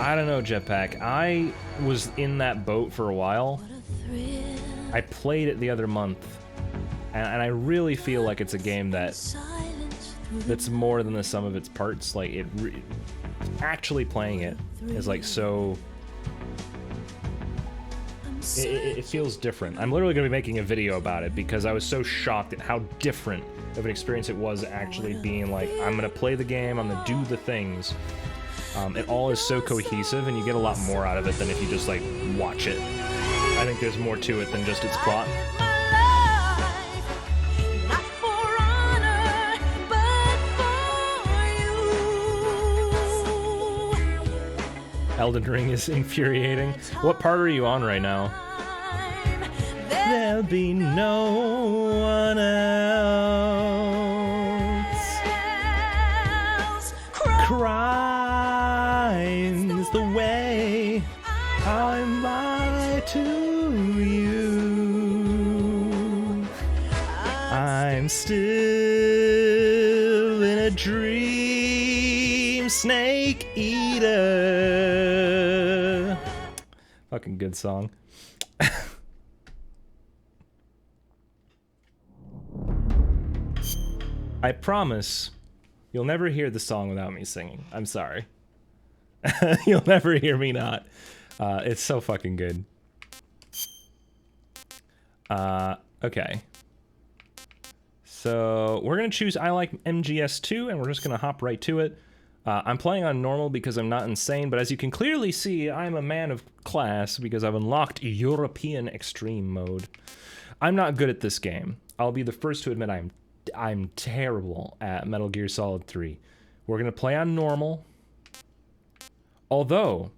I don't know, Jetpack. I was in that boat for a while. I played it the other month, and I really feel like it's a game that's more than the sum of its parts. Like, actually playing it is like so... It feels different. I'm literally going to be making a video about it because I was so shocked at how different of an experience it was actually being like, I'm going to play the game, I'm going to do the things. It all is so cohesive, and you get a lot more out of it than if you just, like, watch it. I think there's more to it than just its plot. Elden Ring is infuriating. What part are you on right now? There'll be no one else. Crime's the way I lie to you. I'm still in a dream, snake eater. Fucking good song. I promise you'll never hear the song without me singing. I'm sorry. You'll never hear me not. It's so fucking good. Okay. So we're gonna choose I like MGS2, and we're just gonna hop right to it. I'm playing on normal because I'm not insane, but as you can clearly see, I'm a man of class because I've unlocked European Extreme mode. I'm not good at this game. I'll be the first to admit I'm terrible at Metal Gear Solid 3. We're gonna play on normal. Although,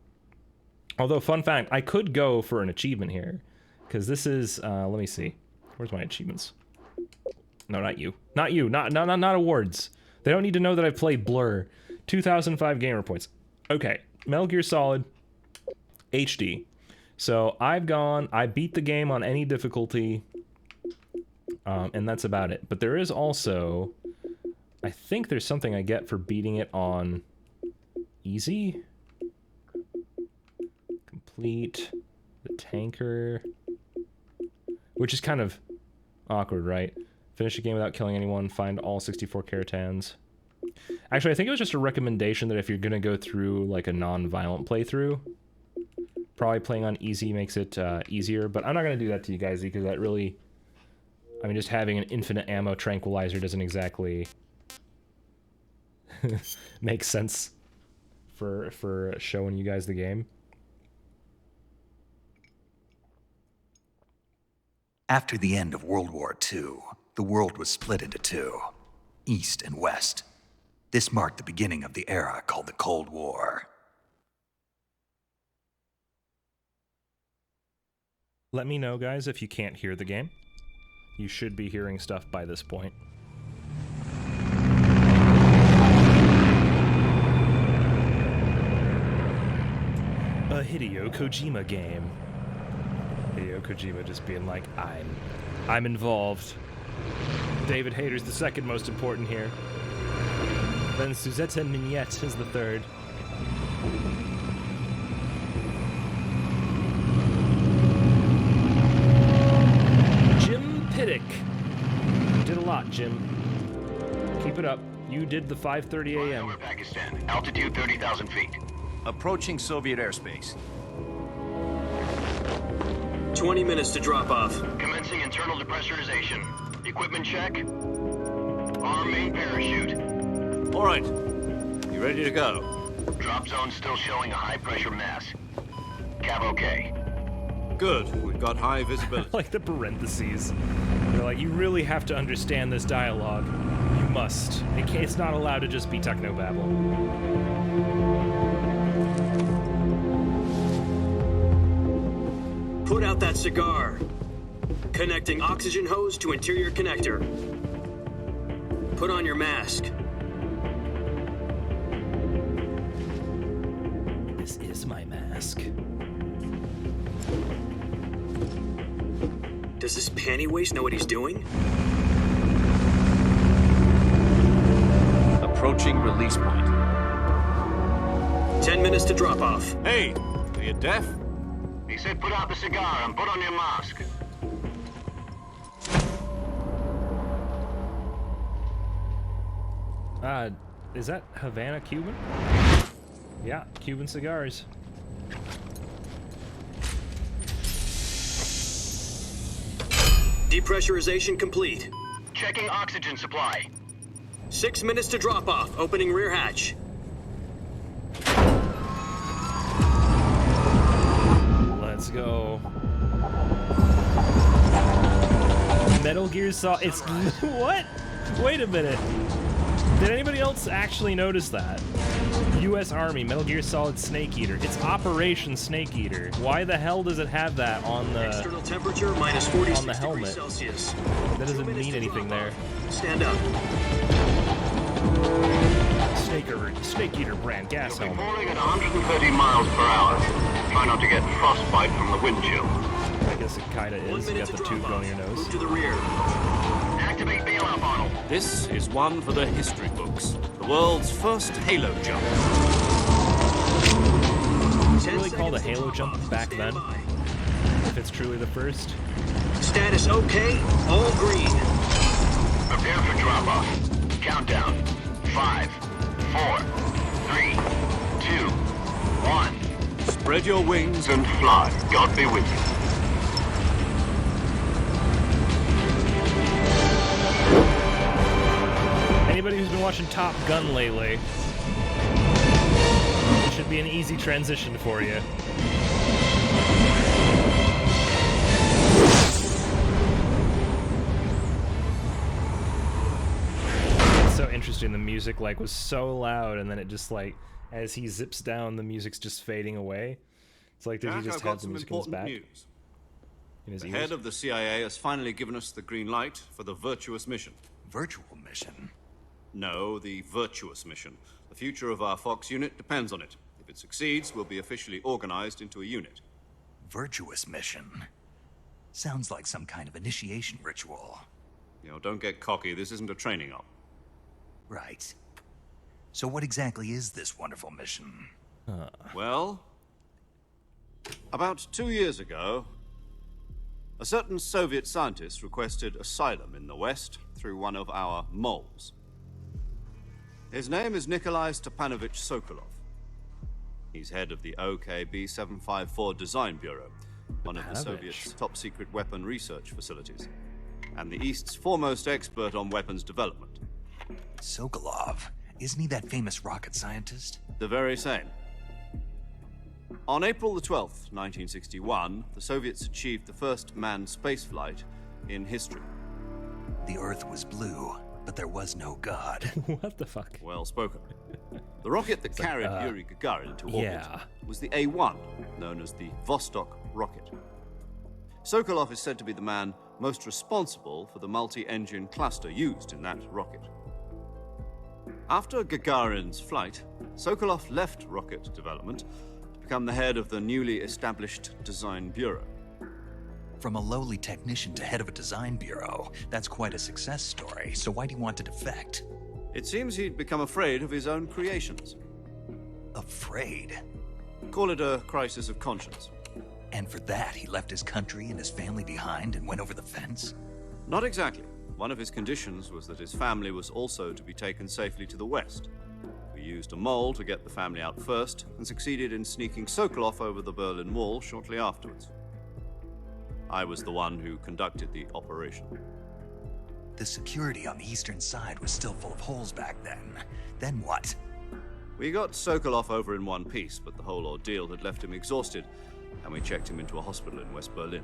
fun fact, I could go for an achievement here, because this is, let me see. Where's my achievements? No, not you. Not you. Not awards. They don't need to know that I've played Blur. 2005 gamer points. Okay, Metal Gear Solid HD. So I beat the game on any difficulty, and that's about it. But there is also, I think there's something I get for beating it on easy. Complete the tanker, which is kind of awkward, right? Finish a game without killing anyone, find all 64 Karatans. Actually, I think it was just a recommendation that if you're gonna go through like a non-violent playthrough, probably playing on easy makes it easier, but I'm not gonna do that to you guys because that really, I mean, just having an infinite ammo tranquilizer doesn't exactly make sense for showing you guys the game. After the end of World War II, the world was split into two, East and West. This marked the beginning of the era called the Cold War. Let me know, guys, if you can't hear the game. You should be hearing stuff by this point. A Hideo Kojima game. Hideo Kojima just being like, I'm involved. David Hayter's the second most important here. Then Suzette Mignette is the third. Jim Piddick. You did a lot, Jim. Keep it up. You did the 5:30 a.m. Over Pakistan. Altitude 30,000 feet. Approaching Soviet airspace. 20 minutes to drop off. Commencing internal depressurization. Equipment check. Arm main parachute. All right. You ready to go? Drop zone still showing a high pressure mass. Cav okay. Good. We've got high visibility. Like the parentheses. They're like, you really have to understand this dialogue. You must. It's not allowed to just be technobabble. Put out that cigar. Connecting oxygen hose to interior connector. Put on your mask. This is my mask. Does this panty waste know what he's doing? Approaching release point. 10 minutes to drop off. Hey, are you deaf? He said put out the cigar and put on your mask. Is that Havana Cuban? Yeah, Cuban cigars. Depressurization complete. Checking oxygen supply. 6 minutes to drop off. Opening rear hatch. Let's go. Metal Gear Solid. It's what? Wait a minute. Did anybody else actually notice that? U.S. Army Metal Gear Solid Snake Eater. It's Operation Snake Eater. Why the hell does it have that on the External temperature minus 46 on the helmet? degrees Celsius. That doesn't mean anything there. Stand up. Snake Eater brand gas You'll be helmet. falling at 130 miles per hour. Try not to get frostbite from the wind chill. I guess it kind of 1 is. You minute got to the tube drop going in off. your nose. Move to the rear. Activate bailout bottle. This is one for the history books. The world's first Halo jump. Really called a Halo jump back then? If it's truly the first. Status okay. All green. Prepare for drop-off. Countdown. 5, 4, 3, 2, 1. Spread your wings And fly. God be with you. Anybody who's been watching Top Gun lately, it should be an easy transition for you. It's so interesting. The music was so loud, and then it just as he zips down, the music's just fading away. It's like, did he Jack, just I've have got the some music in his important back? news. In his The ears? head of the CIA has finally given us the green light for the virtuous mission. Virtual mission? No, the virtuous mission. The future of our Fox unit depends on it. If it succeeds, we'll be officially organized into a unit. Virtuous mission? Sounds like some kind of initiation ritual. Don't get cocky. This isn't a training op. Right. So what exactly is this wonderful mission? Well, about 2 years ago, a certain Soviet scientist requested asylum in the West through one of our moles. His name is Nikolai Stepanovich Sokolov. He's head of the OKB-754 Design Bureau, one of the Soviets' top-secret weapon research facilities, and the East's foremost expert on weapons development. Sokolov. Isn't he that famous rocket scientist? The very same. On April the 12th, 1961, the Soviets achieved the first manned spaceflight in history. The Earth was blue, but there was no God. What the fuck? Well spoken. The rocket that carried Yuri Gagarin to orbit yeah. was the A-1, known as the Vostok rocket. Sokolov is said to be the man most responsible for the multi-engine cluster used in that rocket. After Gagarin's flight, Sokolov left rocket development to become the head of the newly established Design Bureau. From a lowly technician to head of a design bureau, that's quite a success story. So why do you want to defect? It seems he'd become afraid of his own creations. Afraid? Call it a crisis of conscience. And for that, he left his country and his family behind and went over the fence? Not exactly. One of his conditions was that his family was also to be taken safely to the West. We used a mole to get the family out first and succeeded in sneaking Sokolov over the Berlin Wall shortly afterwards. I was the one who conducted the operation. The security on the eastern side was still full of holes back then. Then what? We got Sokolov over in one piece, but the whole ordeal had left him exhausted, and we checked him into a hospital in West Berlin.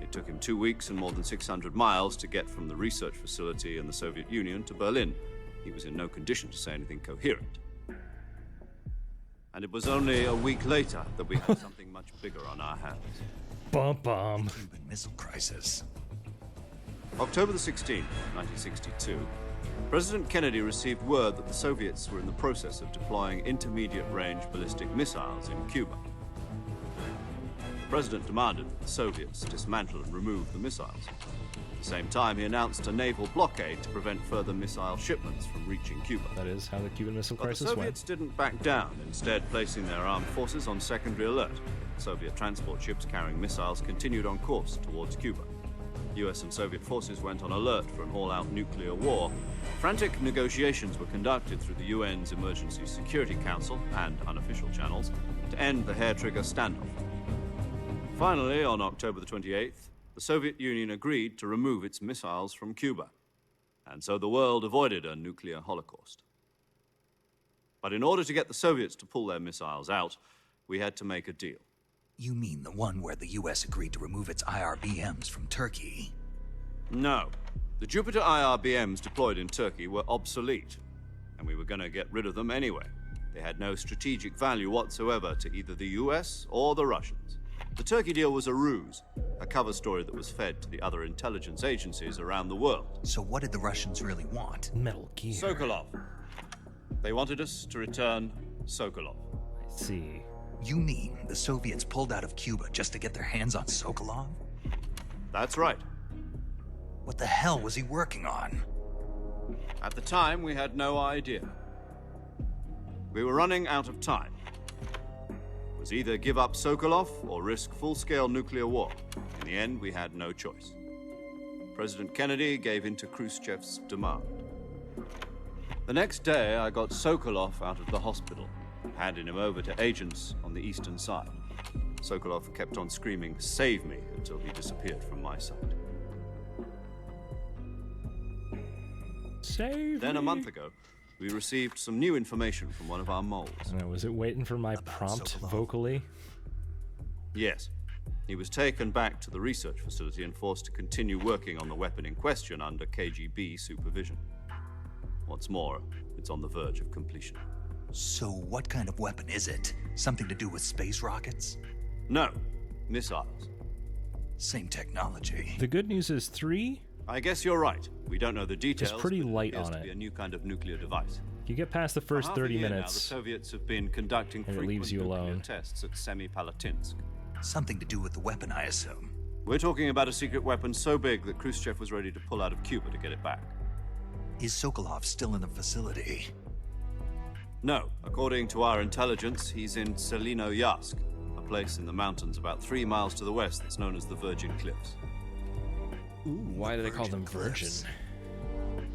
It took him 2 weeks and more than 600 miles to get from the research facility in the Soviet Union to Berlin. He was in no condition to say anything coherent. And it was only a week later that we had something much bigger on our hands. Bum bum. Cuban Missile Crisis. October the 16th, 1962, President Kennedy received word that the Soviets were in the process of deploying intermediate-range ballistic missiles in Cuba. The President demanded that the Soviets dismantle and remove the missiles. At the same time, he announced a naval blockade to prevent further missile shipments from reaching Cuba. That is how the Cuban Missile But the Crisis Soviets went. didn't back down, instead placing their armed forces on secondary alert. Soviet transport ships carrying missiles continued on course towards Cuba. US and Soviet forces went on alert for an all-out nuclear war. Frantic negotiations were conducted through the UN's Emergency Security Council and unofficial channels to end the hair-trigger standoff. Finally, on October the 28th, the Soviet Union agreed to remove its missiles from Cuba, and so the world avoided a nuclear holocaust. But in order to get the Soviets to pull their missiles out, we had to make a deal. You mean the one where the US agreed to remove its IRBMs from Turkey? No. The Jupiter IRBMs deployed in Turkey were obsolete, and we were going to get rid of them anyway. They had no strategic value whatsoever to either the US or the Russians. The Turkey deal was a ruse, a cover story that was fed to the other intelligence agencies around the world. So what did the Russians really want? Metal Gear. Sokolov. They wanted us to return Sokolov. I see. You mean the Soviets pulled out of Cuba just to get their hands on Sokolov? That's right. What the hell was he working on? At the time, we had no idea. We were running out of time. It was either give up Sokolov or risk full-scale nuclear war. In the end, we had no choice. President Kennedy gave in to Khrushchev's demand. The next day, I got Sokolov out of the hospital, handing him over to agents on the eastern side. Sokolov kept on screaming, "Save me," until he disappeared from my sight. Save Then a me. month ago, we received some new information from one of our moles. Was it waiting for my prompt Sokolov. vocally? Yes. He was taken back to the research facility and forced to continue working on the weapon in question under KGB supervision. What's more, it's on the verge of completion. So what kind of weapon is it? Something to do with space rockets? No, missiles. Same technology. The good news is 3. I guess you're right. We don't know the details. pretty but it light appears on to it. be a new kind of nuclear device. You get past the For first half a 30 year minutes. Now, the Soviets have been conducting and it frequent leaves you nuclear alone. tests at Semipalatinsk. Something to do with the weapon, I assume. We're talking about a secret weapon so big that Khrushchev was ready to pull out of Cuba to get it back. Is Sokolov still in the facility? No, according to our intelligence, he's in Selino-Yarsk, a place in the mountains about 3 miles to the west that's known as the Virgin Cliffs. Why do they call them Virgin? Cliffs.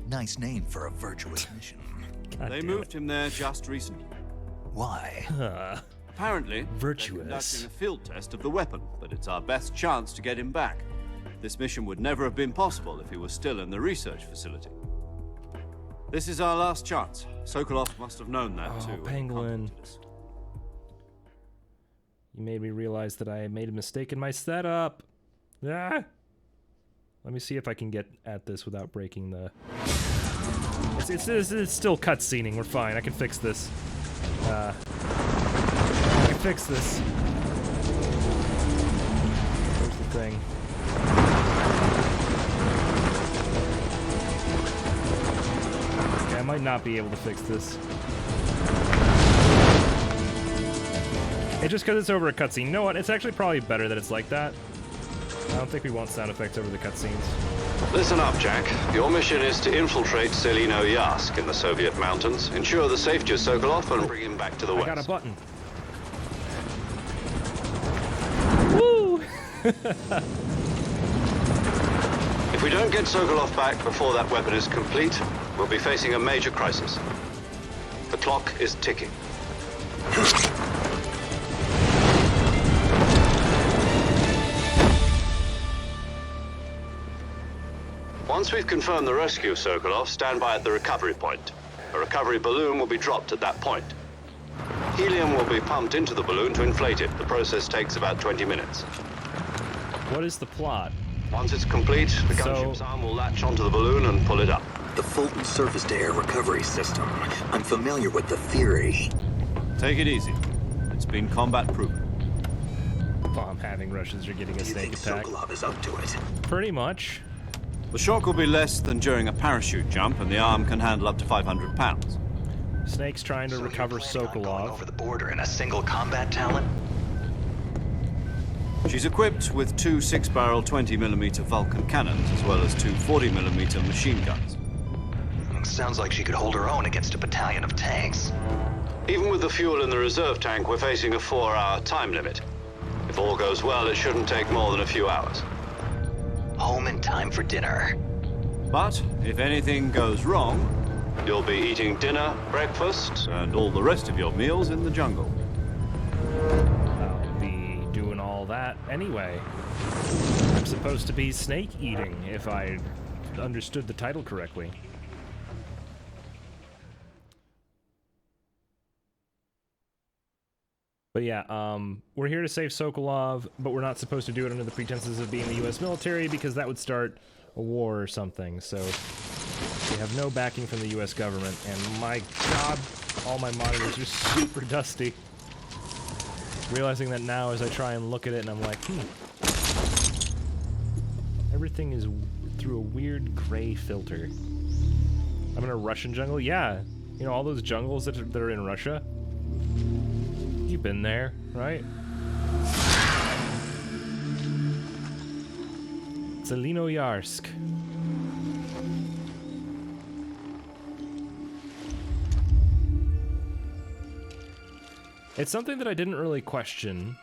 Nice name for a virtuous mission. God They damn moved him there just recently. Why? it. Apparently, Virtuous. they're conducting a field test of the weapon, but it's our best chance to get him back. This mission would never have been possible if he was still in the research facility. This is our last chance. Sokolov must have known that too. when he Penguin. contacted us. You made me realize that I made a mistake in my setup. Ah! Let me see if I can get at this without breaking the... It's still cutscening. We're fine. I can fix this. I can fix this. Here's the thing. Okay, I might not be able to fix this. It's just because it's over a cutscene. You know what? It's actually probably better that it's like that. I don't think we want sound effects over the cutscenes. Listen up, Jack. Your mission is to infiltrate Selino-Yarsk in the Soviet mountains, ensure the safety of Sokolov, and bring him back to the I west. got a button. Woo! If we don't get Sokolov back before that weapon is complete, we'll be facing a major crisis. The clock is ticking. Once we've confirmed the rescue of Sokolov, stand by at the recovery point. A recovery balloon will be dropped at that point. Helium will be pumped into the balloon to inflate it. The process takes about 20 minutes. What is the plot? Once it's complete, the gunship's arm will latch onto the balloon and pull it up. The Fulton surface-to-air recovery system. I'm familiar with the theory. Take it easy. It's been combat-proven. Bomb-having Russians are getting a Do you snake think attack. Sokolov is up to it? Pretty much. The shock will be less than during a parachute jump, and the arm can handle up to 500 pounds. Snake's trying to So you're recover planning on going Sokolov. over the border in a single combat talent? She's equipped with two 6-barrel 20mm Vulcan cannons, as well as two 40mm machine guns. Sounds like she could hold her own against a battalion of tanks. Even with the fuel in the reserve tank, we're facing a 4-hour time limit. If all goes well, it shouldn't take more than a few hours. Home in time for dinner. But if anything goes wrong, you'll be eating dinner, breakfast, and all the rest of your meals in the jungle. I'll be doing all that anyway. I'm supposed to be snake eating, if I understood the title correctly. But yeah, we're here to save Sokolov, but we're not supposed to do it under the pretenses of being the U.S. military because that would start a war or something. So we have no backing from the U.S. government, and my god, all my monitors are super dusty. Realizing that now as I try and look at it, and I'm like, everything is through a weird gray filter. I'm in a Russian jungle? Yeah. You know, all those jungles that are in Russia? You've been there, right? Zelinoyarsk. It's something that I didn't really question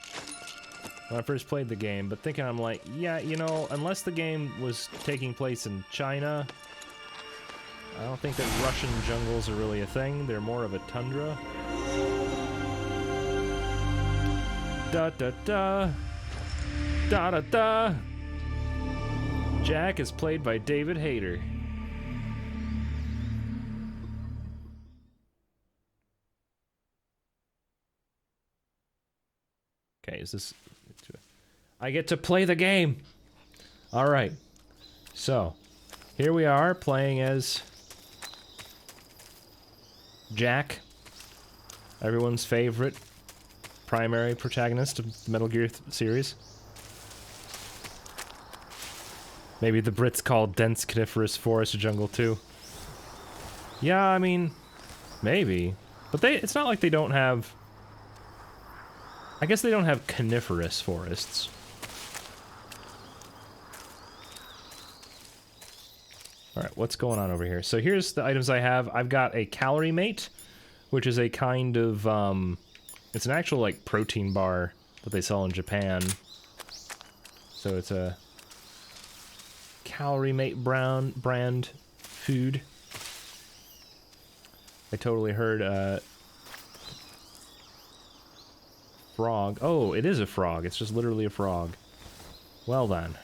when I first played the game, but thinking I'm like, yeah, you know, unless the game was taking place in China, I don't think that Russian jungles are really a thing. They're more of a tundra. Da da da. Da da da. Jack is played by David Hayter. Okay, is this... I get to play the game! Alright. So, here we are playing as... Jack. Everyone's favorite primary protagonist of the Metal Gear series. Maybe the Brits call dense coniferous forest a jungle too. Yeah, I mean, maybe. But it's not like they don't have... I guess they don't have coniferous forests. Alright, what's going on over here? So here's the items I have. I've got a calorie mate, which is a kind of, it's an actual, like, protein bar that they sell in Japan. So it's a calorie mate brand food. I totally heard, frog. Oh, it is a frog. It's just literally a frog. Well then.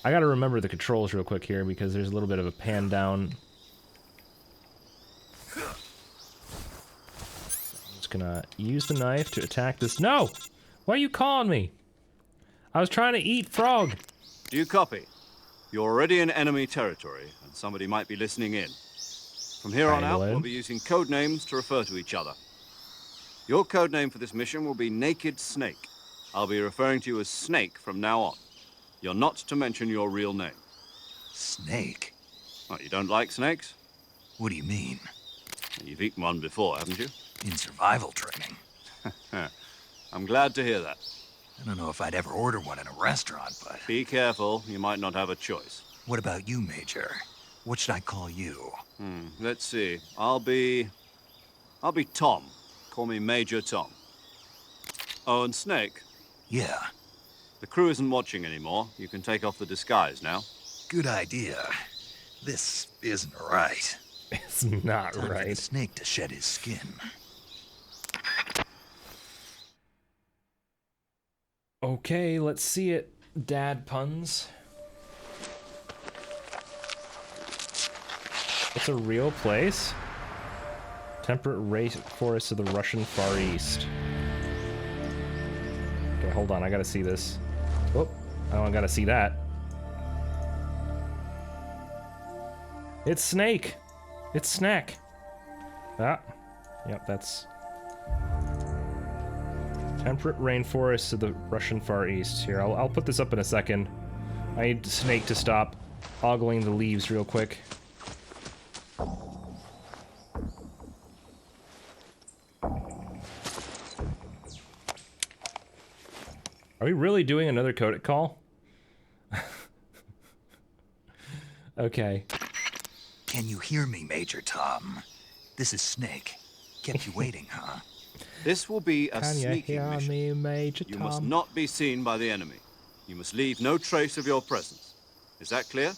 I gotta remember the controls real quick here because there's a little bit of a pan down. I'm just gonna use the knife to attack this. No! Why are you calling me? I was trying to eat frog. Do you copy? You're already in enemy territory, and somebody might be listening in. From here on out, we'll be using code names to refer to each other. Your code name for this mission will be Naked Snake. I'll be referring to you as Snake from now on. You're not to mention your real name. Snake? What, you don't like snakes? What do you mean? You've eaten one before, haven't you? In survival training. I'm glad to hear that. I don't know if I'd ever order one in a restaurant, but... Be careful, you might not have a choice. What about you, Major? What should I call you? Let's see. I'll be Tom. Call me Major Tom. Oh, and Snake? Yeah. The crew isn't watching anymore. You can take off the disguise now. Good idea. This isn't right. It's not Time for the right. snake to shed his skin. Okay, let's see it, dad puns. It's a real place? Temperate rainforests of the Russian Far East. Okay, hold on, I gotta see this. Whoop, I don't gotta see that. It's Snake! It's Snack! Ah, yep, that's... Temperate rainforests of the Russian Far East. Here, I'll put this up in a second. I need Snake to stop ogling the leaves real quick. Are we really doing another code call? Okay. Can you hear me, Major Tom? This is Snake. Kept you waiting, huh? This will be a Can you sneaking hear mission. me, Major You Tom? must not be seen by the enemy. You must leave no trace of your presence. Is that clear?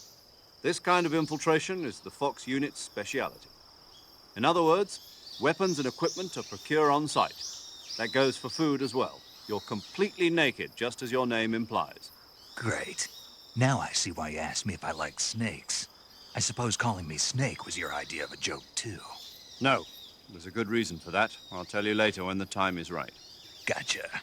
This kind of infiltration is the Fox unit's speciality. In other words, weapons and equipment are procured on site. That goes for food as well. You're completely naked, just as your name implies. Great. Now I see why you asked me if I like snakes. I suppose calling me Snake was your idea of a joke, too. No, there's a good reason for that. I'll tell you later when the time is right. Gotcha.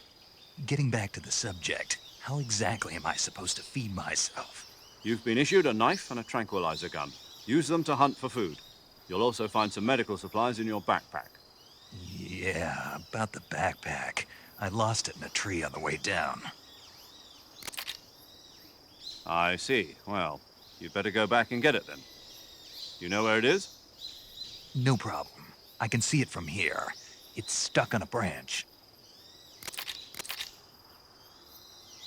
Getting back to the subject, how exactly am I supposed to feed myself? You've been issued a knife and a tranquilizer gun. Use them to hunt for food. You'll also find some medical supplies in your backpack. Yeah, about the backpack. I lost it in a tree on the way down. I see. Well, you'd better go back and get it then. You know where it is? No problem. I can see it from here. It's stuck on a branch.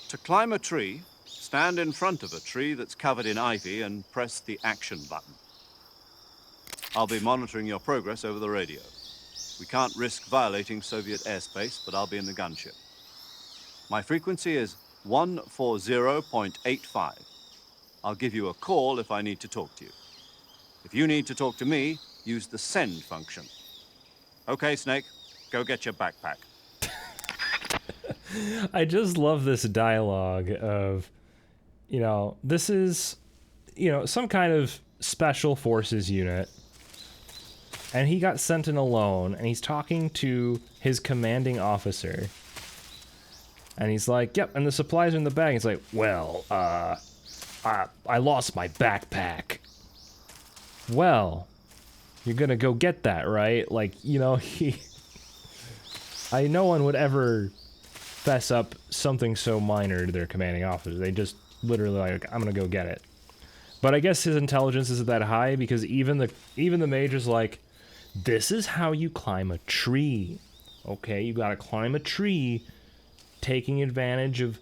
To climb a tree, stand in front of a tree that's covered in ivy and press the action button. I'll be monitoring your progress over the radio. We can't risk violating Soviet airspace, but I'll be in the gunship. My frequency is 140.85. I'll give you a call if I need to talk to you. If you need to talk to me, use the send function. Okay, Snake, go get your backpack. I just love this dialogue of, you know, this is, you know, some kind of special forces unit. And he got sent in alone, and he's talking to his commanding officer. And he's like, yep, and the supplies are in the bag. He's like, well, I lost my backpack. Well, you're gonna go get that, right? Like, you know, no one would ever fess up something so minor to their commanding officer. They just literally like, I'm gonna go get it. But I guess his intelligence isn't that high because even the major's like, this is how you climb a tree. Okay, you gotta climb a tree, taking advantage of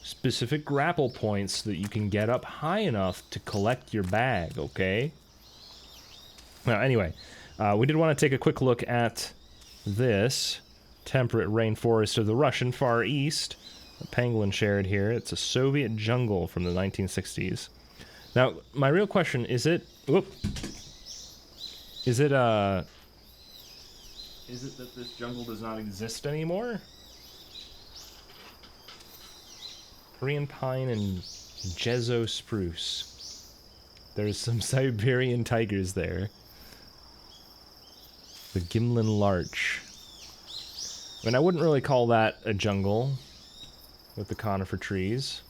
specific grapple points so that you can get up high enough to collect your bag, okay? Now, anyway, we did want to take a quick look at this temperate rainforest of the Russian Far East. The Penguin shared here. It's a Soviet jungle from the 1960s. Now, my real question, is it that this jungle does not exist anymore? Korean pine and Jezo spruce. There's some Siberian tigers there. The Gimlin larch. I mean, I wouldn't really call that a jungle with the conifer trees.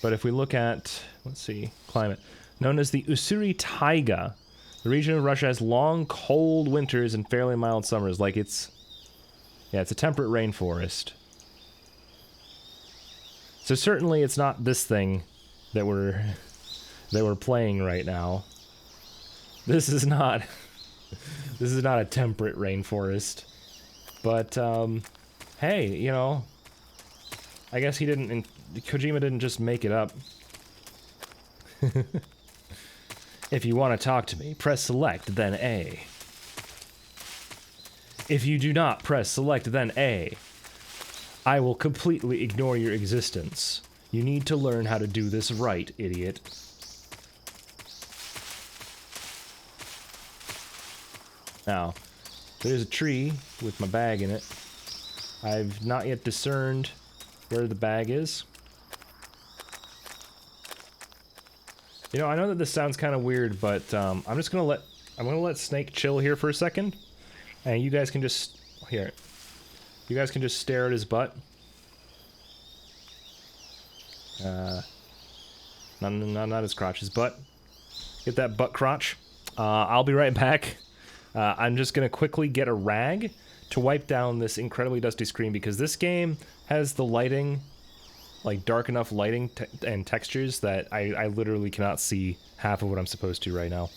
But if we look at, let's see, climate. Known as the Ussuri Taiga, the region of Russia has long, cold winters and fairly mild summers. Like it's a temperate rainforest. So certainly it's not this thing that we're playing right now. This is not a temperate rainforest. But hey, you know, I guess Kojima didn't just make it up. If you want to talk to me, press select, then A. If you do not press select, then A, I will completely ignore your existence. You need to learn how to do this right, idiot. Now, there's a tree with my bag in it. I've not yet discerned where the bag is. You know, I know that this sounds kind of weird, but I'm gonna let Snake chill here for a second, and you guys can just stare at his butt. Not his crotch, his butt. Get that butt crotch. I'll be right back. I'm just gonna quickly get a rag to wipe down this incredibly dusty screen because this game has the lighting, like dark enough lighting and textures that I literally cannot see half of what I'm supposed to right now.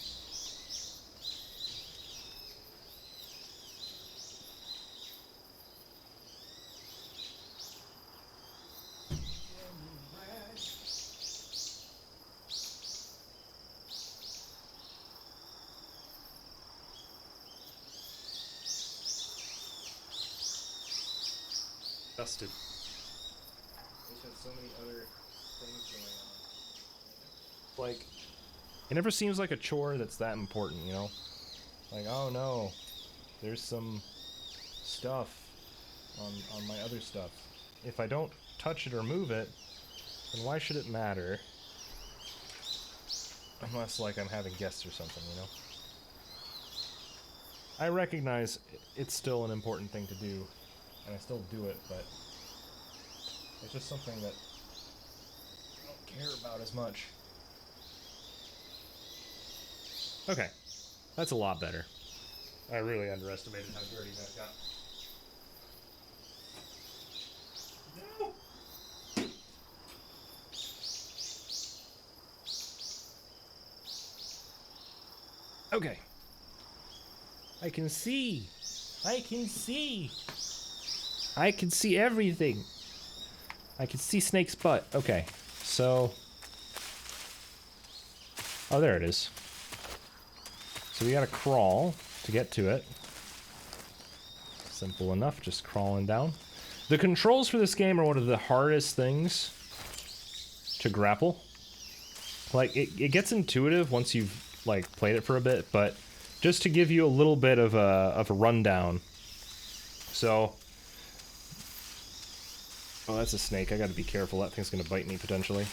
Dusted. I just have so many other things going on. Like, it never seems like a chore that's that important, you know? Like, oh no, there's some stuff on my other stuff. If I don't touch it or move it, then why should it matter? Unless, like, I'm having guests or something, you know? I recognize it's still an important thing to do, and I still do it, but it's just something that I don't care about as much. Okay, that's a lot better. I really underestimated how dirty that got. No! Okay. I can see. I can see. I can see everything. I can see Snake's butt. Okay, so... Oh, there it is. So we gotta crawl to get to it. Simple enough, just crawling down. The controls for this game are one of the hardest things to grapple. Like, it gets intuitive once you've, like, played it for a bit, but just to give you a little bit of a rundown. So... Oh, that's a snake. I gotta be careful. That thing's gonna bite me, potentially.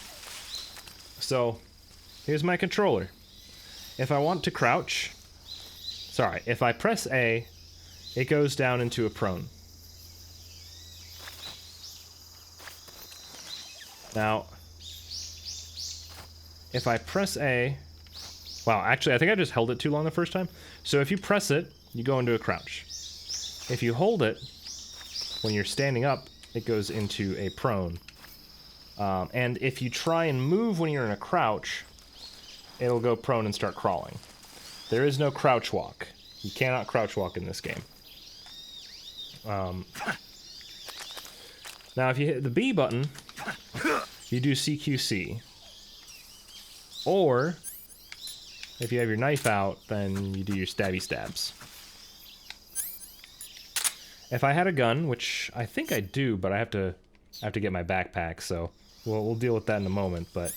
So, here's my controller. If I want to crouch... Sorry, if I press A, it goes down into a prone. Now, if I press A... Wow, actually, I think I just held it too long the first time. So if you press it, you go into a crouch. If you hold it, when you're standing up, it goes into a prone. And if you try and move when you're in a crouch, it'll go prone and start crawling. There is no crouch walk. You cannot crouch walk in this game. Now, if you hit the B button, you do CQC. Or, if you have your knife out, then you do your stabby stabs. If I had a gun, which I think I do, but I have to get my backpack, so we'll deal with that in a moment, but...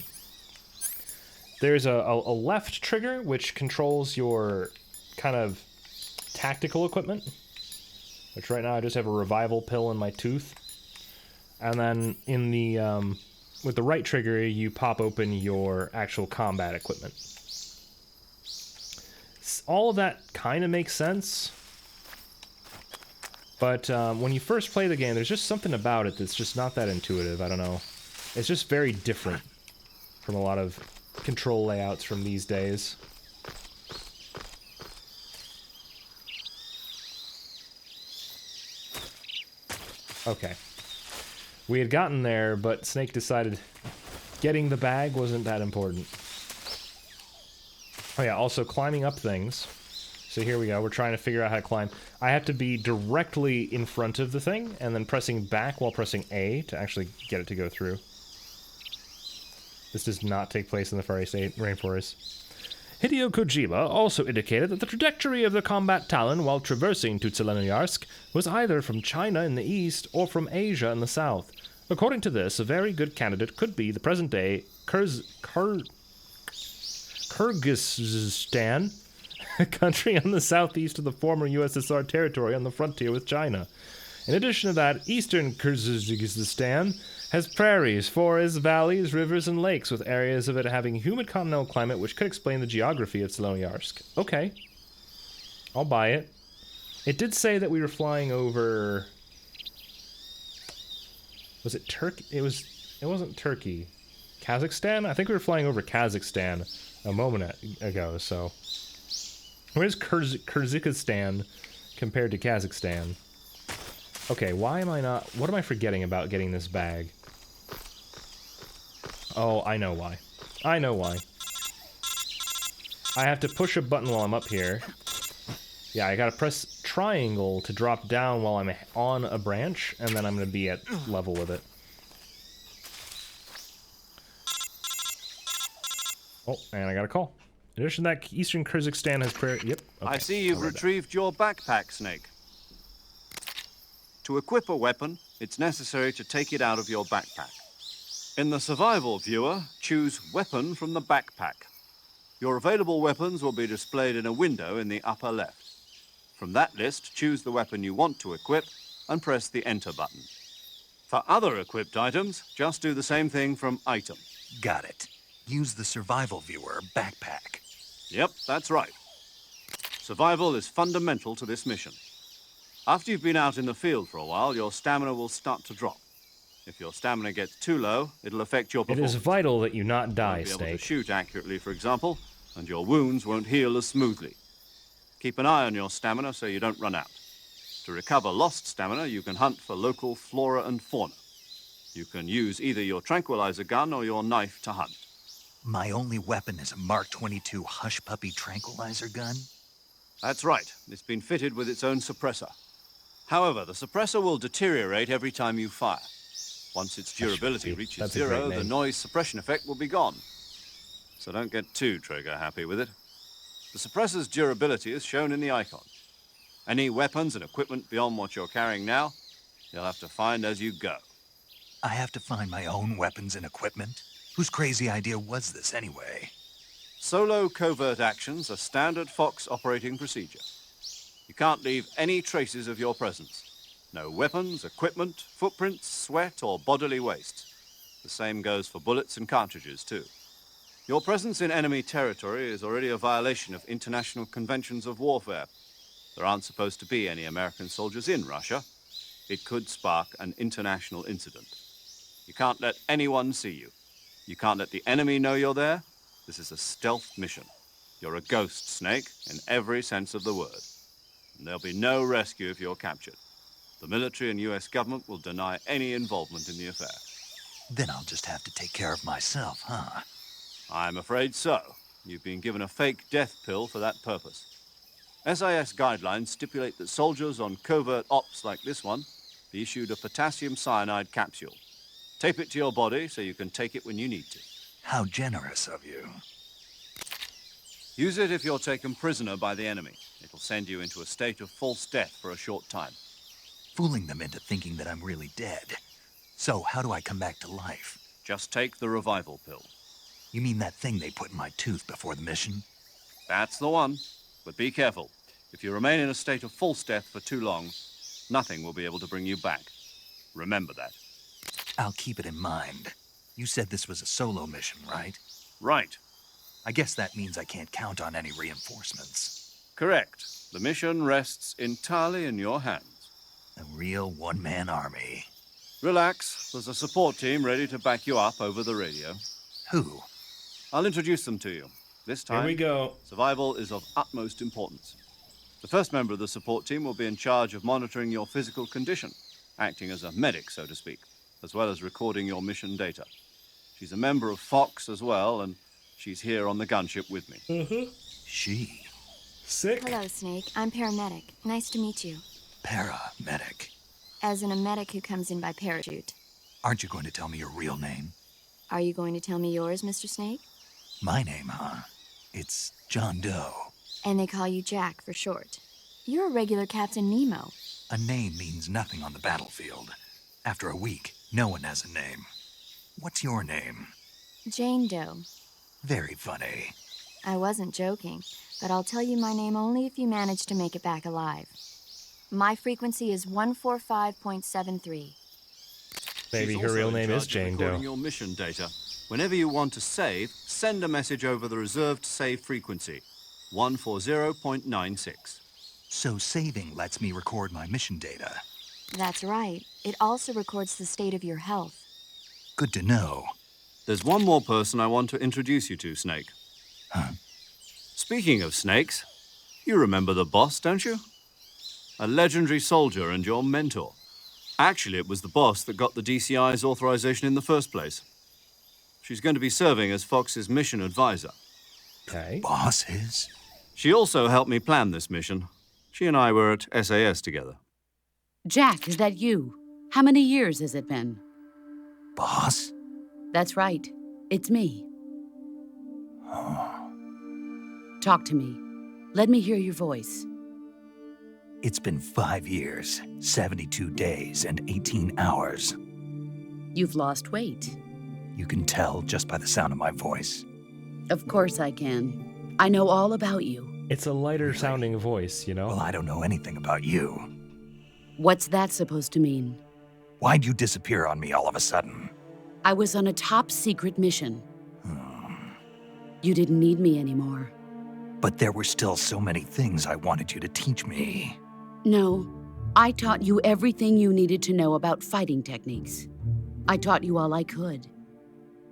There's a left trigger, which controls your kind of tactical equipment. Which right now I just have a revival pill in my tooth. And then in the with the right trigger, you pop open your actual combat equipment. All of that kind of makes sense. But when you first play the game, there's just something about it that's just not that intuitive. I don't know. It's just very different from a lot of control layouts from these days. Okay. We had gotten there, but Snake decided getting the bag wasn't that important. Oh yeah, also climbing up things. So here we go, we're trying to figure out how to climb. I have to be directly in front of the thing, and then pressing back while pressing A to actually get it to go through. This does not take place in the Far East Rainforest. Hideo Kojima also indicated that the trajectory of the combat Talon while traversing to Tselenoyarsk was either from China in the east or from Asia in the south. According to this, a very good candidate could be the present-day Kyrgyzstan, a country on the southeast of the former USSR territory on the frontier with China. In addition to that, eastern Kyrgyzstan has prairies, forests, valleys, rivers, and lakes, with areas of it having humid continental climate, which could explain the geography of Tselenoyarsk. Okay. I'll buy it. It did say that we were flying over... Was it Turkey? It wasn't Turkey. Kazakhstan? I think we were flying over Kazakhstan a moment ago, so... Where's Kyrgyzstan compared to Kazakhstan? Okay, why am I not... What am I forgetting about getting this bag? Oh, I know why. I know why. I have to push a button while I'm up here. Yeah, I gotta press triangle to drop down while I'm on a branch, and then I'm gonna be at level with it. Oh, and I got a call. In addition to that, Eastern Kyrgyzstan has prayer... Yep. Okay. I see you've retrieved your backpack, Snake. To equip a weapon, it's necessary to take it out of your backpack. In the survival viewer, choose Weapon from the backpack. Your available weapons will be displayed in a window in the upper left. From that list, choose the weapon you want to equip and press the Enter button. For other equipped items, just do the same thing from Item. Got it. Use the survival viewer backpack. Yep, that's right. Survival is fundamental to this mission. After you've been out in the field for a while, your stamina will start to drop. If your stamina gets too low, it'll affect your It performance. is vital that you not You die, won't be able to Snake. shoot accurately, for example, and your wounds won't heal as smoothly. Keep an eye on your stamina so you don't run out. To recover lost stamina, you can hunt for local flora and fauna. You can use either your tranquilizer gun or your knife to hunt. My only weapon is a Mark 22 Hush Puppy tranquilizer gun? That's right. It's been fitted with its own suppressor. However, the suppressor will deteriorate every time you fire. Once its durability Puppy. reaches That's a great zero, the name. noise suppression effect will be gone. So don't get too trigger-happy with it. The suppressor's durability is shown in the icon. Any weapons and equipment beyond what you're carrying now, you'll have to find as you go. I have to find my own weapons and equipment? Whose crazy idea was this anyway? Solo covert actions are standard Fox operating procedure. You can't leave any traces of your presence. No weapons, equipment, footprints, sweat, or bodily waste. The same goes for bullets and cartridges, too. Your presence in enemy territory is already a violation of international conventions of warfare. There aren't supposed to be any American soldiers in Russia. It could spark an international incident. You can't let anyone see you. You can't let the enemy know you're there. This is a stealth mission. You're a ghost, Snake, in every sense of the word. And there'll be no rescue if you're captured. The military and US government will deny any involvement in the affair. Then I'll just have to take care of myself, huh? I'm afraid so. You've been given a fake death pill for that purpose. SIS guidelines stipulate that soldiers on covert ops like this one be issued a potassium cyanide capsule. Tape it to your body so you can take it when you need to. How generous of you. Use it if you're taken prisoner by the enemy. It'll send you into a state of false death for a short time. Fooling them into thinking that I'm really dead. So, how do I come back to life? Just take the revival pill. You mean that thing they put in my tooth before the mission? That's the one. But be careful. If you remain in a state of false death for too long, nothing will be able to bring you back. Remember that. I'll keep it in mind. You said this was a solo mission, right? Right. I guess that means I can't count on any reinforcements. Correct. The mission rests entirely in your hands. A real one-man army. Relax. There's a support team ready to back you up over the radio. Who? I'll introduce them to you. This time, Here we go. survival is of utmost importance. The first member of the support team will be in charge of monitoring your physical condition, acting as a medic, so to speak, as well as recording your mission data. She's a member of Fox as well, and she's here on the gunship with me. She. Sick. Hello, Snake. I'm paramedic. Nice to meet you. Paramedic. As in a medic who comes in by parachute. Aren't you going to tell me your real name? Are you going to tell me yours, Mr. Snake? My name, huh? It's John Doe. And they call you Jack for short. You're a regular Captain Nemo. A name means nothing on the battlefield. After a week, no one has a name. What's your name? Jane Doe. Very funny. I wasn't joking, but I'll tell you my name only if you manage to make it back alive. My frequency is 145.73. Maybe She's her real also in name is charge of Jane recording Doe. your mission data. Whenever you want to save, send a message over the reserved save frequency, 140.96. So saving lets me record my mission data. That's right. It also records the state of your health. Good to know. There's one more person I want to introduce you to, Snake. Huh? Speaking of snakes, you remember the boss, don't you? A legendary soldier and your mentor. Actually, it was the boss that got the DCI's authorization in the first place. She's going to be serving as Fox's mission advisor. Okay. Boss is? She also helped me plan this mission. She and I were at SAS together. Jack, is that you? How many years has it been? Boss? That's right. It's me. Talk to me. Let me hear your voice. It's been 5 years, 72 days, and 18 hours. You've lost weight. You can tell just by the sound of my voice. Of course I can. I know all about you. It's a lighter sounding voice, you know? Well, I don't know anything about you. What's that supposed to mean? Why'd you disappear on me all of a sudden? I was on a top secret mission. You didn't need me anymore. But there were still so many things I wanted you to teach me. No, I taught you everything you needed to know about fighting techniques. I taught you all I could.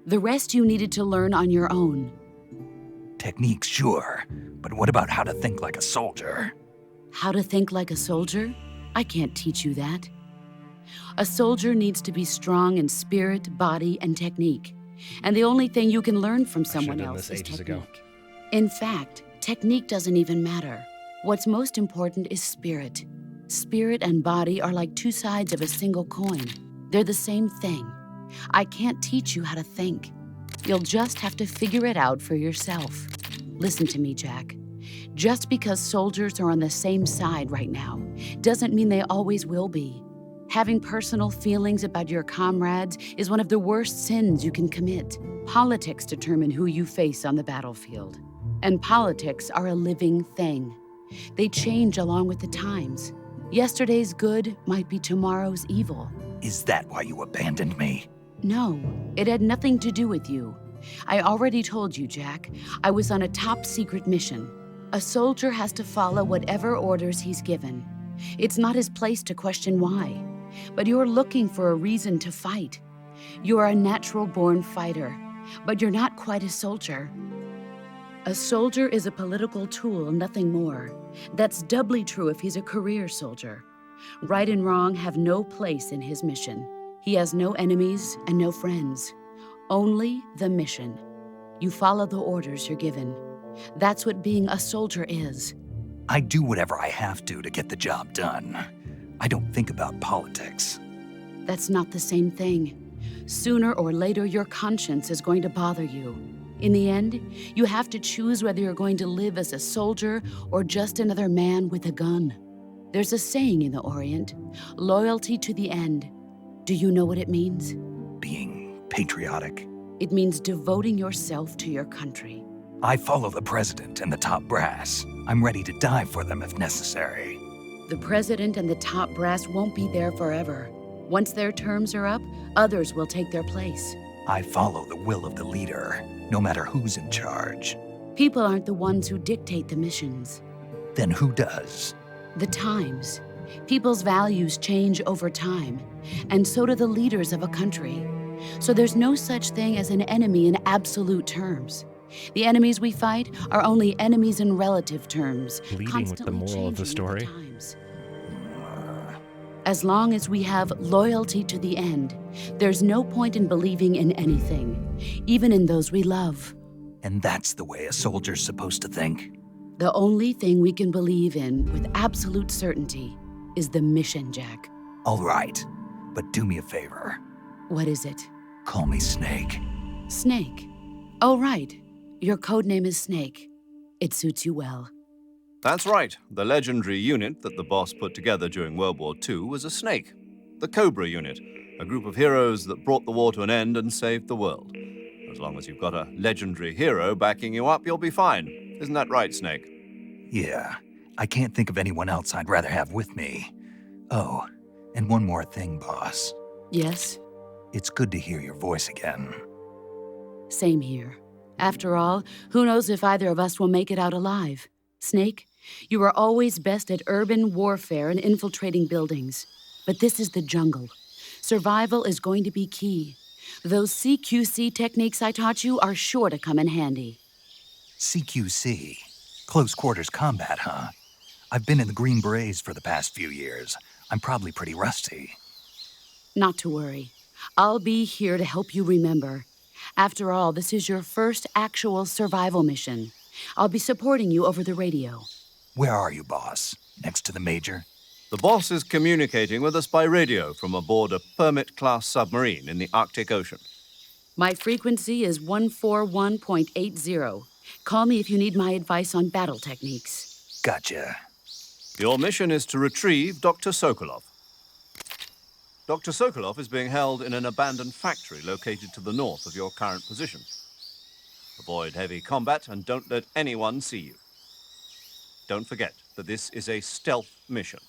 The rest you needed to learn on your own. Techniques, sure. But what about how to think like a soldier? How to think like a soldier? I can't teach you that. A soldier needs to be strong in spirit, body, and technique. And the only thing you can learn from someone else is technique. In fact, technique doesn't even matter. What's most important is spirit. Spirit and body are like two sides of a single coin. They're the same thing. I can't teach you how to think. You'll just have to figure it out for yourself. Listen to me, Jack. Just because soldiers are on the same side right now doesn't mean they always will be. Having personal feelings about your comrades is one of the worst sins you can commit. Politics determine who you face on the battlefield. And politics are a living thing. They change along with the times. Yesterday's good might be tomorrow's evil. Is that why you abandoned me? No, it had nothing to do with you. I already told you, Jack. I was on a top secret mission. A soldier has to follow whatever orders he's given. It's not his place to question why. But you're looking for a reason to fight. You are a natural-born fighter, but you're not quite a soldier. A soldier is a political tool, nothing more. That's doubly true if he's a career soldier. Right and wrong have no place in his mission. He has no enemies and no friends. Only the mission. You follow the orders you're given. That's what being a soldier is. I do whatever I have to get the job done. I don't think about politics. That's not the same thing. Sooner or later, your conscience is going to bother you. In the end, you have to choose whether you're going to live as a soldier or just another man with a gun. There's a saying in the Orient, loyalty to the end. Do you know what it means? Being patriotic. It means devoting yourself to your country. I follow the president and the top brass. I'm ready to die for them if necessary. The president and the top brass won't be there forever. Once their terms are up, others will take their place. I follow the will of the leader, no matter who's in charge. People aren't the ones who dictate the missions. Then who does? The times. People's values change over time, and so do the leaders of a country. So there's no such thing as an enemy in absolute terms. The enemies we fight are only enemies in relative terms. Leading with the moral of the story. As long as we have loyalty to the end, there's no point in believing in anything, even in those we love. And that's the way a soldier's supposed to think? The only thing we can believe in with absolute certainty is the mission, Jack. All right, but do me a favor. What is it? Call me Snake. Snake? Oh, right. Your code name is Snake. It suits you well. That's right. The legendary unit that the boss put together during World War II was a snake. The Cobra unit, a group of heroes that brought the war to an end and saved the world. As long as you've got a legendary hero backing you up, you'll be fine. Isn't that right, Snake? Yeah, I can't think of anyone else I'd rather have with me. Oh, and one more thing, boss. Yes? It's good to hear your voice again. Same here. After all, who knows if either of us will make it out alive? Snake, you are always best at urban warfare and infiltrating buildings. But this is the jungle. Survival is going to be key. Those CQC techniques I taught you are sure to come in handy. CQC? Close quarters combat, huh? I've been in the Green Berets for the past few years. I'm probably pretty rusty. Not to worry. I'll be here to help you remember. After all, this is your first actual survival mission. I'll be supporting you over the radio. Where are you, boss? Next to the Major? The boss is communicating with us by radio from aboard a Permit-class submarine in the Arctic Ocean. My frequency is 141.80. Call me if you need my advice on battle techniques. Gotcha. Your mission is to retrieve Dr. Sokolov. Dr. Sokolov is being held in an abandoned factory located to the north of your current position. Avoid heavy combat and don't let anyone see you. Don't forget that this is a stealth mission.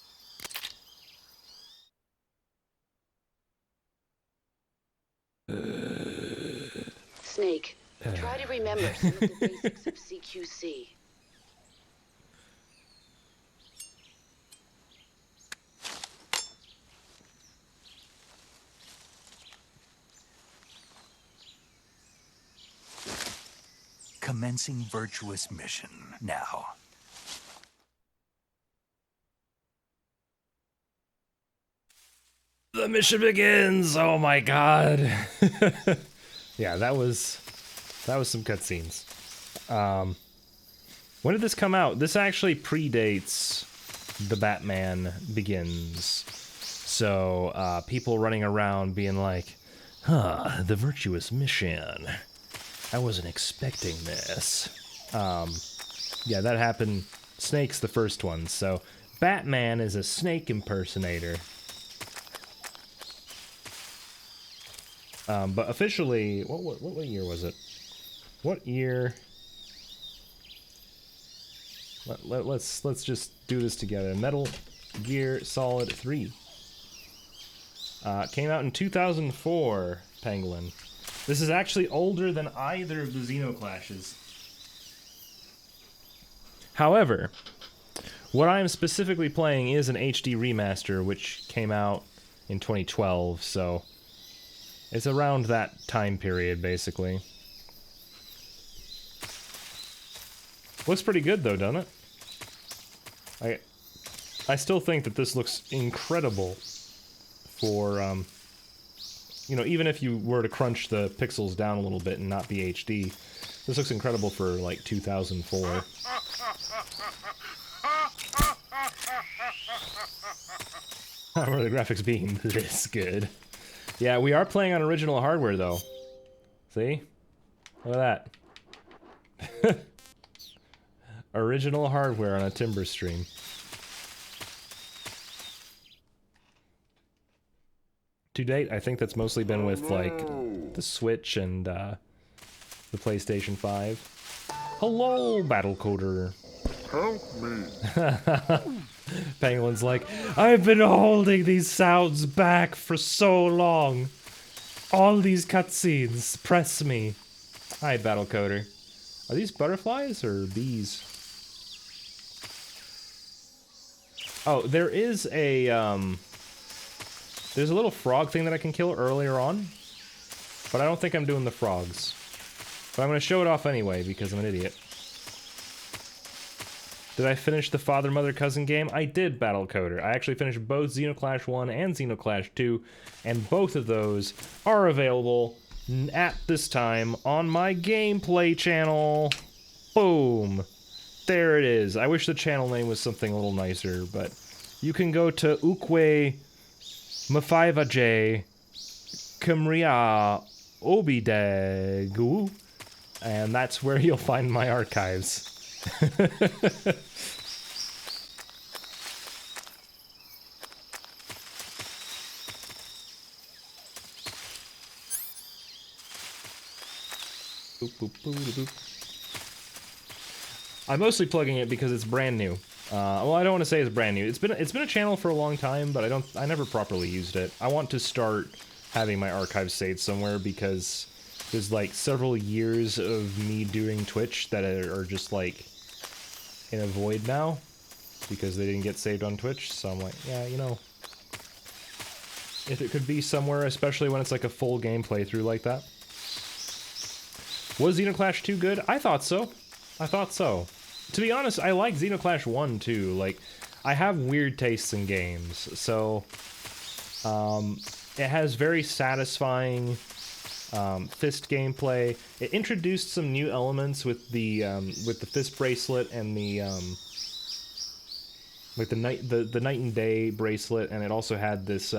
Snake, try to remember some of the basics of CQC. Commencing virtuous mission now. The mission begins. Oh my god. Yeah, that was some cutscenes. When did this come out? This actually predates the Batman Begins. So people running around being like, "Huh, the virtuous mission. I wasn't expecting this." Yeah, that happened. Snake's the first one. So Batman is a snake impersonator. But officially, what year was it? What year? Let's just do this together. Metal Gear Solid 3 came out in 2004. Pangolin. This is actually older than either of the Xenoclashes. However, what I am specifically playing is an HD remaster, which came out in 2012. So. It's around that time period, basically. Looks pretty good, though, doesn't it? I still think that this looks incredible for, you know, even if you were to crunch the pixels down a little bit and not be HD, this looks incredible for, like, 2004. How are the graphics being this good? Yeah, we are playing on original hardware, though. See? Look at that. Original hardware on a Timber stream. To date, I think that's mostly been with, like, the Switch and, the PlayStation 5. Hello, Battle Coder. Help me. Penguin's like, I've been holding these sounds back for so long. All these cutscenes press me. Hi, Battle Coder. Are these butterflies or bees? Oh, there is a, there's a little frog thing that I can kill earlier on. But I don't think I'm doing the frogs. But I'm going to show it off anyway because I'm an idiot. Did I finish the Father, Mother, Cousin game? I did, Battle Coder. I actually finished both Xenoclash 1 and Xenoclash 2, and both of those are available at this time on my gameplay channel. Boom. There it is. I wish the channel name was something a little nicer, but you can go to Ukwe Mafaiva Kumria Obidegu, and that's where you'll find my archives. Boop, boop, boop, boop. I'm mostly plugging it because it's brand new. Well, I don't want to say it's brand new. It's been a channel for a long time, but I never properly used it. I want to start having my archives saved somewhere because there's like several years of me doing Twitch that are just like in a void now because they didn't get saved on Twitch. So I'm like, yeah, you know, if it could be somewhere, especially when it's like a full game playthrough like that. Was Xenoclash 2 good? I thought so. I thought so. To be honest, I like Xenoclash 1 too. Like, I have weird tastes in games, so it has very satisfying fist gameplay. It introduced some new elements with the fist bracelet and the like the night and day bracelet, and it also had this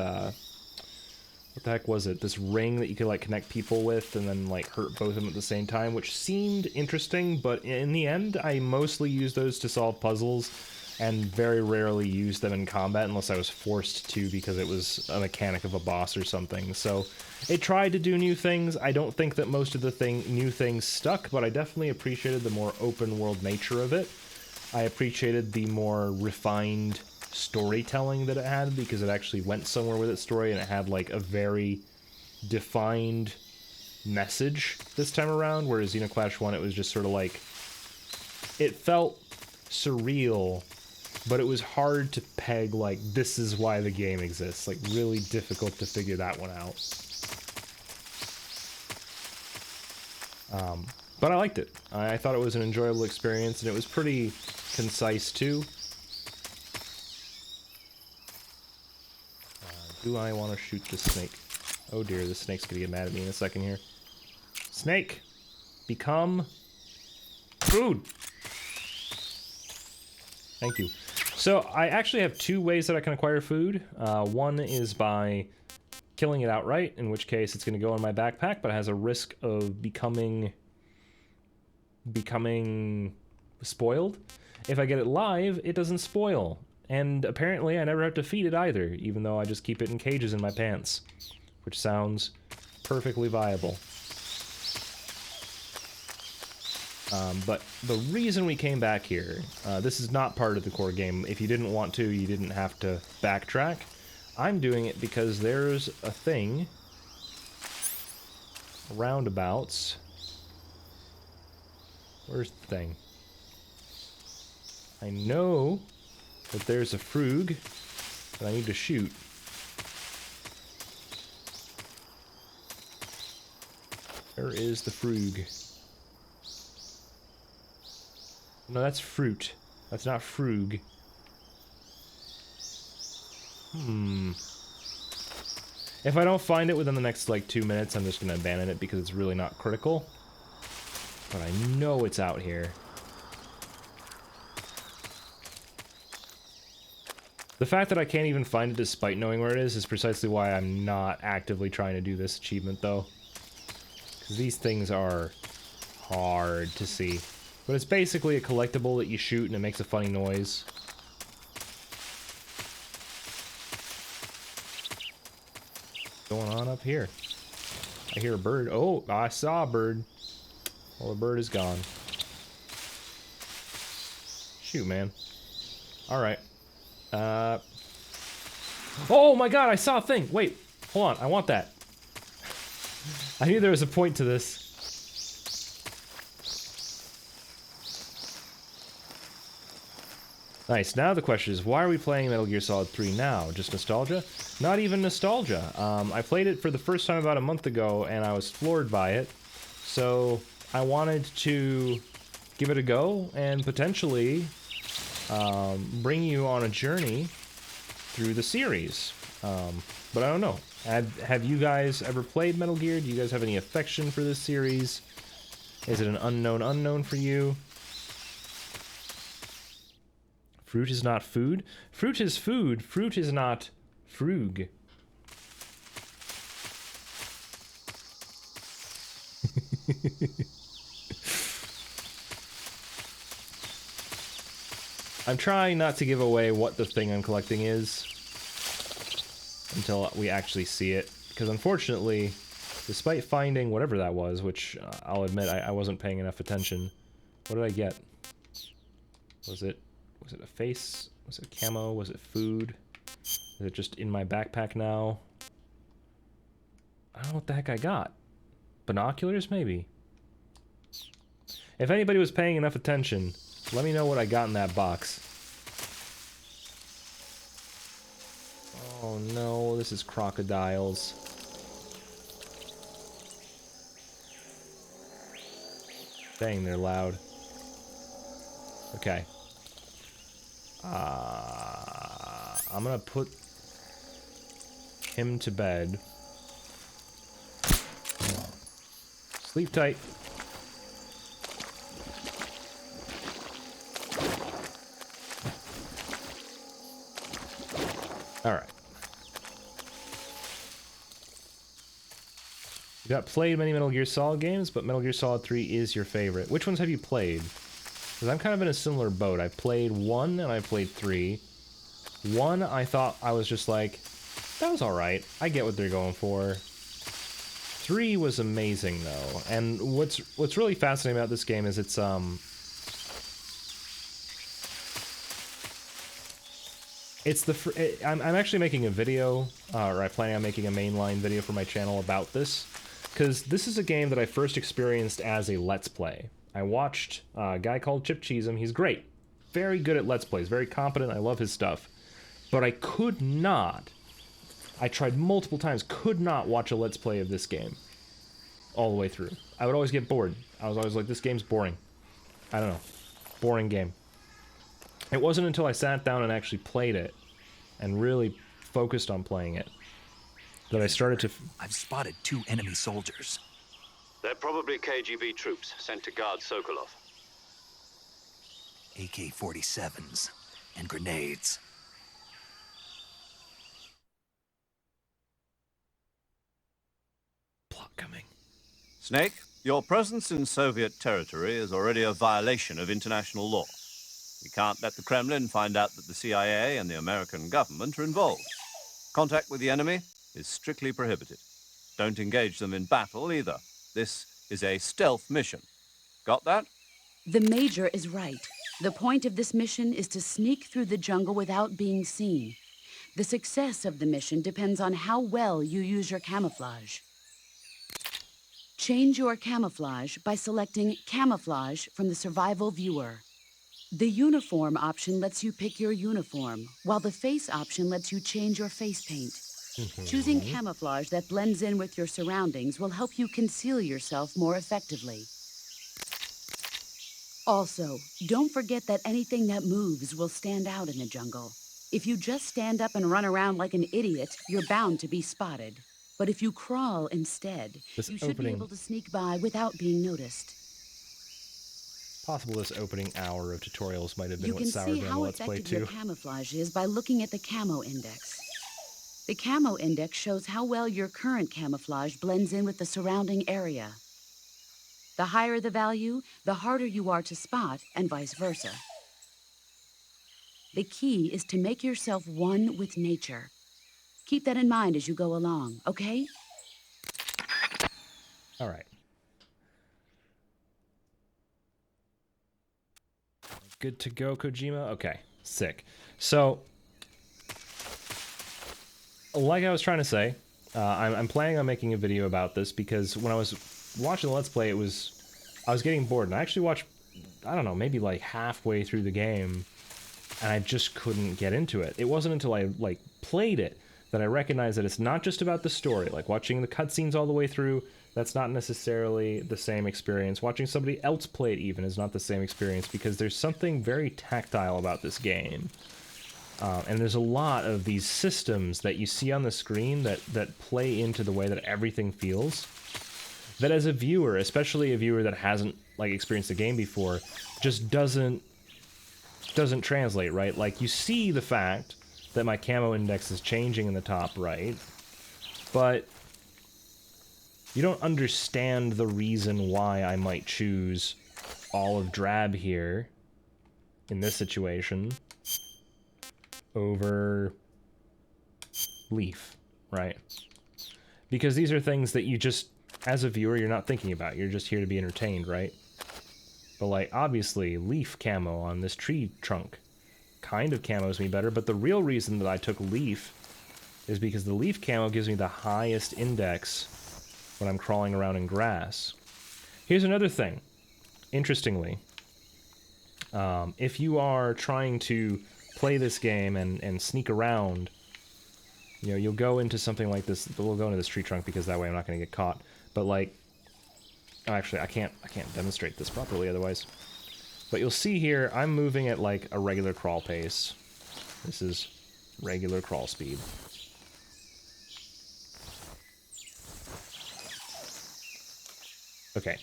what the heck was it? This ring that you could like connect people with and then like hurt both of them at the same time, which seemed interesting, but in the end I mostly used those to solve puzzles and very rarely used them in combat unless I was forced to because it was a mechanic of a boss or something. So it tried to do new things. I don't think that most of the new things stuck, but I definitely appreciated the more open world nature of it. I appreciated the more refined storytelling that it had because it actually went somewhere with its story and it had like a very defined message this time around, whereas Xenoclash 1 it was just sort of like, it felt surreal, but it was hard to peg like this is why the game exists. Like really difficult to figure that one out. But I liked it. I thought it was an enjoyable experience, and it was pretty concise too. Do I want to shoot the snake? Oh dear, the snake's gonna get mad at me in a second here. Snake! Become food! Thank you. So, I actually have two ways that I can acquire food. One is by killing it outright, in which case it's going to go in my backpack, but it has a risk of becoming spoiled. If I get it live, it doesn't spoil. And apparently I never have to feed it either, even though I just keep it in cages in my pants, which sounds perfectly viable. But the reason we came back here, this is not part of the core game. If you didn't want to, you didn't have to backtrack. I'm doing it because there's a thing, roundabouts. Where's the thing? I know that there's a frug that I need to shoot. Where is the frug? No, that's fruit. That's not frug. If I don't find it within the next, like, 2 minutes, I'm just gonna abandon it because it's really not critical. But I know it's out here. The fact that I can't even find it despite knowing where it is precisely why I'm not actively trying to do this achievement, though. Because these things are hard to see. But it's basically a collectible that you shoot and it makes a funny noise. What's going on up here? I hear a bird. Oh, I saw a bird. Well, the bird is gone. Shoot, man. Alright. Oh my god, I saw a thing! Wait, hold on, I want that. I knew there was a point to this. Nice, now the question is, why are we playing Metal Gear Solid 3 now? Just nostalgia? Not even nostalgia. I played it for the first time about a month ago, and I was floored by it. So, I wanted to give it a go, and potentially bring you on a journey through the series. But I don't know. Have you guys ever played Metal Gear? Do you guys have any affection for this series? Is it an unknown for you? Fruit is not food? Fruit is food. Fruit is not frug. I'm trying not to give away what the thing I'm collecting is until we actually see it, because unfortunately, despite finding whatever that was, which I'll admit I wasn't paying enough attention. What did I get? Was it a face? Was it camo? Was it food? Is it just in my backpack now? I don't know what the heck I got. Binoculars, maybe? If anybody was paying enough attention, let me know what I got in that box. Oh no, this is crocodiles. Dang, they're loud. Okay. I'm gonna put him to bed. Sleep tight. Alright. You've not played many Metal Gear Solid games, but Metal Gear Solid 3 is your favorite. Which ones have you played? Because I'm kind of in a similar boat. I played 1 and I played 3. 1, I thought I was just like, that was alright. I get what they're going for. 3 was amazing though. And what's really fascinating about this game is it's I'm actually making a video, or I plan on making a mainline video for my channel about this, because this is a game that I first experienced as a Let's Play. I watched a guy called Chip Cheesem. He's great. Very good at Let's Plays. Very competent. I love his stuff. But I could not, I tried multiple times, could not watch a Let's Play of this game all the way through. I would always get bored. I was always like, this game's boring. I don't know. Boring game. It wasn't until I sat down and actually played it and really focused on playing it that I started to... I've spotted 2 enemy soldiers. They're probably KGB troops sent to guard Sokolov. AK-47s and grenades. Plot coming. Snake, your presence in Soviet territory is already a violation of international law. We can't let the Kremlin find out that the CIA and the American government are involved. Contact with the enemy is strictly prohibited. Don't engage them in battle either. This is a stealth mission. Got that? The Major is right. The point of this mission is to sneak through the jungle without being seen. The success of the mission depends on how well you use your camouflage. Change your camouflage by selecting Camouflage from the Survival Viewer. The Uniform option lets you pick your uniform, while the Face option lets you change your face paint. Choosing camouflage that blends in with your surroundings will help you conceal yourself more effectively. Also, don't forget that anything that moves will stand out in the jungle. If you just stand up and run around like an idiot, you're bound to be spotted. But if you crawl instead, you should be able to sneak by without being noticed. Possible this opening hour of tutorials might have been what soured me on the Let's Play too. You can see how effective your camouflage is by looking at the camo index. The camo index shows how well your current camouflage blends in with the surrounding area. The higher the value, the harder you are to spot, and vice versa. The key is to make yourself one with nature. Keep that in mind as you go along, okay? All right. Good to go, Kojima? Okay, sick. So, like I was trying to say, I'm planning on making a video about this because when I was watching the Let's Play, I was getting bored. And I actually watched, I don't know, maybe like halfway through the game, and I just couldn't get into it. It wasn't until I, like, played it that I recognized that it's not just about the story. Like, watching the cutscenes all the way through, that's not necessarily the same experience. Watching somebody else play it even is not the same experience because there's something very tactile about this game. And there's a lot of these systems that you see on the screen that play into the way that everything feels. That as a viewer, especially a viewer that hasn't, like, experienced the game before, just doesn't translate, right? Like, you see the fact that my camo index is changing in the top right, but you don't understand the reason why I might choose olive drab here in this situation over leaf, right? Because these are things that you just, as a viewer, you're not thinking about. You're just here to be entertained, right? But, like, obviously, leaf camo on this tree trunk kind of camos me better, but the real reason that I took leaf is because the leaf camo gives me the highest index when I'm crawling around in grass. Here's another thing. Interestingly, if you are trying to play this game and sneak around, you know, you'll go into something like this. We'll go into this tree trunk because that way I'm not going to get caught. But, like, oh, actually, I can't demonstrate this properly otherwise. But you'll see here, I'm moving at, like, a regular crawl pace. This is regular crawl speed. Okay.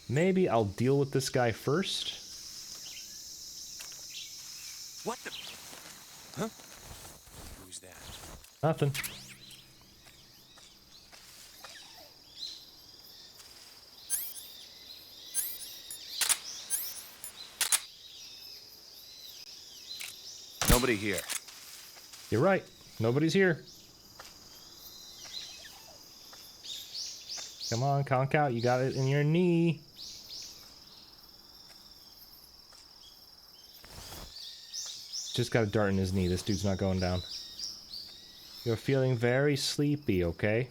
Maybe I'll deal with this guy first. What the? Huh? Who's that? Nothing. nobody here. You're right. Nobody's here. Come on, conk out. You got it in your knee. Just got a dart in his knee. This dude's not going down. You're feeling very sleepy, okay?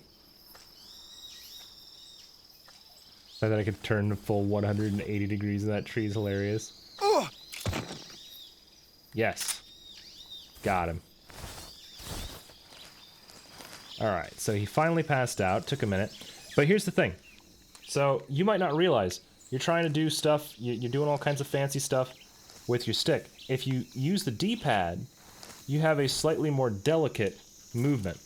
I thought I could turn the full 180 degrees in that tree is hilarious. Yes. Got him. Alright, so he finally passed out. Took a minute. But here's the thing. So, you might not realize, you're trying to do stuff, you're doing all kinds of fancy stuff with your stick. If you use the D-pad, you have a slightly more delicate movement.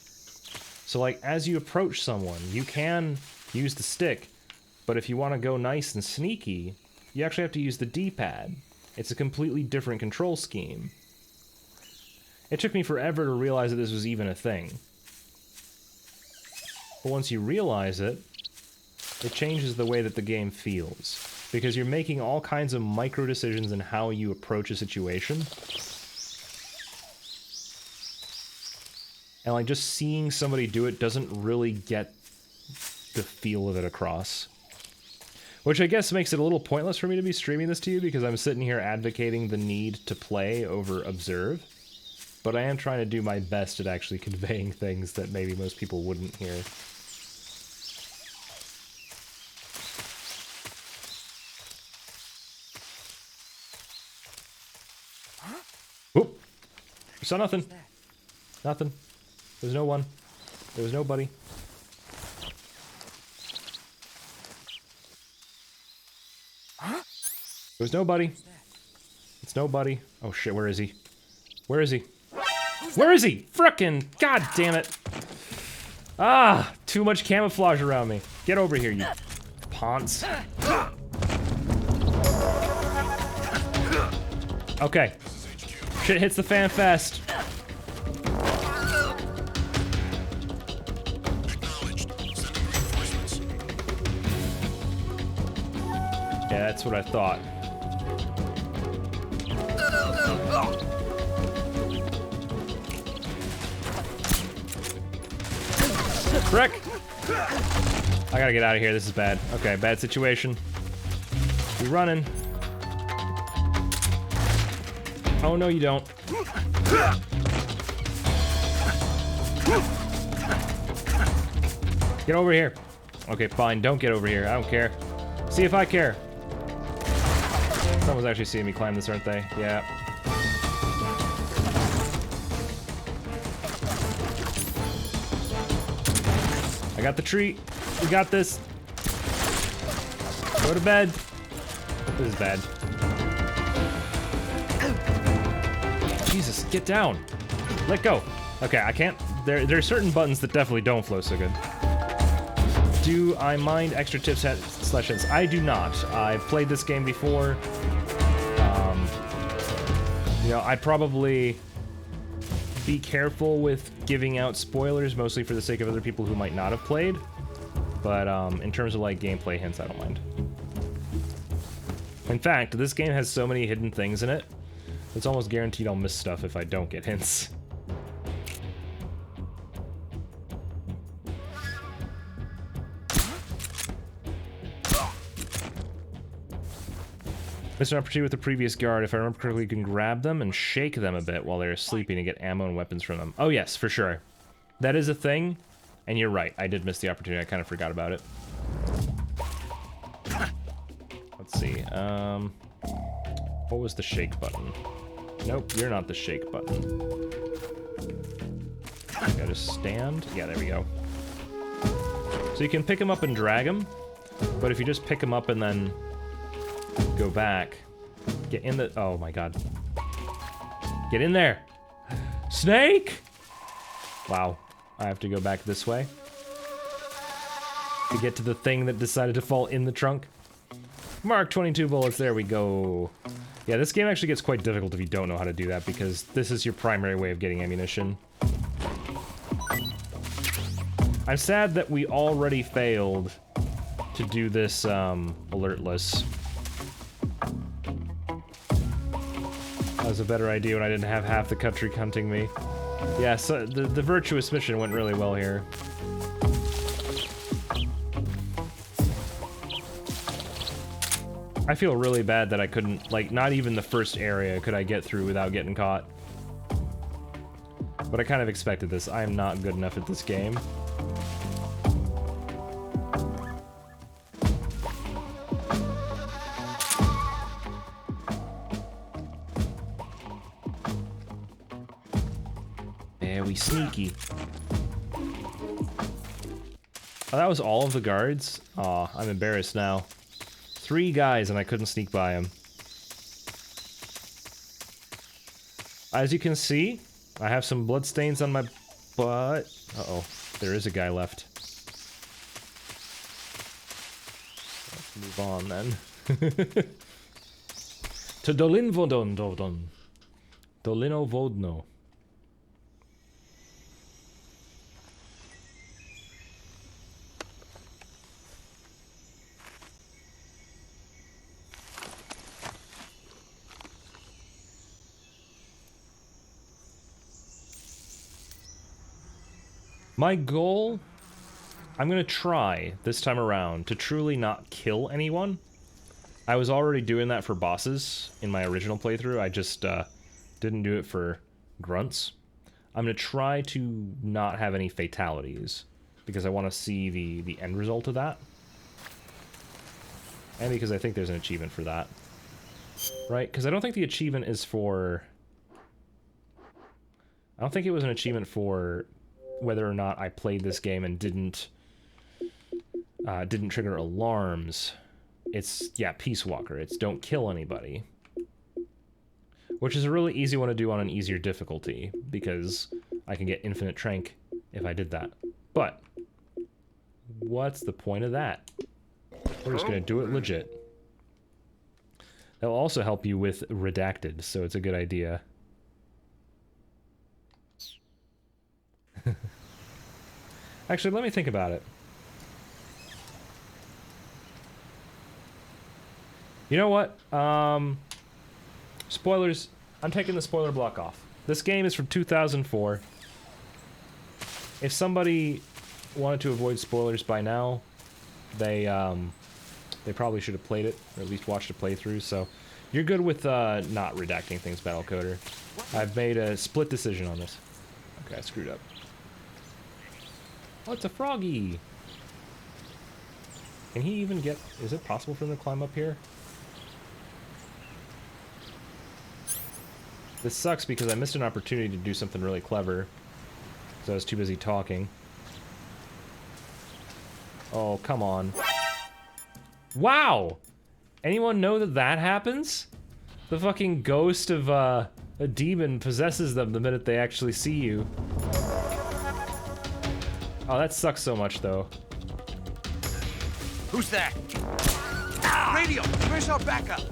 So, like, as you approach someone, you can use the stick, but if you want to go nice and sneaky, you actually have to use the D-pad. It's a completely different control scheme. It took me forever to realize that this was even a thing. But once you realize it, it changes the way that the game feels. Because you're making all kinds of micro decisions in how you approach a situation. And like just seeing somebody do it doesn't really get the feel of it across. Which I guess makes it a little pointless for me to be streaming this to you because I'm sitting here advocating the need to play over observe. But I am trying to do my best at actually conveying things that maybe most people wouldn't hear. Oop! I saw nothing. Nothing. There's no one. There was nobody. There's nobody. It's nobody. Oh shit, where is he? Where is he? Where is he? Frickin' god damn it. Ah, too much camouflage around me. Get over here, you ponce. Okay. Shit hits the fan fast. Yeah, that's what I thought. Frick! I gotta get out of here, this is bad. Okay, bad situation. You're running. Oh no you don't. Get over here. Okay, fine, don't get over here, I don't care. See if I care. Someone's actually seeing me climb this, aren't they? Yeah. I got the tree. We got this. Go to bed. This is bad. Jesus, get down. Let go. Okay, I can't. There are certain buttons that definitely don't flow so good. Do I mind extra tips slash hints? I do not. I've played this game before. You know, I'd probably be careful with giving out spoilers, mostly for the sake of other people who might not have played. But in terms of like gameplay hints, I don't mind. In fact, this game has so many hidden things in it, it's almost guaranteed I'll miss stuff if I don't get hints. Missed an opportunity with the previous guard. If I remember correctly, you can grab them and shake them a bit while they're sleeping to get ammo and weapons from them. Oh yes, for sure. That is a thing, and you're right. I did miss the opportunity. I kind of forgot about it. Let's see. What was the shake button? Nope, you're not the shake button. Gotta stand. Yeah, there we go. So you can pick them up and drag them, but if you just pick them up and then go back, get in the... Oh my god. Get in there! Snake! Wow. I have to go back this way to get to the thing that decided to fall in the trunk. Mark 22 bullets, there we go. Yeah, this game actually gets quite difficult if you don't know how to do that, because this is your primary way of getting ammunition. I'm sad that we already failed to do this That was a better idea when I didn't have half the country hunting me. Yeah, so the virtuous mission went really well here. I feel really bad that I couldn't, like, not even the first area could I get through without getting caught. But I kind of expected this. I am not good enough at this game. Very sneaky. Oh, that was all of the guards? Aw, I'm embarrassed now. 3 guys and I couldn't sneak by them. As you can see, I have some bloodstains on my butt. Uh-oh, there is a guy left. Let's move on then. To Dolinvodon. Dolinovodno. My goal, I'm gonna try this time around to truly not kill anyone. I was already doing that for bosses in my original playthrough. I just didn't do it for grunts. I'm gonna try to not have any fatalities because I want to see the end result of that, and because I think there's an achievement for that, right? Because I don't think the achievement is for. I don't think it was an achievement for whether or not I played this game and didn't trigger alarms. It's, yeah, Peace Walker. It's don't kill anybody. Which is a really easy one to do on an easier difficulty, because I can get infinite trank if I did that. But, what's the point of that? We're just gonna do it legit. That'll also help you with redacted, so it's a good idea. Actually, let me think about it. You know what? Spoilers. I'm taking the spoiler block off. This game is from 2004. If somebody wanted to avoid spoilers by now, they probably should have played it, or at least watched a playthrough, so you're good with not redacting things, Battlecoder. I've made a split decision on this. Okay, I screwed up. Oh, it's a froggy! Can he even get... Is it possible for him to climb up here? This sucks because I missed an opportunity to do something really clever. Because I was too busy talking. Oh, come on. Wow! Anyone know that that happens? The fucking ghost of a demon possesses them the minute they actually see you. Oh, that sucks so much, though. Who's that? Radio, where's our backup?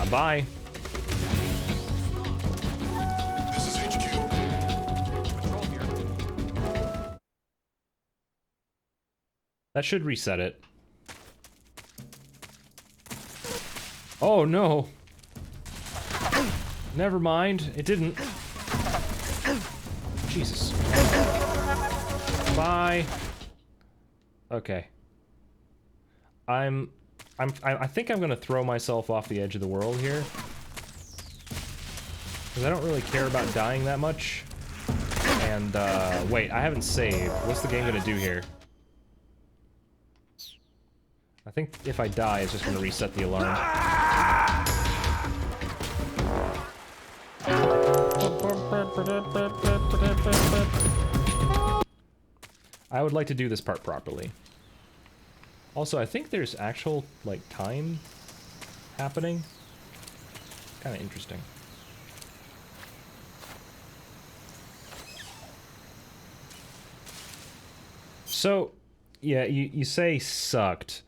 Bye. This is HQ. Patrol here. That should reset it. Oh, no. Never mind. It didn't. Jesus. Bye. Okay. I think I'm gonna throw myself off the edge of the world here. Because I don't really care about dying that much. And, wait, I haven't saved. What's the game gonna do here? I think if I die, it's just gonna reset the alarm. I would like to do this part properly. Also, I think there's actual, like, time happening. Kind of interesting. So, yeah, you say sucked.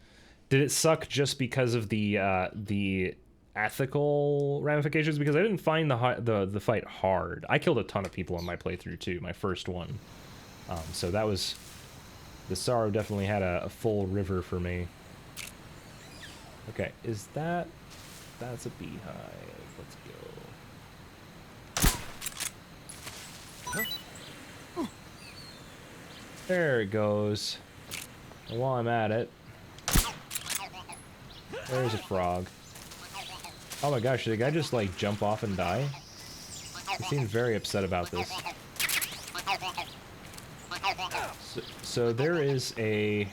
Did it suck just because of the ethical ramifications? Because I didn't find the fight hard. I killed a ton of people on my playthrough too, my first one. So that was... The sorrow definitely had a full river for me. Okay, is that That's a beehive. Let's go. There it goes. And while I'm at it, there's a frog. Oh my gosh, did the guy just like jump off and die? He seemed very upset about this. So there is a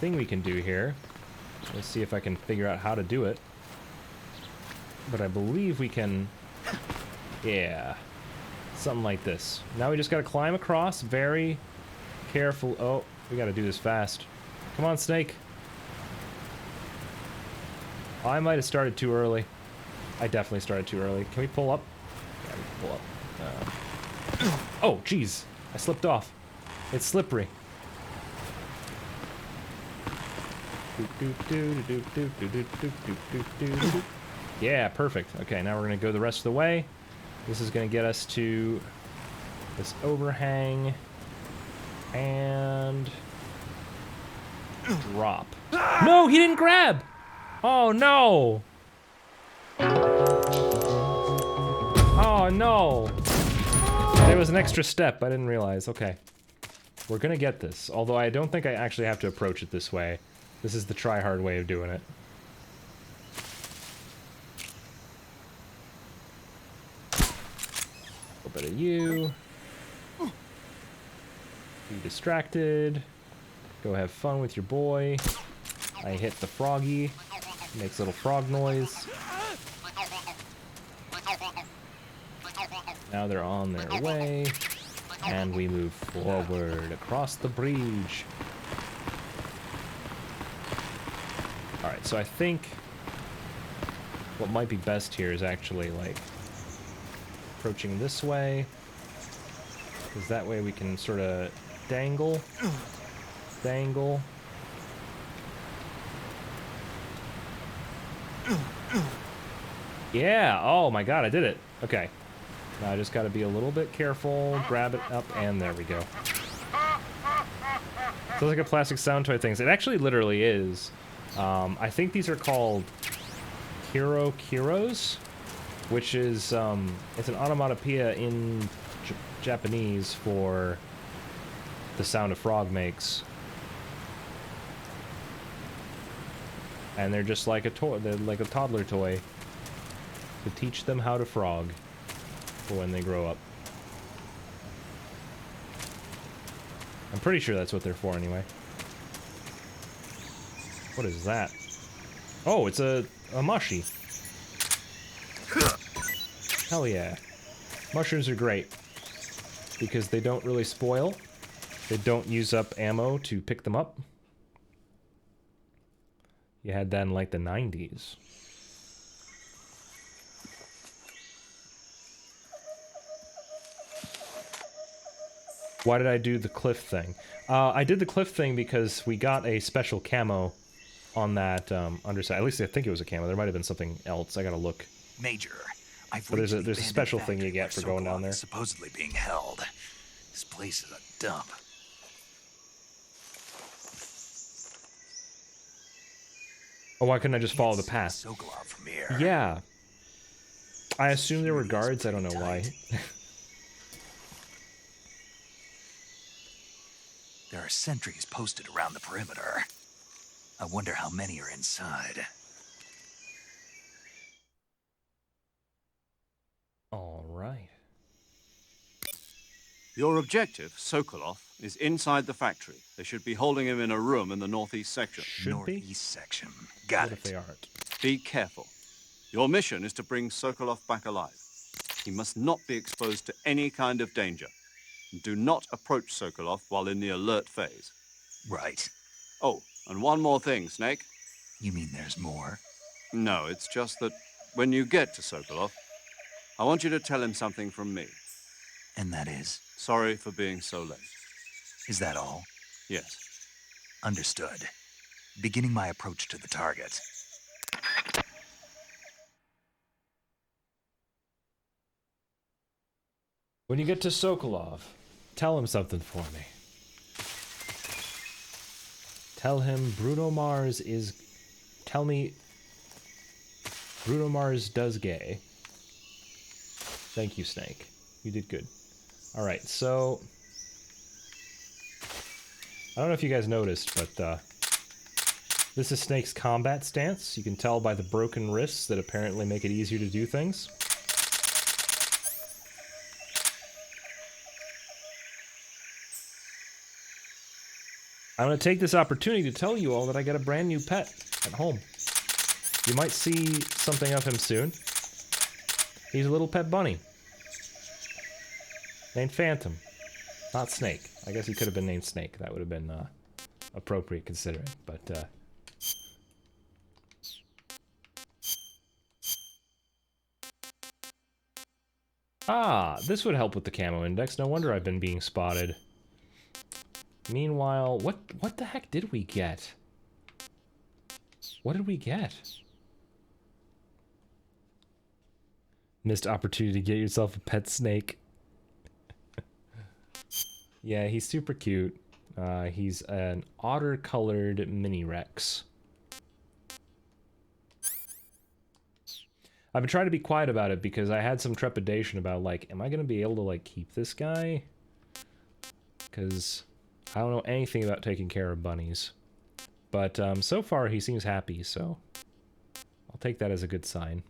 thing we can do here. Let's see if I can figure out how to do it. But I believe we can... Yeah. Something like this. Now we just gotta climb across. Very careful. Oh, we gotta do this fast. Come on, Snake. Oh, I might have started too early. I definitely started too early. Can we pull up? Yeah, we can pull up. Oh, jeez. I slipped off. It's slippery. Yeah, perfect. Okay, now we're gonna go the rest of the way. This is gonna get us to this overhang and drop. No, he didn't grab. Oh no. Oh no. There was an extra step I didn't realize. Okay. We're gonna get this, although I don't think I actually have to approach it this way. This is the try-hard way of doing it. A little bit of you. Be distracted. Go have fun with your boy. I hit the froggy. Makes little frog noise. Now they're on their way. And we move forward across the bridge. Alright, so I think what might be best here is actually, like, approaching this way. Because that way we can sort of dangle. Dangle. Yeah! Oh my god, I did it! Okay. Now I just gotta be a little bit careful, grab it up, and there we go. Sounds like a plastic sound toy thing. It actually literally is. I think these are called Kiros, which is, it's an onomatopoeia in Japanese for the sound a frog makes. And they're just like a toy, they're like a toddler toy to teach them how to frog for when they grow up. I'm pretty sure that's what they're for anyway. What is that? Oh, it's a mushie. Hell yeah. Mushrooms are great because they don't really spoil. They don't use up ammo to pick them up. You had that in like the 90s. Why did I do the cliff thing? I did the cliff thing because we got a special camo on that underside. At least I think it was a camo. There might have been something else. I gotta look. Major, But there's a special thing you get for going down there. Supposedly being held. This place is a dump. Oh, why couldn't I just follow the path? Sokolov from here. Yeah. I assume there were guards. I don't know why. There are sentries posted around the perimeter. I wonder how many are inside. All right. Your objective, Sokolov, is inside the factory. They should be holding him in a room in the northeast section. Northeast section. Got What it. if they aren't? Be careful. Your mission is to bring Sokolov back alive. He must not be exposed to any kind of danger. Do not approach Sokolov while in the alert phase. Right. Oh, and one more thing, Snake. You mean there's more? No, it's just that when you get to Sokolov, I want you to tell him something from me. And that is? Sorry for being so late. Is that all? Yes. Understood. Beginning my approach to the target. When you get to Sokolov, tell him something for me. Tell him Bruno Mars is... Tell me... Bruno Mars does gay. Thank you, Snake. You did good. Alright, so... I don't know if you guys noticed, but this is Snake's combat stance. You can tell by the broken wrists that apparently make it easier to do things. I'm going to take this opportunity to tell you all that I got a brand new pet at home. You might see something of him soon. He's a little pet bunny. Named Phantom. Not Snake. I guess he could have been named Snake. That would have been appropriate considering, but... Ah, this would help with the camo index. No wonder I've been being spotted. Meanwhile, what the heck did we get? What did we get? Missed opportunity to get yourself a pet snake. Yeah, he's super cute. He's an otter-colored mini Rex. I've been trying to be quiet about it because I had some trepidation about, like, am I going to be able to, like, keep this guy? Because I don't know anything about taking care of bunnies. But so far he seems happy, so I'll take that as a good sign.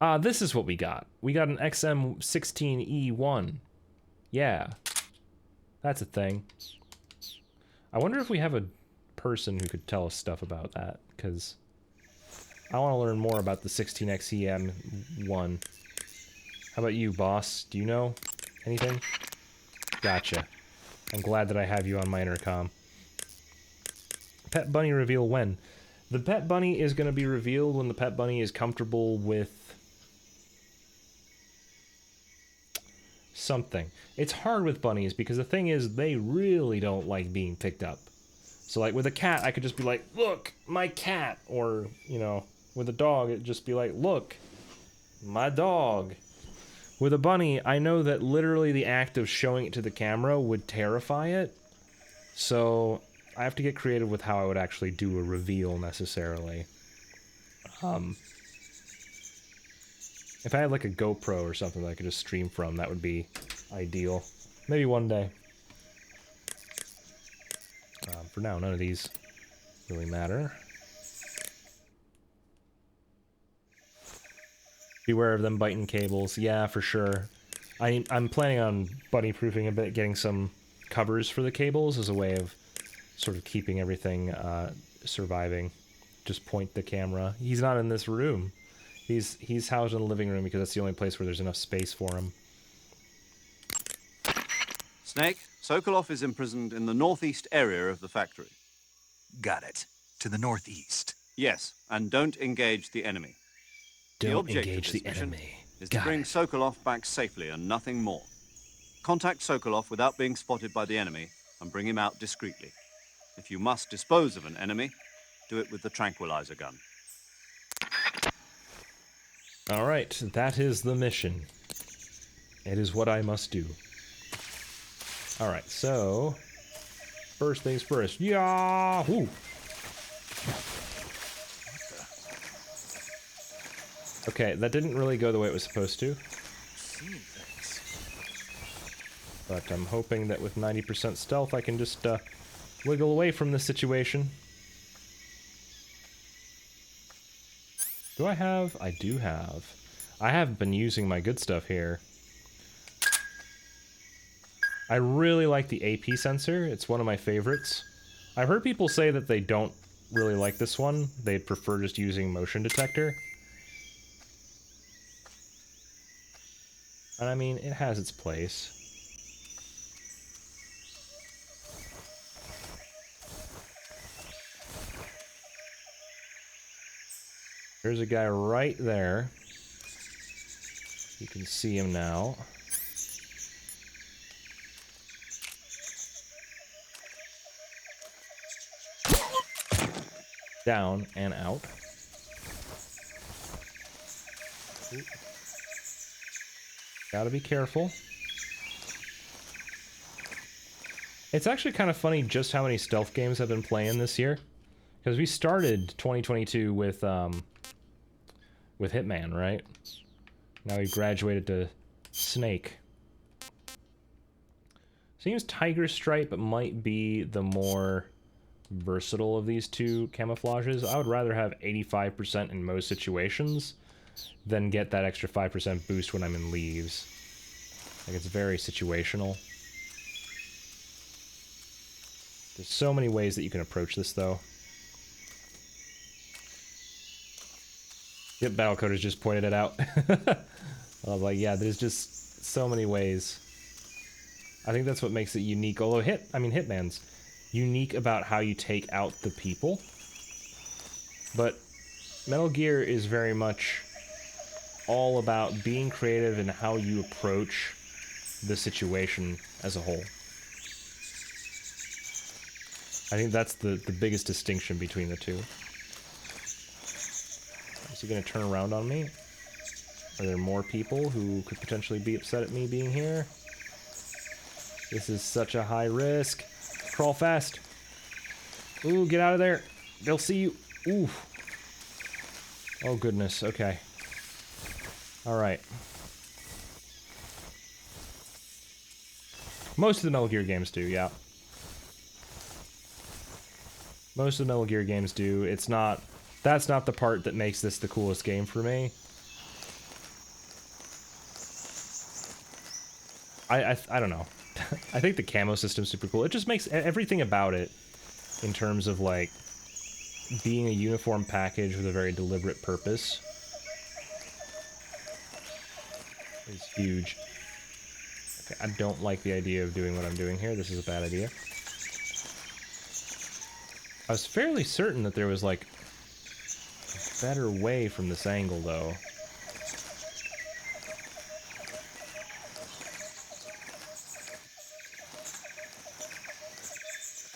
Ah, this is what we got. We got an XM16E1. Yeah. That's a thing. I wonder if we have a person who could tell us stuff about that, because I want to learn more about the 16XEM1. How about you, boss? Do you know anything? Gotcha. I'm glad that I have you on my intercom. Pet bunny reveal when? The pet bunny is going to be revealed when the pet bunny is comfortable with something. It's hard with bunnies because the thing is they really don't like being picked up. So like with a cat, I could just be like, look, my cat. Or, you know, with a dog, it'd just be like, look, my dog. With a bunny, I know that literally the act of showing it to the camera would terrify it. So I have to get creative with how I would actually do a reveal necessarily. If I had like a GoPro or something that I could just stream from, that would be ideal. Maybe one day. For now, none of these really matter. Beware of them biting cables. Yeah, for sure. I'm planning on bunny-proofing a bit, getting some covers for the cables as a way of sort of keeping everything surviving. Just point the camera. He's not in this room. He's housed in the living room because that's the only place where there's enough space for him. Snake, Sokolov is imprisoned in the northeast area of the factory. Got it. To the northeast. Yes, and don't engage the enemy. Don't engage the enemy. Is to bring Sokolov back safely and nothing more. Contact Sokolov without being spotted by the enemy and bring him out discreetly. If you must dispose of an enemy, do it with the tranquilizer gun. All right, that is the mission. It is what I must do. All right, so first things first. Yahoo! Okay, that didn't really go the way it was supposed to. But I'm hoping that with 90% stealth, I can just wiggle away from this situation. Do I have? I do have. I haven't been using my good stuff here. I really like the AP sensor. It's one of my favorites. I've heard people say that they don't really like this one. They prefer just using motion detector. And I mean, it has its place. There's a guy right there. You can see him now. Down and out. Ooh. Gotta be careful. It's actually kind of funny just how many stealth games I've been playing this year. Because we started 2022 with Hitman, right? Now we've graduated to Snake. Seems Tiger Stripe might be the more versatile of these two camouflages. I would rather have 85% in most situations than get that extra 5% boost when I'm in leaves. Like, it's very situational. There's so many ways that you can approach this, though. Yep, Battlecoders just pointed it out. I was like, yeah, there's just so many ways. I think that's what makes it unique. Although Hitman's unique about how you take out the people. But Metal Gear is very much all about being creative in how you approach the situation as a whole. I think that's the biggest distinction between the two. Is he gonna turn around on me? Are there more people who could potentially be upset at me being here? This is such a high risk. Crawl fast. Ooh, get out of there. They'll see you. Ooh. Oh, goodness. Okay. Alright. Most of the Metal Gear games do, yeah. Most of the Metal Gear games do. It's not... That's not the part that makes this the coolest game for me. I don't know. I think the camo system's super cool. It just makes everything about it, in terms of, like, being a uniform package with a very deliberate purpose, is huge. Okay, I don't like the idea of doing what I'm doing here. This is a bad idea. I was fairly certain that there was, like, a better way from this angle, though.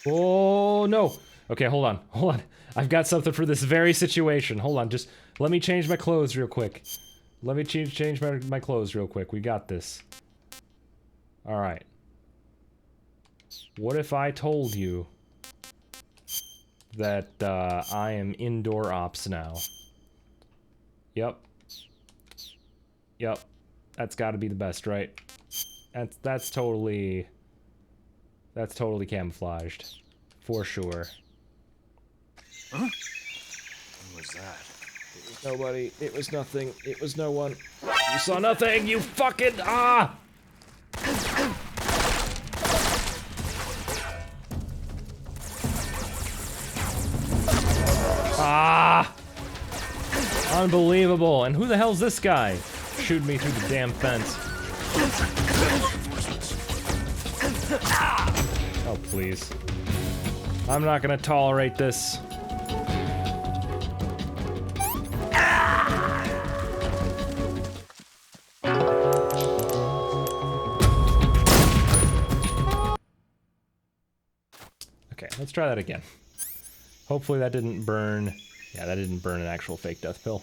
Oh, no! Okay, hold on, hold on. I've got something for this very situation. Hold on, just let me change my clothes real quick. Let me change my clothes real quick. We got this. Alright. What if I told you that I am indoor ops now? Yep. Yep. That's gotta be the best, right? That's totally camouflaged. For sure. Huh? What was that? It was nobody. It was nothing. It was no one. You saw nothing, you fucking... Ah! Ah! Unbelievable. And who the hell's this guy? Shooting me through the damn fence. Oh, please. I'm not gonna tolerate this. Okay, let's try that again. Hopefully that didn't burn... Yeah, that didn't burn an actual fake death pill.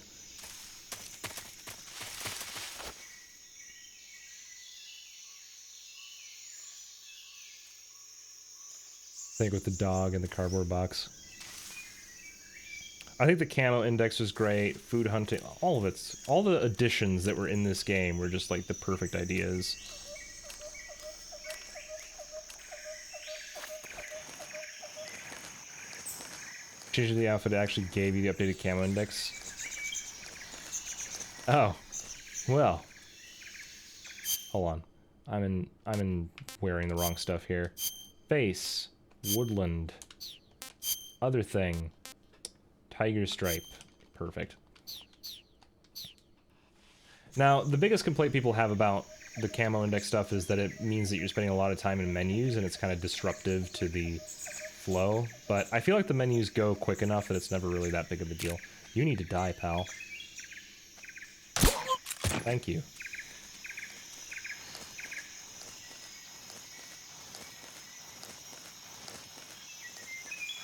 I think with the dog and the cardboard box. I think the camo index was great, food hunting, all of it. All the additions that were in this game were just like the perfect ideas. Changing the outfit actually gave you the updated camo index. Oh, well. Hold on, I'm in wearing the wrong stuff here. Face, woodland, other thing, tiger stripe, perfect. Now, the biggest complaint people have about the camo index stuff is that it means that you're spending a lot of time in menus and it's kind of disruptive to the flow, but I feel like the menus go quick enough that it's never really that big of a deal. You need to die, pal. Thank you.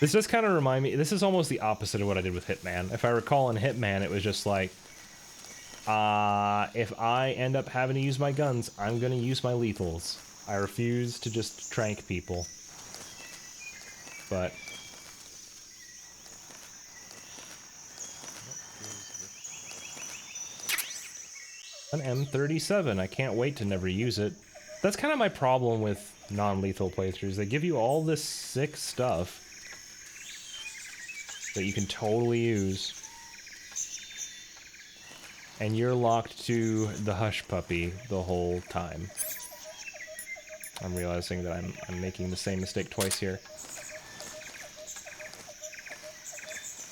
This does kind of remind me, this is almost the opposite of what I did with Hitman. If I recall in Hitman, it was just like, if I end up having to use my guns, I'm gonna use my lethals. I refuse to just trank people. but... An M37. I can't wait to never use it. That's kind of my problem with non-lethal playthroughs. They give you all this sick stuff that you can totally use. And you're locked to the hush puppy the whole time. I'm realizing that I'm making the same mistake twice here.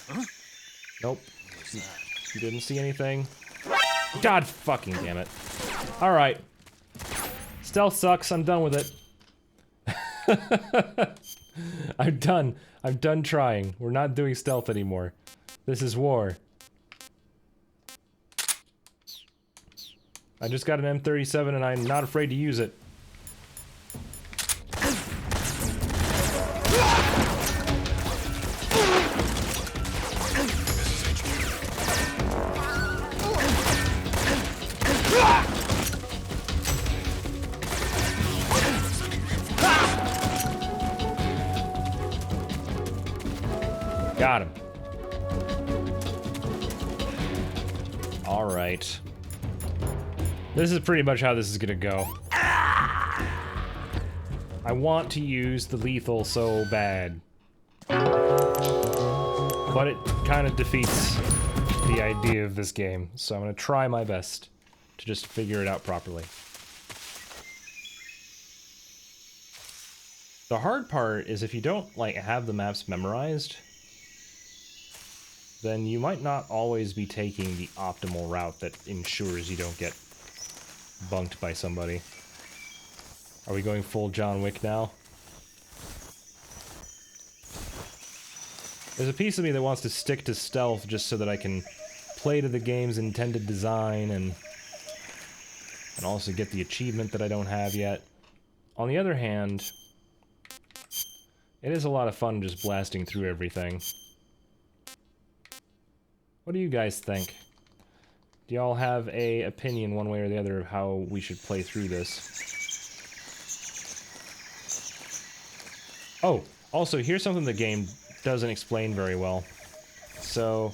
Huh? Nope. You didn't see anything? God fucking damn it. Alright. Stealth sucks, I'm done with it. I'm done. I'm done trying. We're not doing stealth anymore. This is war. I just got an M37 and I'm not afraid to use it. Got him. All right. This is pretty much how this is gonna go. I want to use the lethal so bad. But it kind of defeats the idea of this game, so I'm gonna try my best to just figure it out properly. The hard part is if you don't, like, have the maps memorized, then you might not always be taking the optimal route that ensures you don't get bunked by somebody. Are we going full John Wick now? There's a piece of me that wants to stick to stealth just so that I can play to the game's intended design and also get the achievement that I don't have yet. On the other hand, it is a lot of fun just blasting through everything. What do you guys think? Do y'all have a opinion one way or the other of how we should play through this? Oh, also, here's something the game doesn't explain very well. So,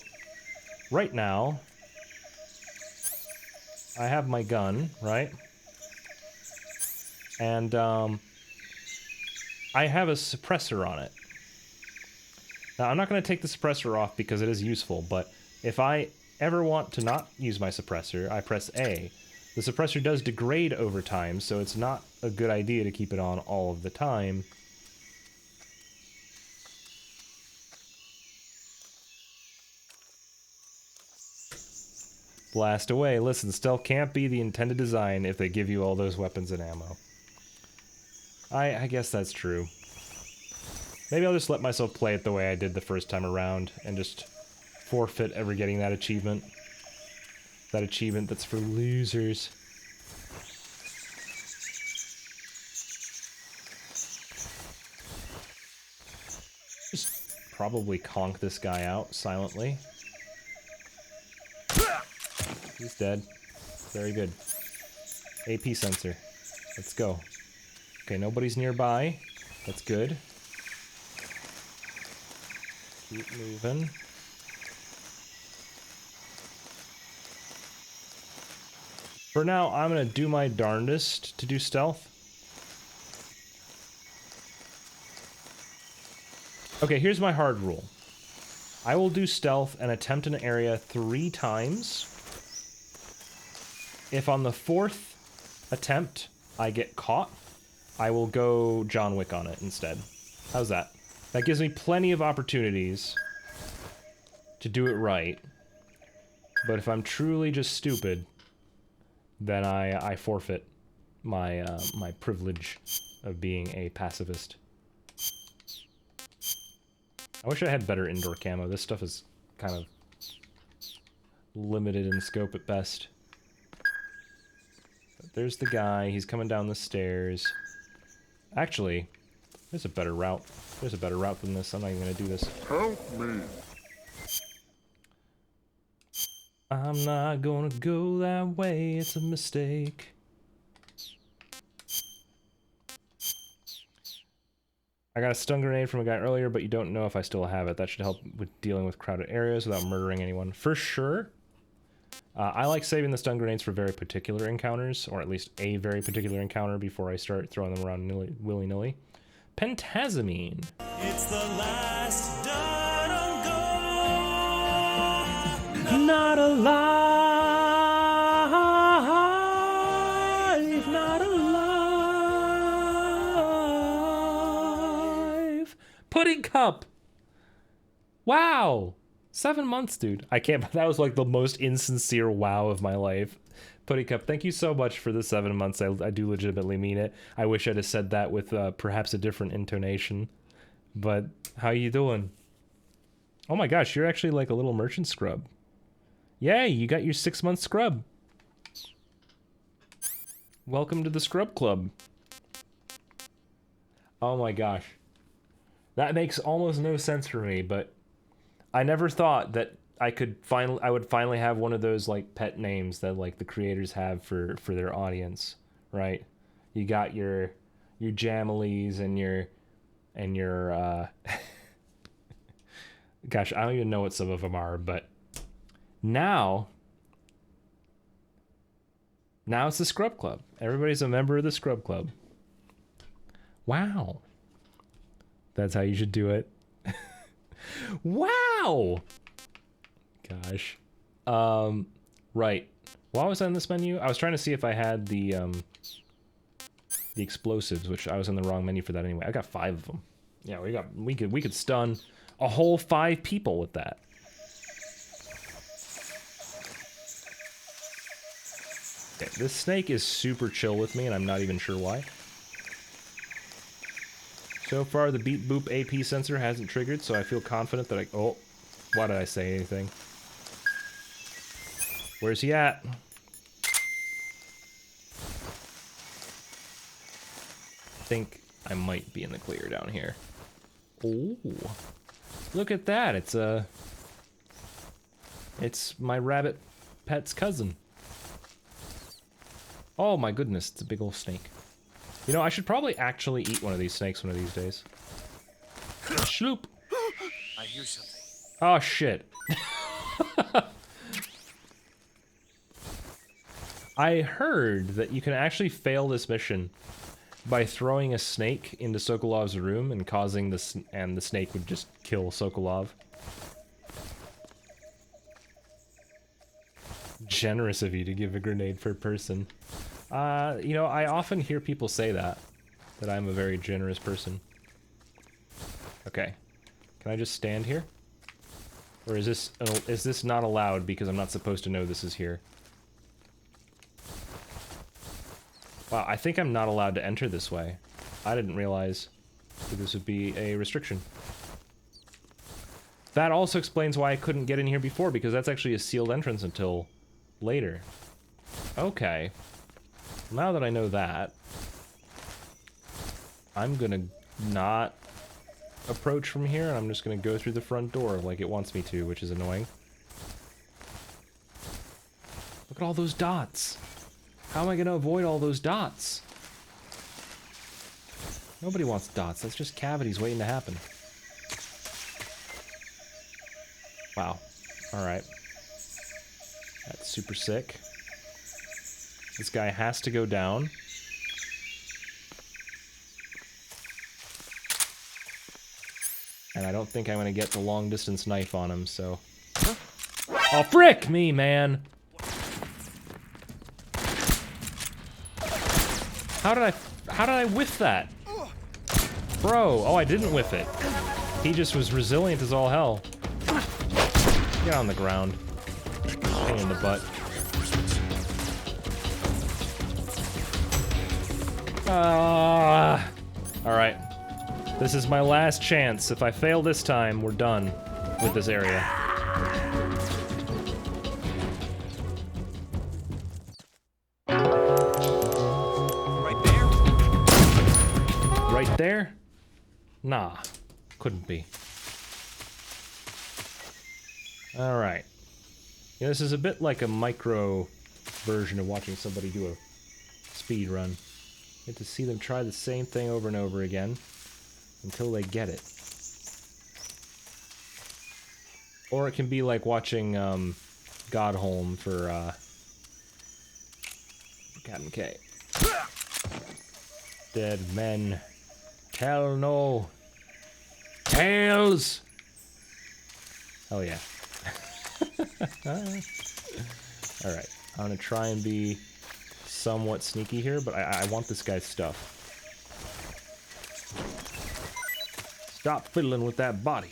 right now, I have my gun, right? And, I have a suppressor on it. Now, I'm not going to take the suppressor off because it is useful, but if I ever want to not use my suppressor, I press A. The suppressor does degrade over time, so it's not a good idea to keep it on all of the time. Blast away. Listen, stealth can't be the intended design if they give you all those weapons and ammo. I guess that's true. Maybe I'll just let myself play it the way I did the first time around and just forfeit ever getting that achievement. That achievement that's for losers. Just probably conk this guy out silently. He's dead. Very good. AP sensor. Let's go. Okay, nobody's nearby. That's good. Keep moving. For now, I'm gonna do my darndest to do stealth. Okay, here's my hard rule. I will do stealth and attempt an area 3 times. If on the 4th attempt I get caught, I will go John Wick on it instead. How's that? That gives me plenty of opportunities to do it right. But if I'm truly just stupid, then I forfeit my my privilege of being a pacifist. I wish I had better indoor camo. This stuff is kind of limited in scope at best. But there's the guy. He's coming down the stairs. Actually, there's a better route. There's a better route than this. I'm not even gonna do this. Help me. I'm not gonna go that way. It's a mistake. I got a stun grenade from a guy earlier, but you don't know if I still have it. That should help with dealing with crowded areas without murdering anyone. For sure. I like saving the stun grenades for very particular encounters, or at least a very particular encounter before I start throwing them around willy-nilly. Pentazamine. It's the last dot on go. Not alive, not alive. Pudding cup. Wow. 7 months, dude. I can't. That was like the most insincere wow of my life. Pudding cup, thank you so much for the 7 months. I do legitimately mean it. I wish I'd have said that with perhaps a different intonation. But how you doing? Oh my gosh, you're actually like a little merchant scrub. Yay, you got your 6-month scrub. Welcome to the scrub club. Oh my gosh. That makes almost no sense for me, but I never thought that I would finally have one of those like pet names that like the creators have for their audience, right? You got your Jamilies and your gosh, I don't even know what some of them are, but now it's the Scrub Club. Everybody's a member of the Scrub Club. Wow. That's how you should do it. Wow. Gosh. Right. While I was on this menu, I was trying to see if I had the explosives, which I was in the wrong menu for that anyway. I got 5 of them. Yeah, we could stun a whole 5 people with that. Okay, this snake is super chill with me, and I'm not even sure why. So far, the beep boop AP sensor hasn't triggered, so I feel confident that oh, why did I say anything? Where's he at? I think I might be in the clear down here. Oh, look at that! It's my rabbit pet's cousin. Oh my goodness, it's a big old snake. You know, I should probably actually eat one of these snakes one of these days. Sloop. I hear something. Oh shit. I heard that you can actually fail this mission by throwing a snake into Sokolov's room and causing the snake would just kill Sokolov. Generous of you to give a grenade per person. You know, I often hear people say that I'm a very generous person. Okay. Can I just stand here? Or is this not allowed because I'm not supposed to know this is here? Wow, I think I'm not allowed to enter this way. I didn't realize that this would be a restriction. That also explains why I couldn't get in here before, because that's actually a sealed entrance until later. Okay. Now that I know that, I'm gonna not approach from here, and I'm just gonna go through the front door like it wants me to, which is annoying. Look at all those dots. How am I gonna avoid all those dots? Nobody wants dots. That's just cavities waiting to happen. Wow. Alright. That's super sick. This guy has to go down. And I don't think I'm gonna get the long distance knife on him, so... Oh, frick me, man! How did I whiff that? Bro, oh, I didn't whiff it. He just was resilient as all hell. Get on the ground. Pain in the butt. Alright. This is my last chance. If I fail this time, we're done with this area. Right there? Right there? Nah. Couldn't be. Alright. Yeah, this is a bit like a micro version of watching somebody do a speed run. Get to see them try the same thing over and over again. until they get it. Or it can be like watching Godholm for Captain K. Dead men tell no tales. Hell yeah. Alright, I'm gonna try and be somewhat sneaky here, but I want this guy's stuff. Stop fiddling with that body.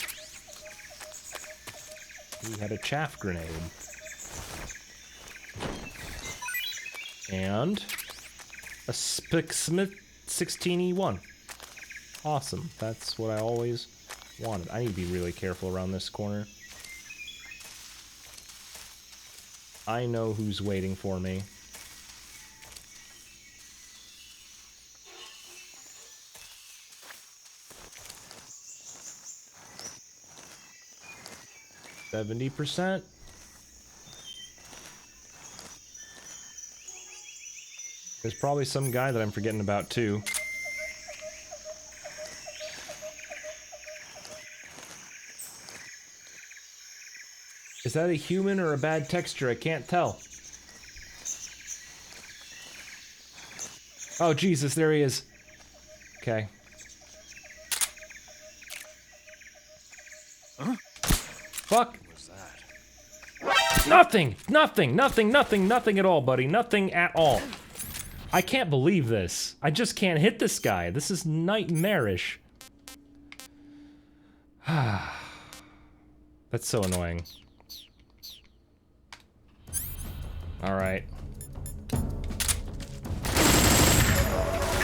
He had a chaff grenade. And a Smith 16E1. Awesome. That's what I always wanted. I need to be really careful around this corner. I know who's waiting for me. %. There's probably some guy that I'm forgetting about too. Is that a human or a bad texture? I can't tell. Oh Jesus, there he is. Okay. Huh? Fuck. What was that? Nothing at all, buddy. Nothing at all. I can't believe this. I just can't hit this guy. This is nightmarish. That's so annoying. Alright.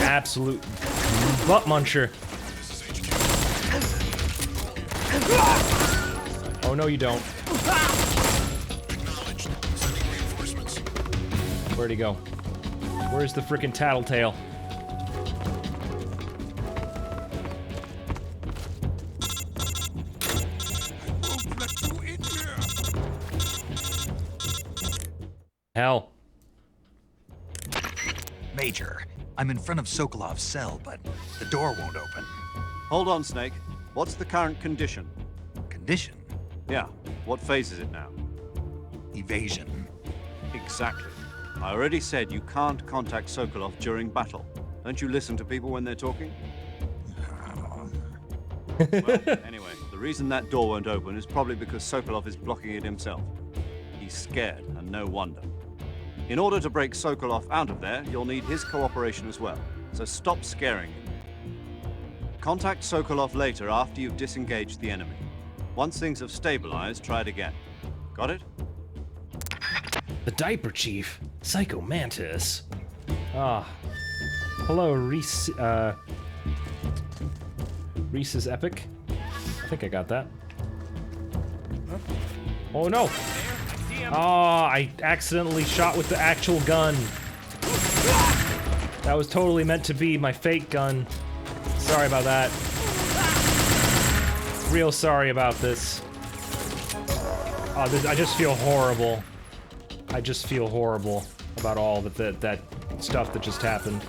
Absolute butt muncher. Oh no, you don't. Where'd he go? Where's the frickin' tattletale? Hell. Major, I'm in front of Sokolov's cell, but the door won't open. Hold on, Snake. What's the current condition? Condition? Yeah. What phase is it now? Evasion. Exactly. I already said you can't contact Sokolov during battle. Don't you listen to people when they're talking? Well, anyway, the reason that door won't open is probably because Sokolov is blocking it himself. He's scared, and no wonder. In order to break Sokolov out of there, you'll need his cooperation as well. So stop scaring him. Contact Sokolov later after you've disengaged the enemy. Once things have stabilized, try it again. Got it? The Diaper Chief. Psycho Mantis. Ah. Hello, Reese, Reese's Epic. I think I got that. Oh no! Oh, I accidentally shot with the actual gun. That was totally meant to be my fake gun. Sorry about that. Real sorry about this. Oh, I just feel horrible. I just feel horrible about all that stuff that just happened.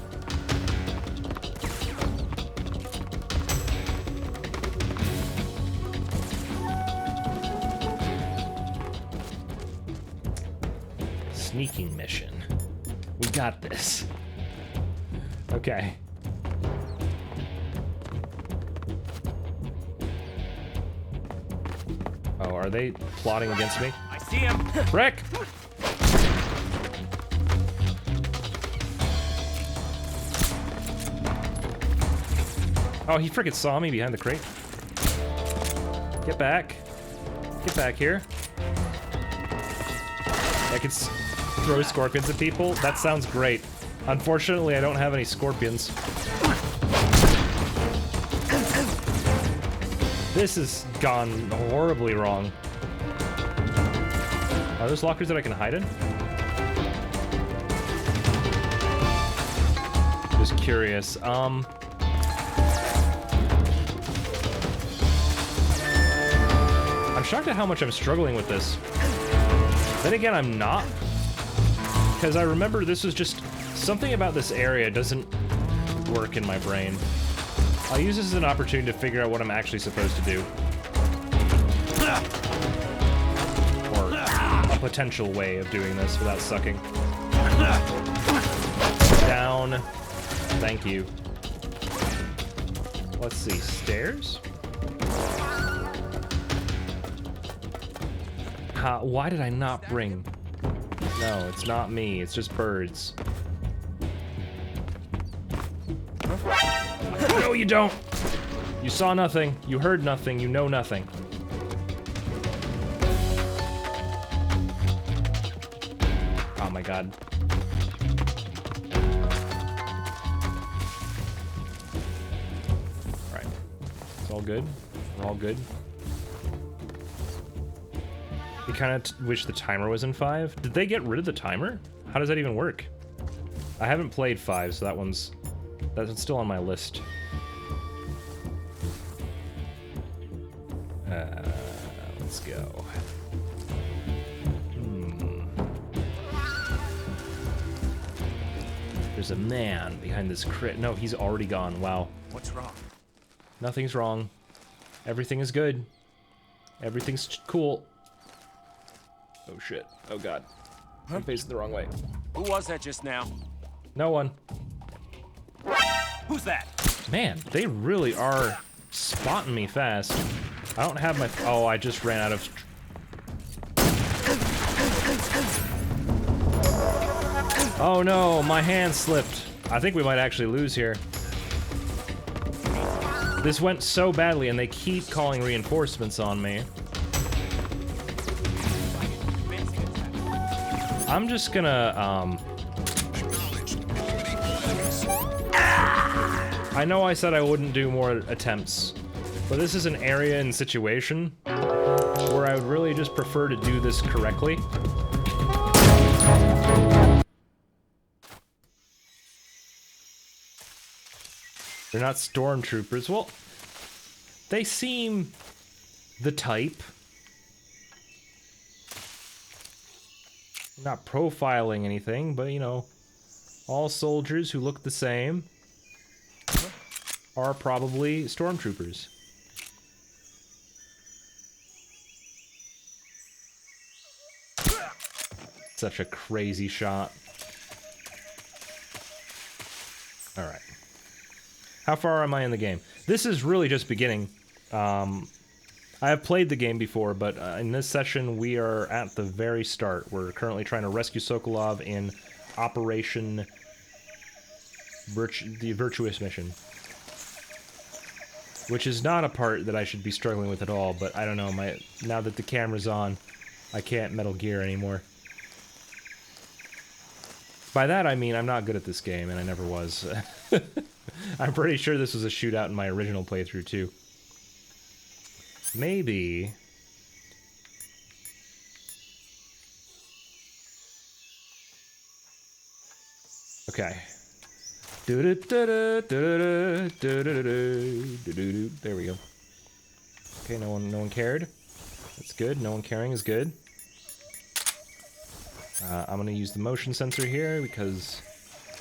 Sneaking mission. We got this. Okay. Oh, are they plotting against me? I see him. Frick! Oh, he frickin' saw me behind the crate. Get back. Get back here. I could throw scorpions at people? That sounds great. Unfortunately, I don't have any scorpions. This has gone horribly wrong. Are those lockers that I can hide in? Just curious. I'm shocked at how much I'm struggling with this. Then again, I'm not. Because I remember this was just... Something about this area doesn't work in my brain. I'll use this as an opportunity to figure out what I'm actually supposed to do. Or a potential way of doing this without sucking. Down. Thank you. Let's see. Stairs? Why did I not bring... No, it's not me. It's just birds. No, you don't! You saw nothing. You heard nothing. You know nothing. Oh my god. Alright. It's all good. We're all good. You kind of wish the timer was in 5. Did they get rid of the timer? How does that even work? I haven't played 5, so that's still on my list. Let's go. There's a man behind this crit. No, he's already gone. Wow. What's wrong? Nothing's wrong. Everything is good. Everything's cool. Oh shit. Oh god. I'm facing the wrong way. Who was that just now? No one. Who's that? Man, they really are spotting me fast. I don't have my... Oh, I just ran out of... Oh no, my hand slipped. I think we might actually lose here. This went so badly and they keep calling reinforcements on me. I'm just gonna, I know I said I wouldn't do more attempts, but this is an area and situation where I would really just prefer to do this correctly. They're not stormtroopers. Well, they seem the type. Not profiling anything, but you know, all soldiers who look the same are probably stormtroopers. Such a crazy shot. Alright. How far am I in the game? This is really just beginning. I have played the game before, but in this session we are at the very start. We're currently trying to rescue Sokolov in Operation the Virtuous Mission. Which is not a part that I should be struggling with at all, but I don't know, now that the camera's on, I can't Metal Gear anymore. By that I mean I'm not good at this game, and I never was. I'm pretty sure this was a shootout in my original playthrough, too. Maybe... Okay. There we go. Okay, no one cared. That's good. No one caring is good. I'm gonna use the motion sensor here because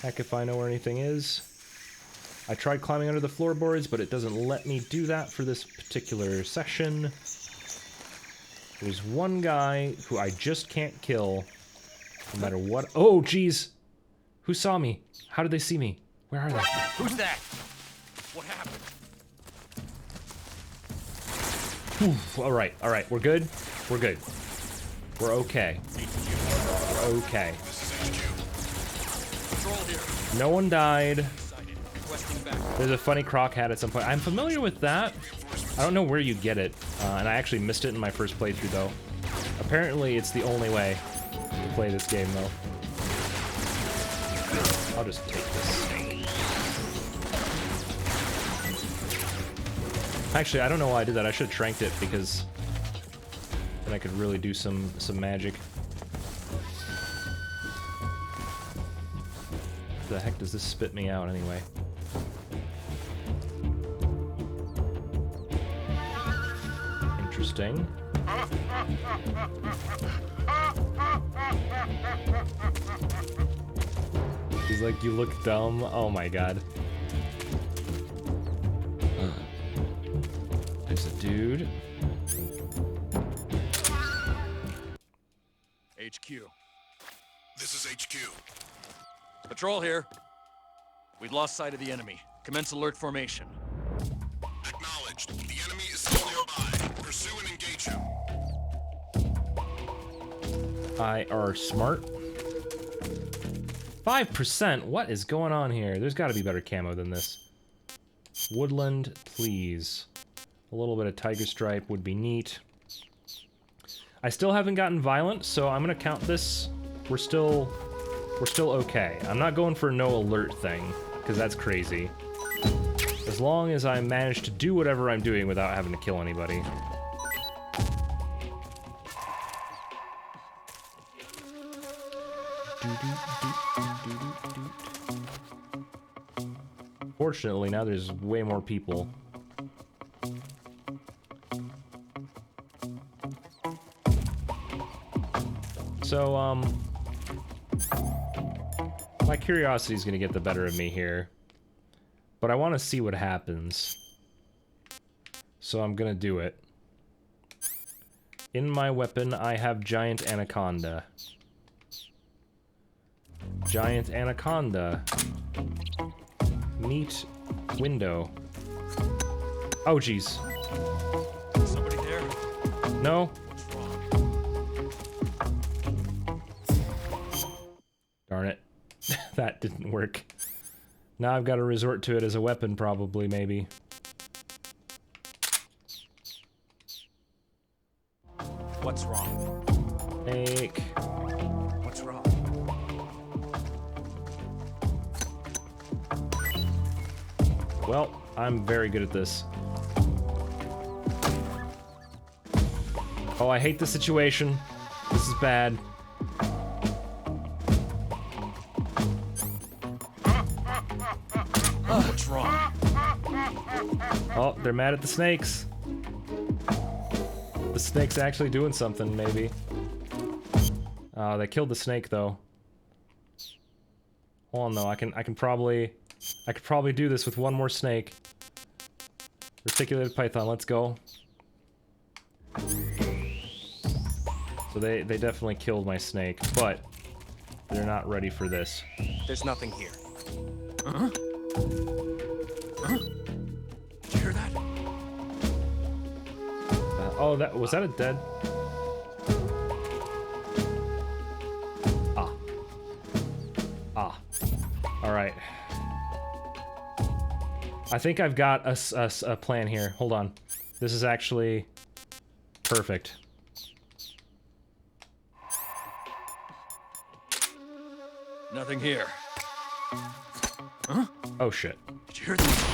heck if I know where anything is. I tried climbing under the floorboards, but it doesn't let me do that for this particular session. There's one guy who I just can't kill, no matter what. Oh, jeez! Who saw me? How did they see me? Where are they? Who's that? What happened? Alright, we're good? We're good. We're okay. We're okay. No one died. There's a funny croc hat at some point. I'm familiar with that. I don't know where you get it, and I actually missed it in my first playthrough, though. Apparently, it's the only way to play this game, though. I'll just take this. Actually, I don't know why I did that. I should have tranked it, because then I could really do some magic. What the heck does this spit me out, anyway? Interesting. He's like, you look dumb. Oh my god. dude. HQ. This is HQ. Patrol here. We've lost sight of the enemy. Commence alert formation. Acknowledged. The enemy is still nearby. Pursue and engage him. I are smart. 5%? What is going on here? There's got to be better camo than this. Woodland, please. A little bit of tiger stripe would be neat. I still haven't gotten violent, so I'm gonna count this. We're still okay. I'm not going for no alert thing, because that's crazy. As long as I manage to do whatever I'm doing without having to kill anybody. Fortunately, now there's way more people. So, my curiosity is gonna get the better of me here. But I want to see what happens. So I'm gonna do it. In my weapon, I have Giant Anaconda. Giant Anaconda. Neat window. Oh, jeez. Somebody there? No. Darn it. That didn't work. Now I've got to resort to it as a weapon, probably, maybe. What's wrong? Snake. What's wrong? Well, I'm very good at this. Oh, I hate the situation. This is bad. What's wrong? Oh, they're mad at the snakes. The snake's actually doing something, maybe. Oh, they killed the snake, though. Hold on, though. I could probably do this with one more snake. Reticulated python, let's go. So they definitely killed my snake, but they're not ready for this. There's nothing here. Huh? Huh? Did you hear that? Oh, was that a dead? Ah. All right. I think I've got a plan here. Hold on. This is actually perfect. Nothing here. Huh? Oh shit. Did you hear that?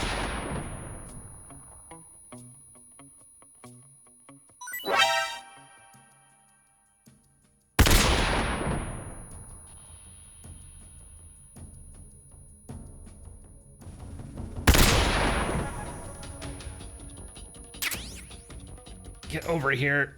Get over here.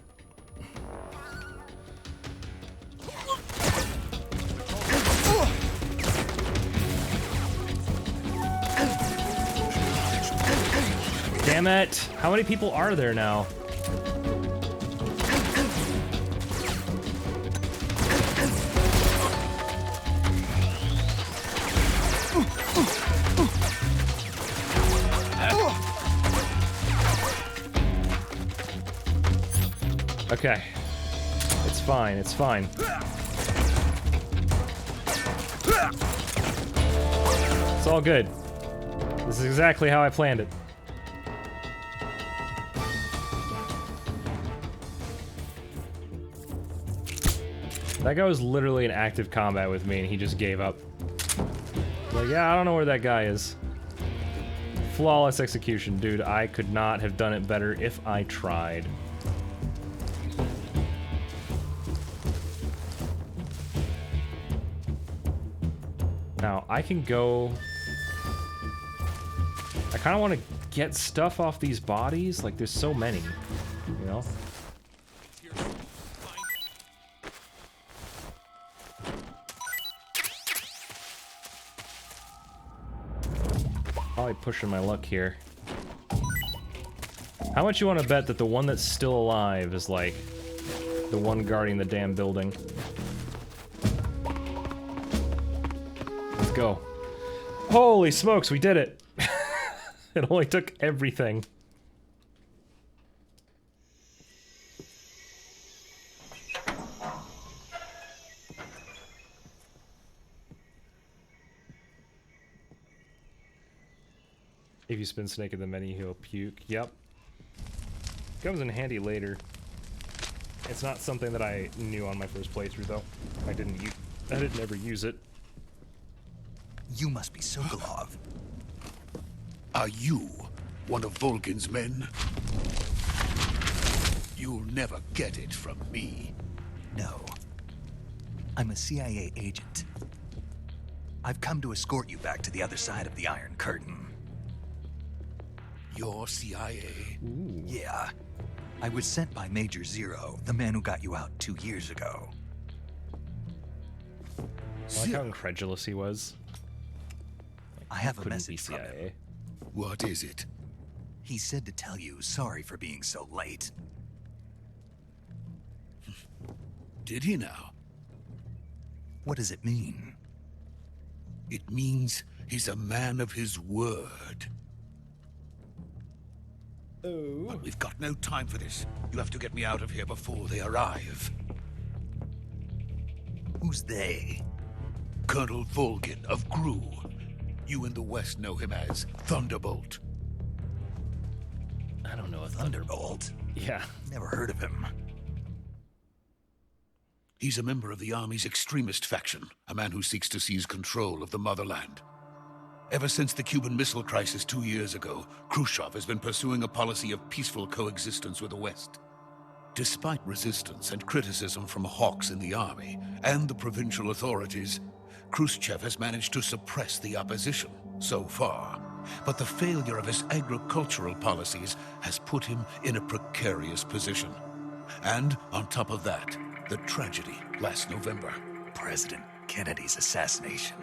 Damn it! How many people are there now? Okay. It's fine, it's fine. It's all good. This is exactly how I planned it. That guy was literally in active combat with me and he just gave up. Like, yeah, I don't know where that guy is. Flawless execution, dude. I could not have done it better if I tried. Now, I can go... I kind of want to get stuff off these bodies. Like, there's so many, you know? Probably pushing my luck here. How much you want to bet that the one that's still alive is like the one guarding the damn building? Let's go. Holy smokes, we did it! It only took everything. If you spin Snake in the menu, he'll puke. Yep. Comes in handy later. It's not something that I knew on my first playthrough, though. I didn't ever use it. You must be Sokolov. Are you one of Volgin's men? You'll never get it from me. No. I'm a CIA agent. I've come to escort you back to the other side of the Iron Curtain. You're CIA? Ooh. Yeah. I was sent by Major Zero, the man who got you out 2 years ago. I like how incredulous he was. I have a message from him. What is it? He said to tell you sorry for being so late. Did he now? What does it mean? It means he's a man of his word. Oh. But we've got no time for this. You have to get me out of here before they arrive. Who's they? Colonel Volgin of Gru. You in the West know him as Thunderbolt. I don't know a Thunderbolt? Yeah. Never heard of him. He's a member of the Army's extremist faction, a man who seeks to seize control of the motherland. Ever since the Cuban Missile Crisis 2 years ago, Khrushchev has been pursuing a policy of peaceful coexistence with the West. Despite resistance and criticism from hawks in the army and the provincial authorities, Khrushchev has managed to suppress the opposition so far. But the failure of his agricultural policies has put him in a precarious position. And on top of that, the tragedy last November. President Kennedy's assassination.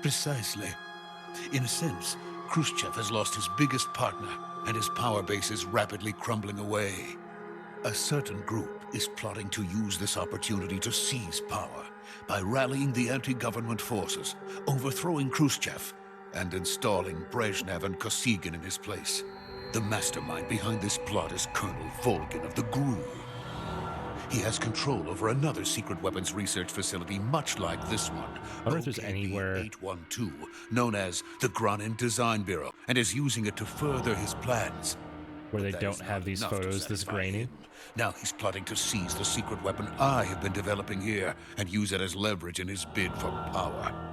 Precisely. In a sense, Khrushchev has lost his biggest partner, and his power base is rapidly crumbling away. A certain group is plotting to use this opportunity to seize power by rallying the anti-government forces, overthrowing Khrushchev, and installing Brezhnev and Kosygin in his place. The mastermind behind this plot is Colonel Volgin of the GRU. He has control over another secret weapons research facility much like this one. I wonder if there's anywhere Pt.1, known as the Granin Design Bureau, and is using it to further his plans. Where they don't have these photos this grainy. Now he's plotting to seize the secret weapon I have been developing here and use it as leverage in his bid for power.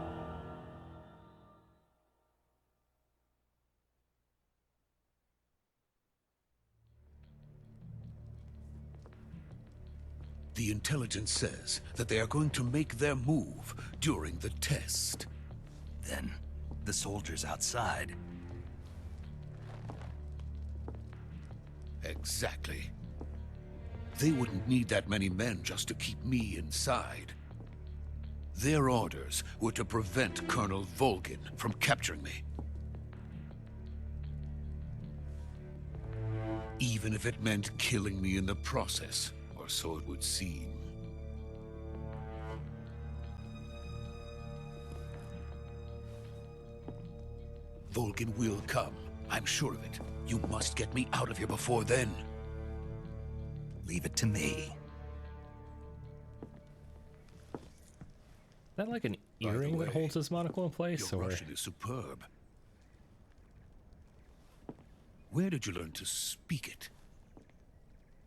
The intelligence says that they are going to make their move during the test. Then, the soldiers outside. Exactly. They wouldn't need that many men just to keep me inside. Their orders were to prevent Colonel Volgin from capturing me. Even if it meant killing me in the process. Or so it would seem. Volgin will come. I'm sure of it. You must get me out of here before then. Leave it to me. Is that like an earring that holds his monocle in place? Your or Russian is superb. Where did you learn to speak it?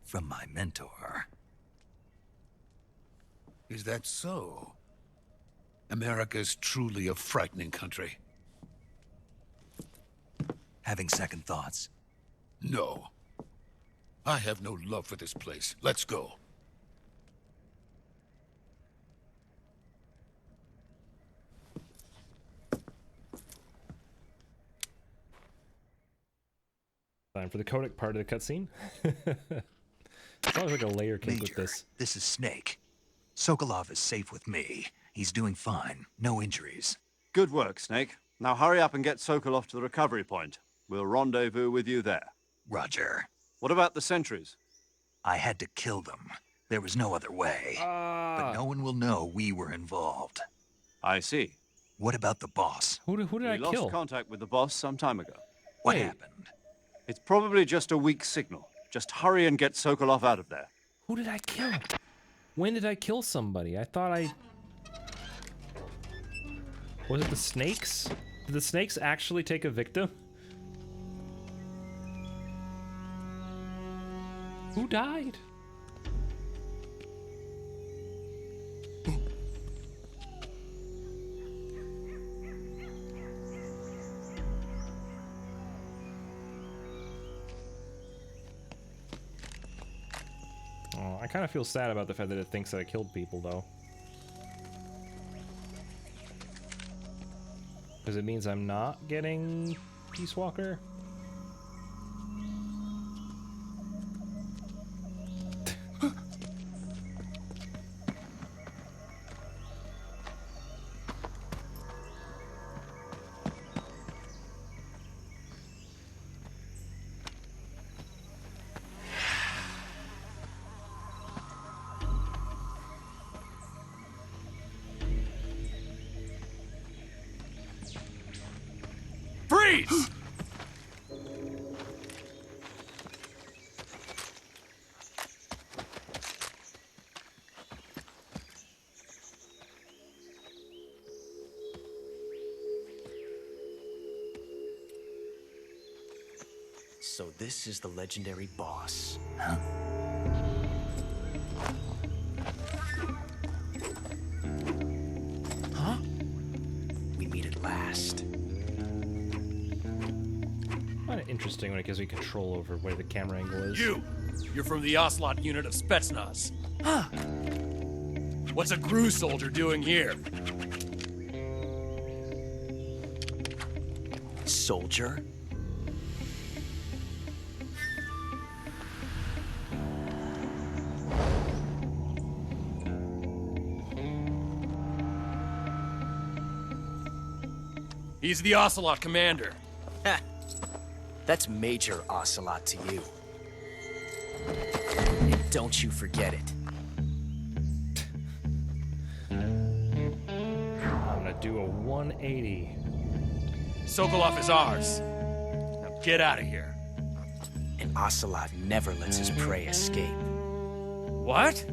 From my mentor. Is that so? America is truly a frightening country. Having second thoughts? No. I have no love for this place. Let's go. Time for the codec part of the cutscene. It's always like a layer cake with this. This is Snake. Sokolov is safe with me. He's doing fine. No injuries. Good work, Snake. Now hurry up and get Sokolov to the recovery point. We'll rendezvous with you there. Roger. What about the sentries? I had to kill them. There was no other way. But no one will know we were involved. I see. What about the boss? Who did I We lost kill? contact with the boss some time ago. What Wait. happened? It's probably just a weak signal. Just hurry and get Sokolov out of there. Who did I kill? When did I kill somebody? I thought I... Was it the snakes? Did the snakes actually take a victim? Who died? Oh, I kind of feel sad about the fact that it thinks that I killed people, though. Because it means I'm not getting Peace Walker. Freeze! So this is the legendary boss. Huh? Huh? We meet at last. Kind of interesting when it gives me control over where the camera angle is. You're from the Ocelot unit of Spetsnaz. Huh. What's a GRU soldier doing here? Soldier? He's the Ocelot commander. Ha! That's Major Ocelot to you. And don't you forget it. I'm gonna do a 180. Sokolov is ours. Now get out of here. And Ocelot never lets his prey escape. What?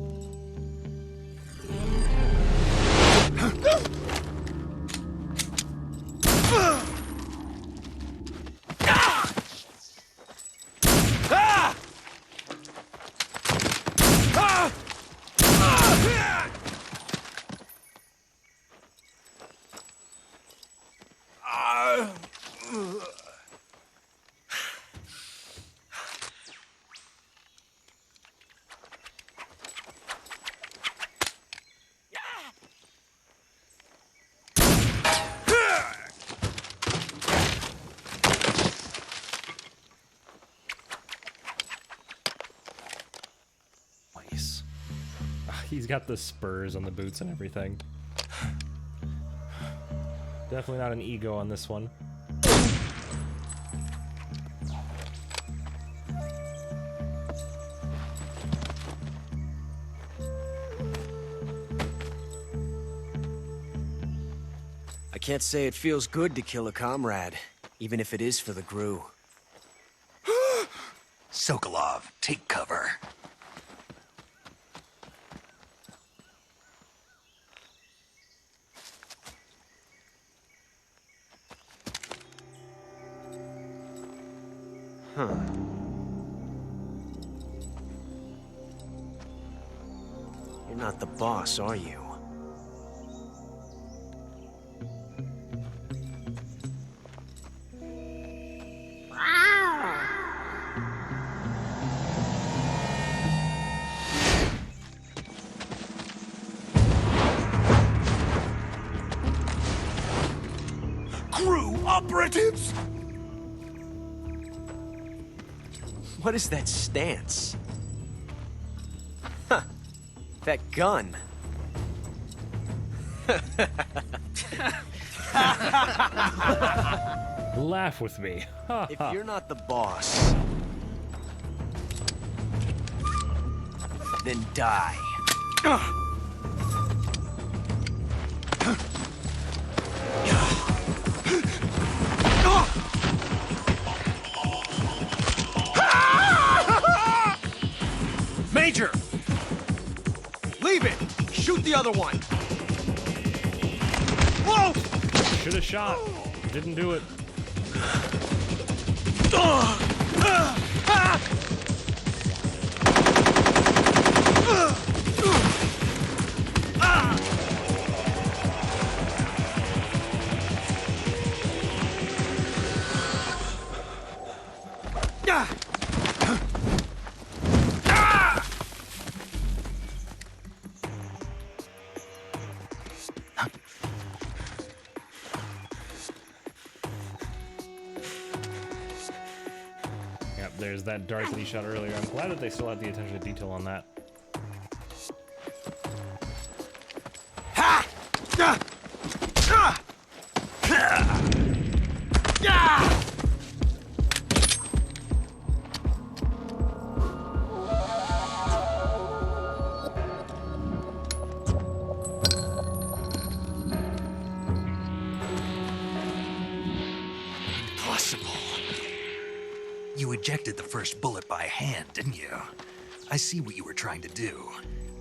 Nice. He's got the spurs on the boots and everything. Definitely not an ego on this one. I can't say it feels good to kill a comrade, even if it is for the GRU. Sokolov, take cover. Huh. You're not the boss, are you? GRU operatives! What is that stance? Huh. That gun. Laugh with me. If you're not the boss, then die. Major! Leave it! Shoot the other one! Whoa! Should have shot. Didn't do it. Yep, there's that dart that he shot earlier. I'm glad that they still had the attention to detail on that. You ejected the first bullet by hand, didn't you? I see what you were trying to do,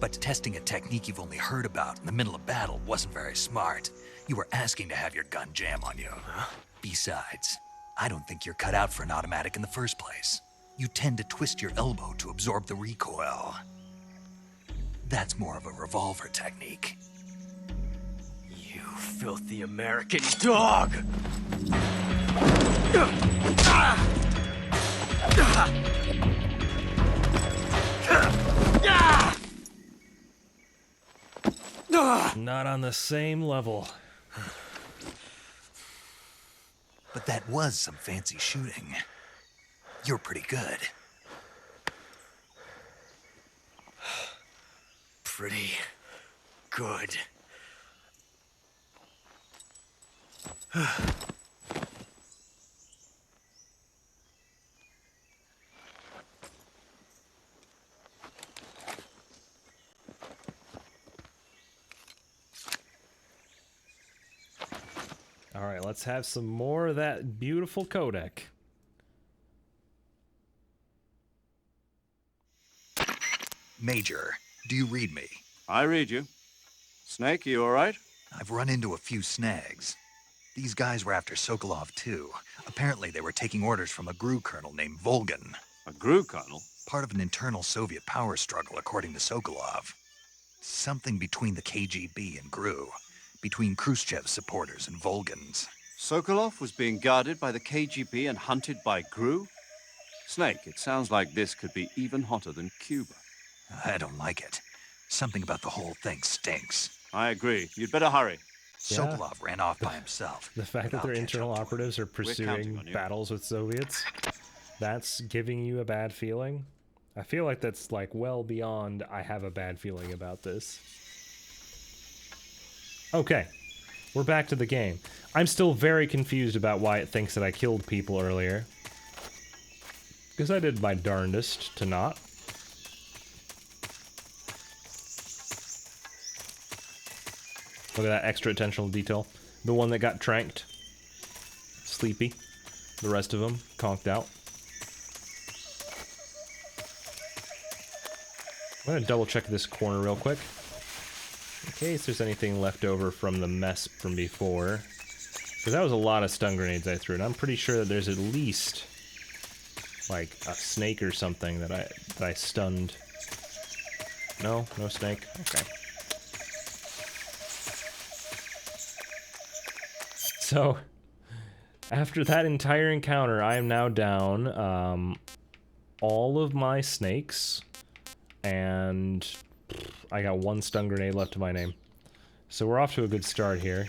but testing a technique you've only heard about in the middle of battle wasn't very smart. You were asking to have your gun jam on you. Besides, I don't think you're cut out for an automatic in the first place. You tend to twist your elbow to absorb the recoil. That's more of a revolver technique. You filthy American dog! Not on the same level. But that was some fancy shooting. You're pretty good. Pretty good. All right, let's have some more of that beautiful codec. Major, do you read me? I read you. Snake, you all right? I've run into a few snags. These guys were after Sokolov too. Apparently they were taking orders from a GRU colonel named Volgan. A GRU colonel? Part of an internal Soviet power struggle, according to Sokolov. Something between the KGB and GRU. Between Khrushchev's supporters and Volgan's. Sokolov was being guarded by the KGB and hunted by GRU? Snake, it sounds like this could be even hotter than Cuba. I don't like it. Something about the whole thing stinks. I agree. You'd better hurry. Sokolov ran off by himself. The fact that their internal operatives are pursuing battles with Soviets, that's giving you a bad feeling. I feel like that's like well beyond I have a bad feeling about this. Okay, we're back to the game. I'm still very confused about why it thinks that I killed people earlier. Because I did my darndest to not. Look at that extra attentional detail. The one that got tranked. Sleepy. The rest of them conked out. I'm gonna double check this corner real quick. In case there's anything left over from the mess from before. Because that was a lot of stun grenades I threw, and I'm pretty sure that there's at least like a snake or something that I stunned. No? No snake? Okay. So, after that entire encounter, I am now down all of my snakes, and I got one stun grenade left to my name. So we're off to a good start here.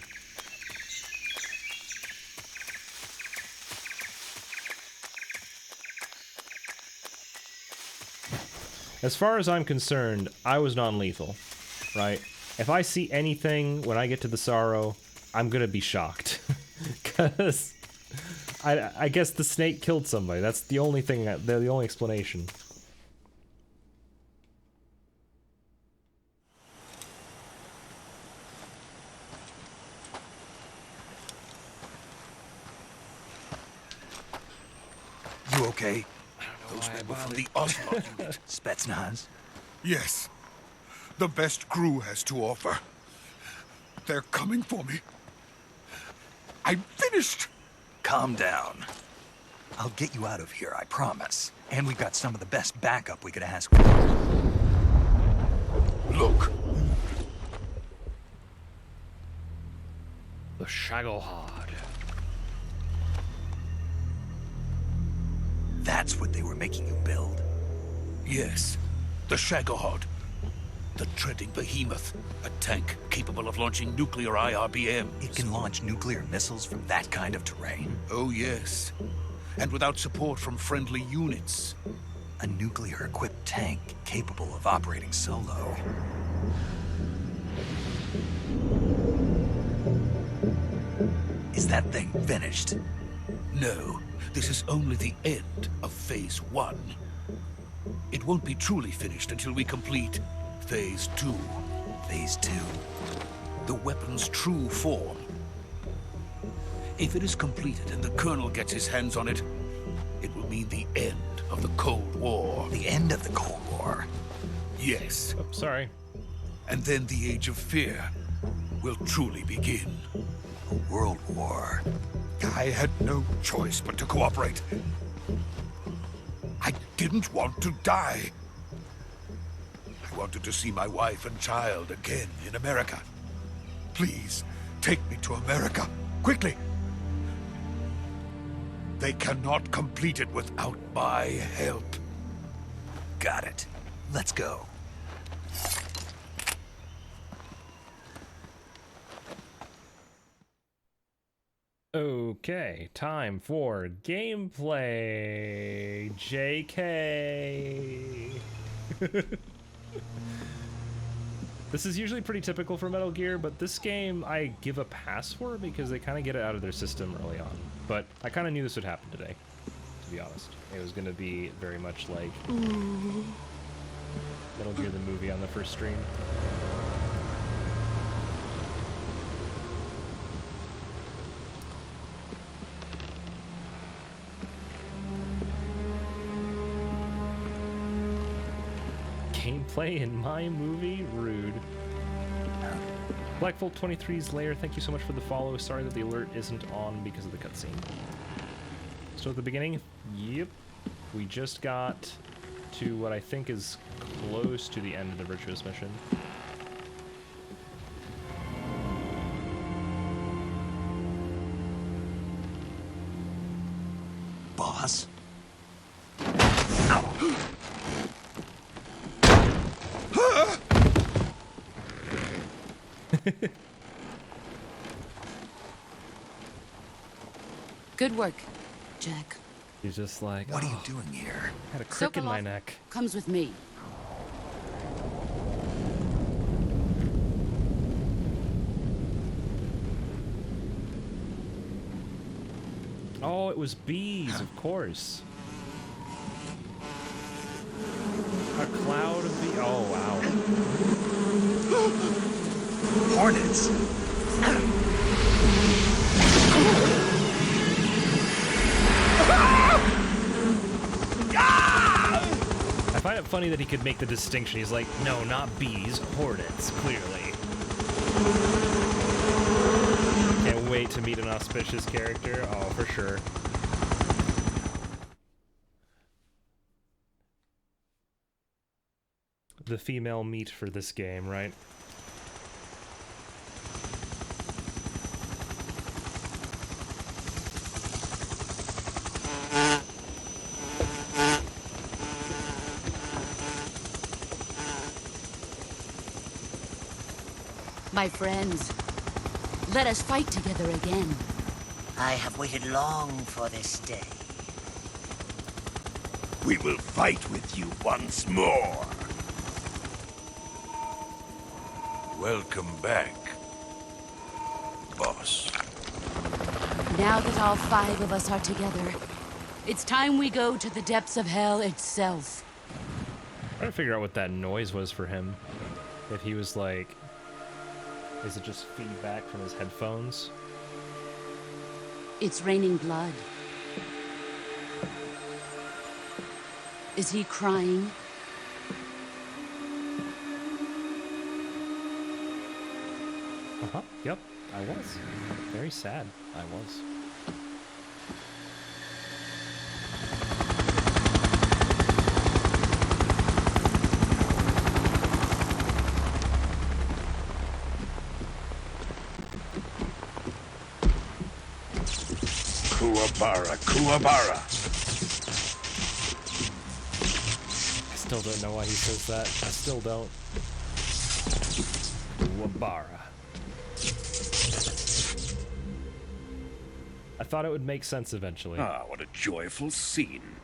As far as I'm concerned, I was non-lethal, right? If I see anything when I get to the Sorrow, I'm gonna be shocked. Because I guess the snake killed somebody. That's the only thing, the only explanation. okay? Those men were from the Ocelot unit. Spetsnaz? Yes. The best GRU has to offer. They're coming for me. I'm finished! Calm down. I'll get you out of here, I promise. And we've got some of the best backup we could ask for. Look. The Shagohod. That's what they were making you build? Yes. The Shagohod. The treading behemoth. A tank capable of launching nuclear IRBMs. It can launch nuclear missiles from that kind of terrain? Oh, yes. And without support from friendly units. A nuclear-equipped tank capable of operating solo. Is that thing finished? No. This is only the end of Phase 1. It won't be truly finished until we complete Phase 2. Phase 2? The weapon's true form. If it is completed and the Colonel gets his hands on it, it will mean the end of the Cold War. The end of the Cold War? Yes. Oh, sorry. And then the Age of Fear will truly begin. A world war. I had no choice but to cooperate. I didn't want to die. I wanted to see my wife and child again in America. Please, take me to America, quickly. They cannot complete it without my help. Got it. Let's go. Okay, time for gameplay. JK. This is usually pretty typical for Metal Gear, but this game I give a pass for because they kind of get it out of their system early on. But I kind of knew this would happen today, to be honest. It was going to be very much like Metal Gear the movie on the first stream. Gameplay in my movie? Rude. Blackfold 23's Lair, thank you so much for the follow. Sorry that the alert isn't on because of the cutscene. So at the beginning, yep, we just got to what I think is close to the end of the Virtuous mission. Boss? Good work, Jack. He's just like, what are you doing here? I had a crick in my neck. Comes with me. Oh, it was bees, of course. A cloud of bees. Oh, wow. Hornets! I find it funny that he could make the distinction. He's like, no, not bees, hornets, clearly. Can't wait to meet an auspicious character. Oh, for sure. The female meat for this game, right? My friends, let us fight together again. I have waited long for this day. We will fight with you once more. Welcome back, boss. Now that all 5 of us are together, it's time we go to the depths of hell itself. I'm trying to figure out what that noise was for him. If he was like... Is it just feedback from his headphones? It's raining blood. Is he crying? Uh-huh. Yep, I was. Very sad. I was. Kuwabara, Kuwabara. I still don't know why he says that. I still don't. Kuwabara. I thought it would make sense eventually. Ah, what a joyful scene.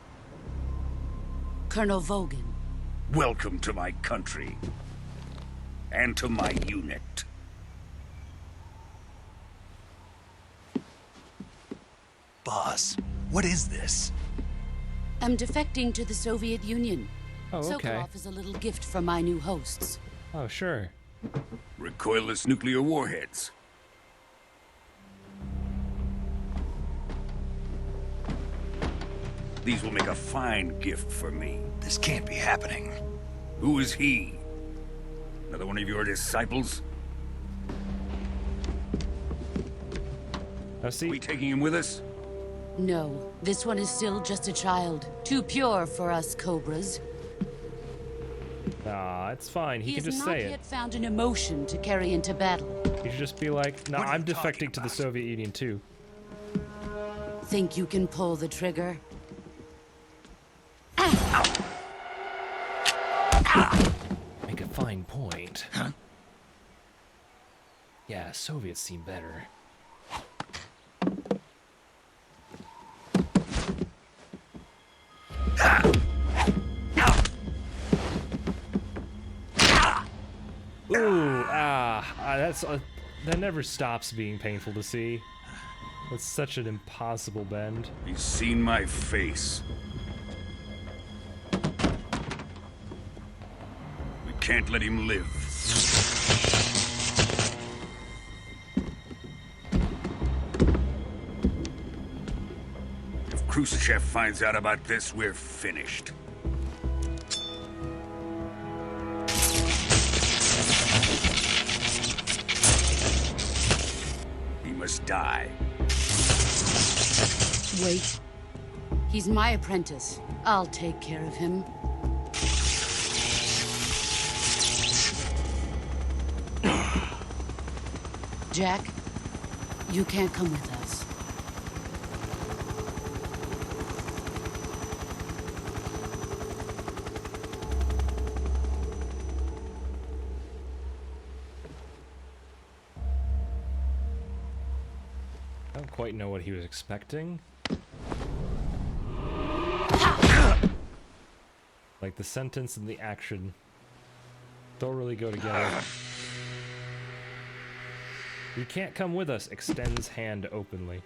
Colonel Vogan. Welcome to my country. And to my unit. Boss, what is this? I'm defecting to the Soviet Union. Oh, okay. Sokolov is a little gift from my new hosts. Oh, sure. Recoilless nuclear warheads. These will make a fine gift for me. This can't be happening. Who is he? Another one of your disciples? Now see, we taking him with us? No, this one is still just a child. Too pure for us Cobras. nah, it's fine. He can has just not say yet it. found an emotion to carry into battle. He should just be like, no, What are I'm you talking defecting to the about? Soviet Union too. Think you can pull the trigger? Make a fine point. Huh? Yeah, Soviets seem better. Ooh, that never stops being painful to see. That's such an impossible bend. He's seen my face. We can't let him live. If Khrushchev finds out about this, we're finished. He must die. Wait. He's my apprentice. I'll take care of him. Jack, you can't come with us. I don't quite know what he was expecting. Like the sentence and the action don't really go together. You can't come with us, extends hand openly.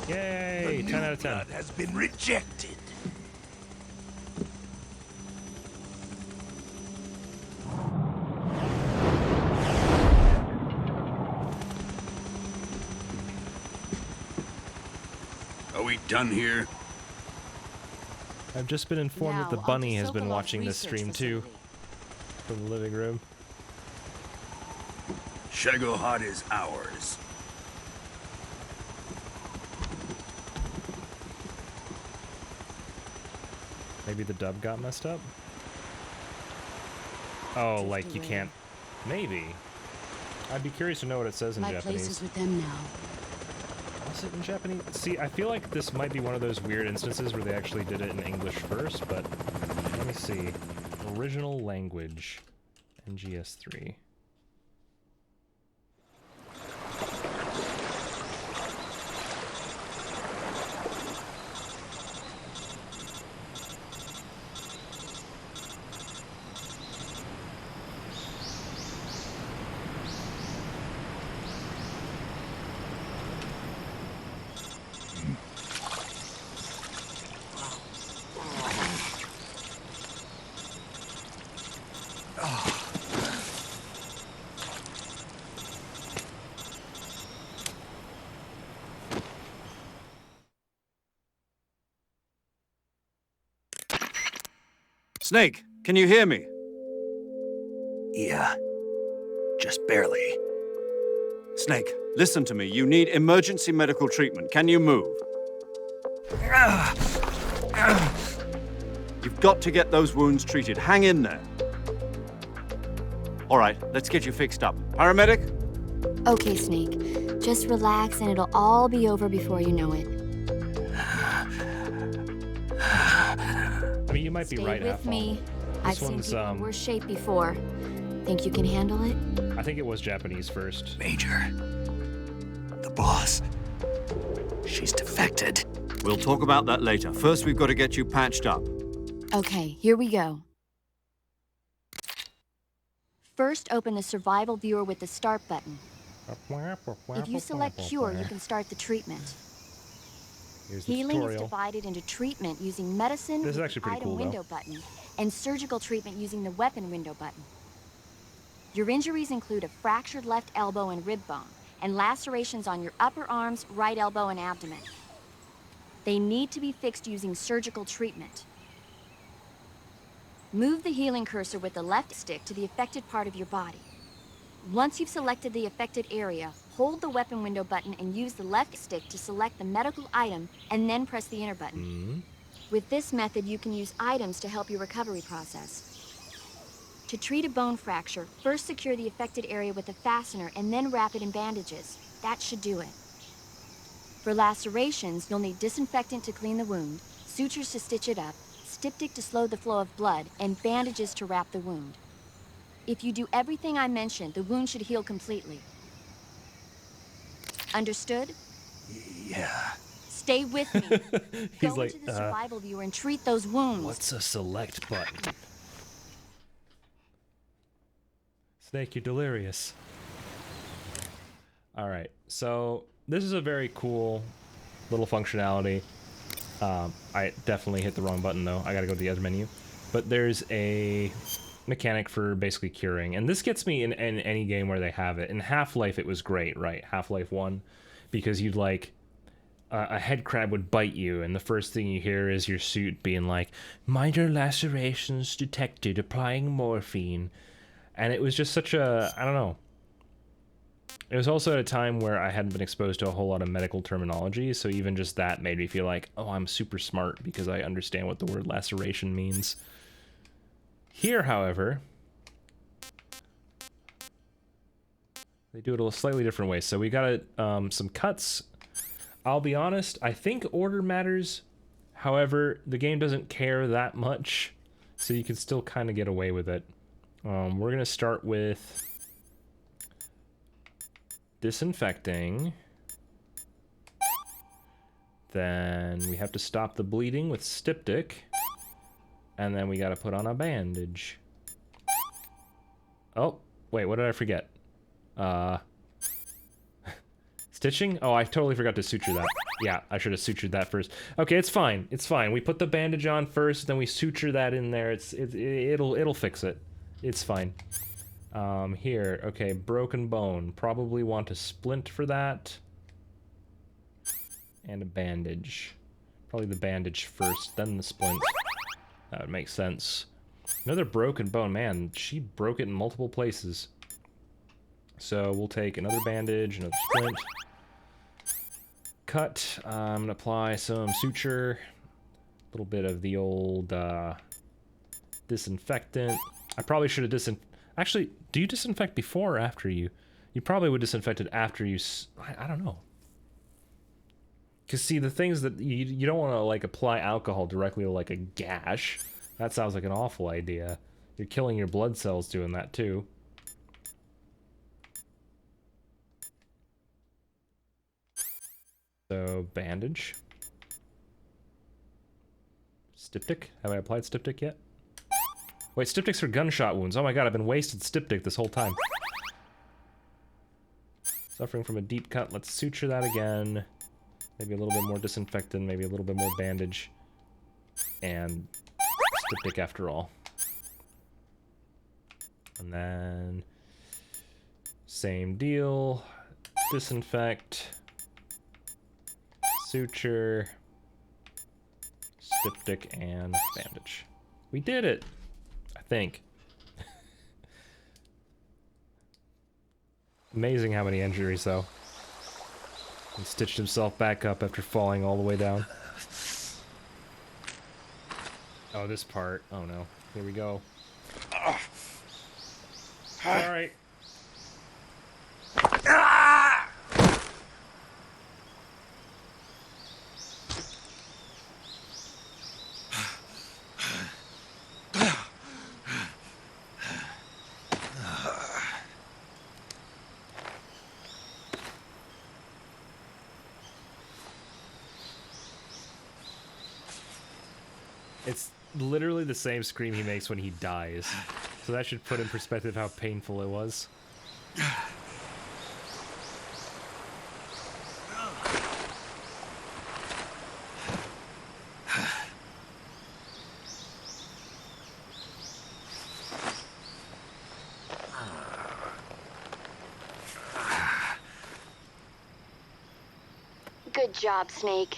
Yay, 10 out of 10. Blood has been rejected. Are we done here? I've just been informed that the Now, bunny onto has been Sokolov's watching this research stream too, facility. from the living room. Shagohod is ours. Maybe the dub got messed up? Oh, Just like you away. can't... Maybe. I'd be curious to know what it says in My place Japanese. is with them now. Was it in Japanese? See, I feel like this might be one of those weird instances where they actually did it in English first, but let me see. Original language. NGS3. Snake, can you hear me? Yeah. Just barely. Snake, listen to me. You need emergency medical treatment. Can you move? You've got to get those wounds treated. Hang in there. All right, let's get you fixed up. Paramedic? Okay, Snake. Just relax and it'll all be over before you know it. I mean, you might be right, Stay with me. This I've seen one's, people in worse shape before. Think you can handle it? I think it was Japanese first. Major. The boss. She's defected. We'll talk about that later. First, we've got to get you patched up. Okay, here we go. First, open the survival viewer with the start button. If you select cure, you can start the treatment. Here's the Healing is tutorial. divided into treatment using medicine This is with actually the pretty item cool, though. window button, and surgical treatment using the weapon window button. Your injuries include a fractured left elbow and rib bone, and lacerations on your upper arms, right elbow, and abdomen. They need to be fixed using surgical treatment. Move the healing cursor with the left stick to the affected part of your body. Once you've selected the affected area, hold the weapon window button and use the left stick to select the medical item, and then press the enter button. With this method, you can use items to help your recovery process. To treat a bone fracture, first secure the affected area with a fastener and then wrap it in bandages. That should do it. For lacerations, you'll need disinfectant to clean the wound, sutures to stitch it up, styptic to slow the flow of blood, and bandages to wrap the wound. If you do everything I mentioned, the wound should heal completely. Understood? Yeah. Stay with me. He's Go like, into the survival viewer and treat those wounds. What's a select button? Snake, you're delirious. Alright, so this is a very cool little functionality. I definitely hit the wrong button though. I gotta go to the other menu. But there's a mechanic for basically curing, and this gets me in any game where they have it. In Half-Life it was great, right? Half-Life 1, because you'd like a head crab would bite you, and the first thing you hear is your suit being like, minor lacerations detected, applying morphine. And it was just such a, I don't know. It was also at a time where I hadn't been exposed to a whole lot of medical terminology, so even just that made me feel like, oh, I'm super smart because I understand what the word laceration means. Here, however, they do it a slightly different way. So we got some cuts. I'll be honest, I think order matters. However, the game doesn't care that much, so you can still kind of get away with it. We're going to start with disinfecting. Then we have to stop the bleeding with styptic. And then we got to put on a bandage. Oh, wait, what did I forget? Stitching? Oh, I totally forgot to suture that. Yeah, I should have sutured that first. Okay, it's fine. It's fine. We put the bandage on first, then we suture that in there. It'll fix it. It's fine. Here, okay, broken bone. Probably want a splint for that. And a bandage. Probably the bandage first, then the splint. That would make sense. Another broken bone. Man, she broke it in multiple places. So we'll take another bandage, another splint. Cut. I'm going to apply some suture. A little bit of the old disinfectant. I probably should have Actually, do you disinfect before or after you? You probably would disinfect it after you... I don't know. Because, see, the things that... You don't want to, like, apply alcohol directly to, like, a gash. That sounds like an awful idea. You're killing your blood cells doing that, too. So, bandage. Styptic. Have I applied styptic yet? Wait, styptic's for gunshot wounds. Oh my god, I've been wasted styptic this whole time. Suffering from a deep cut. Let's suture that again. Maybe a little bit more disinfectant, maybe a little bit more bandage. And styptic after all. And then... same deal. Disinfect. Suture. Styptic and bandage. We did it. I think. Amazing how many injuries, though. He stitched himself back up after falling all the way down. Oh, this part. Oh no. Here we go. Alright. It's literally the same scream he makes when he dies. So that should put in perspective how painful it was. Good job, Snake.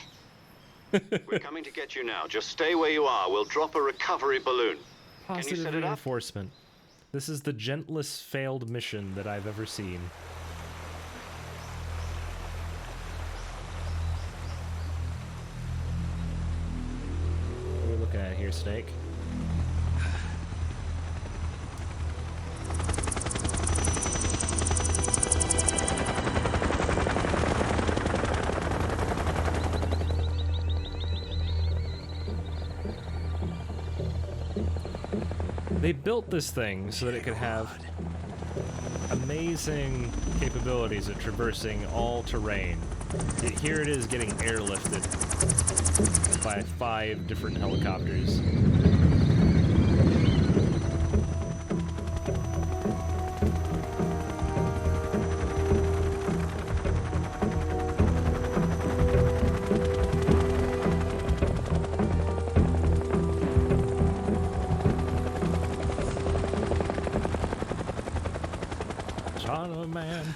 We're coming to get you now. Just stay where you are. We'll drop a recovery balloon. Positive Can you set it up? reinforcement. This is the gentlest failed mission that I've ever seen. What are we looking at here, Snake? They built this thing so that it could have amazing capabilities at traversing all terrain. Yet here it is getting airlifted by 5 different helicopters. China man.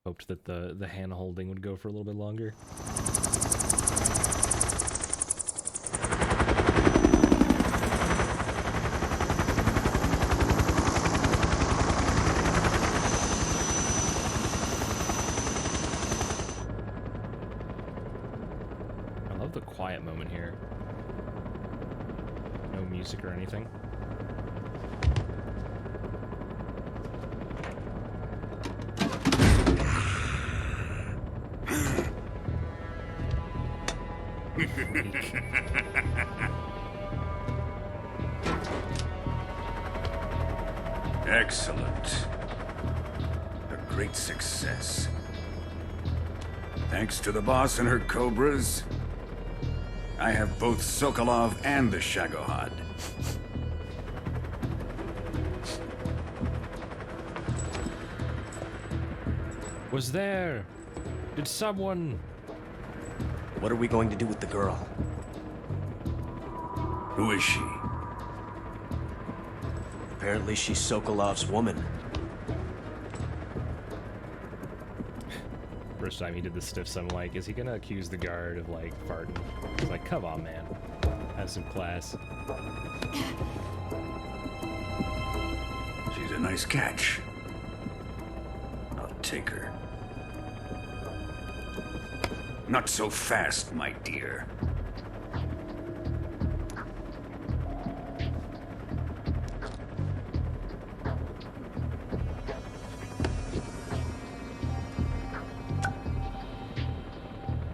Hoped that the hand holding would go for a little bit longer. The quiet moment here. No music or anything. Excellent. A great success. Thanks to the boss and her cobras, I have both Sokolov and the Shagohod. Was there? Did someone... What are we going to do with the girl? Who is she? Apparently she's Sokolov's woman. First time he did the stiffs, I'm like, is he gonna accuse the guard of, like, farting? He's like, come on, man. Have some class. She's a nice catch. I'll take her. Not so fast, my dear.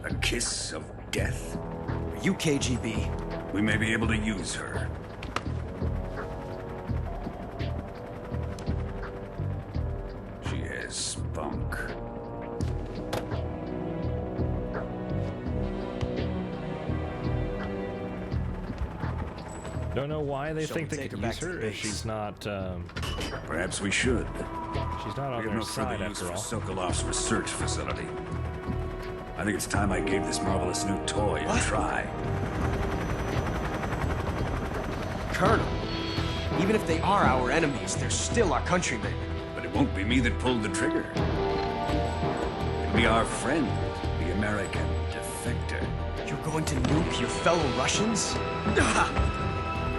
A kiss of death? Are you KGB? We may be able to use her. She has spunk. Don't know why they Shall think we they take could her use back to her the if base? she's not, Perhaps we should. she's not on We have their no side further use after for all. Sokolov's research facility. I think it's time I gave this marvelous new toy a try. Colonel, Even if they are our enemies, they're still our countrymen. But it won't be me that pulled the trigger. It'll be our friend, the American defector. You're going to nuke your fellow Russians?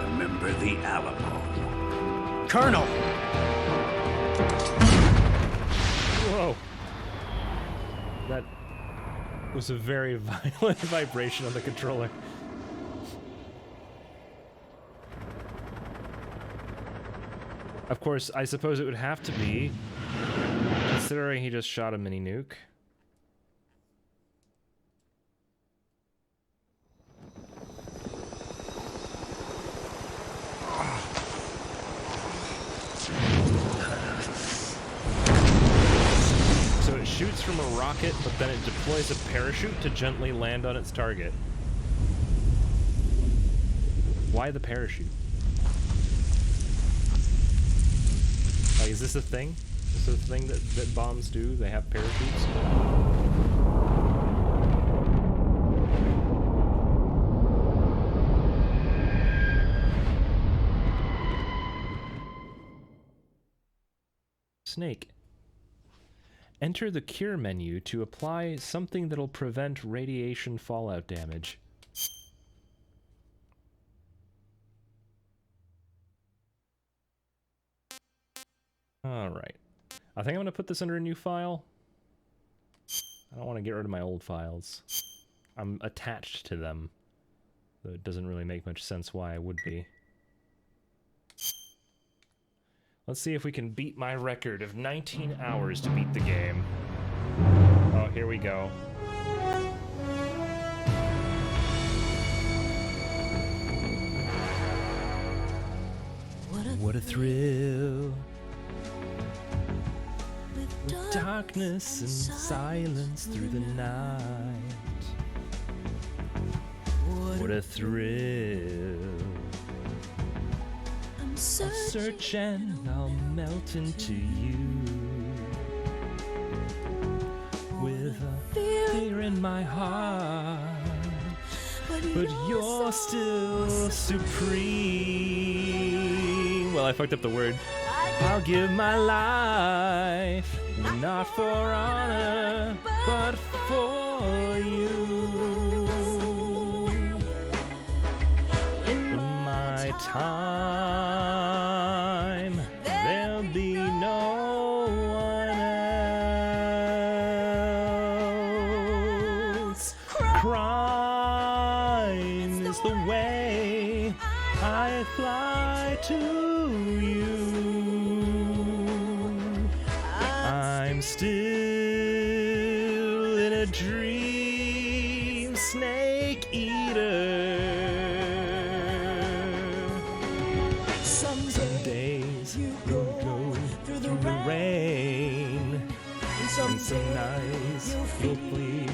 Remember the Alamo. Colonel! Whoa. That was a very violent vibration on the controller. Of course, I suppose it would have to be, considering he just shot a mini nuke. So it shoots from a rocket, but then it deploys a parachute to gently land on its target. Why the parachute? Like, is this a thing? Is this a thing that bombs do? They have parachutes? Snake. Enter the cure menu to apply something that'll prevent radiation fallout damage. Alright. I think I'm going to put this under a new file. I don't want to get rid of my old files. I'm attached to them. So it doesn't really make much sense why I would be. Let's see if we can beat my record of 19 hours to beat the game. Oh, here we go. What a thrill. With darkness and silence through the night. What a thrill. I'll search and I'll melt into you. With a fear in my heart. But you're still supreme. Well, I fucked up the word. I'll give my life, not for honor, but for you. In my time, there'll be no one else. Crime is the way I fly to you. I'm still in a dream, snake eater. Some days you'll go through the rain, and some nights you'll bleed.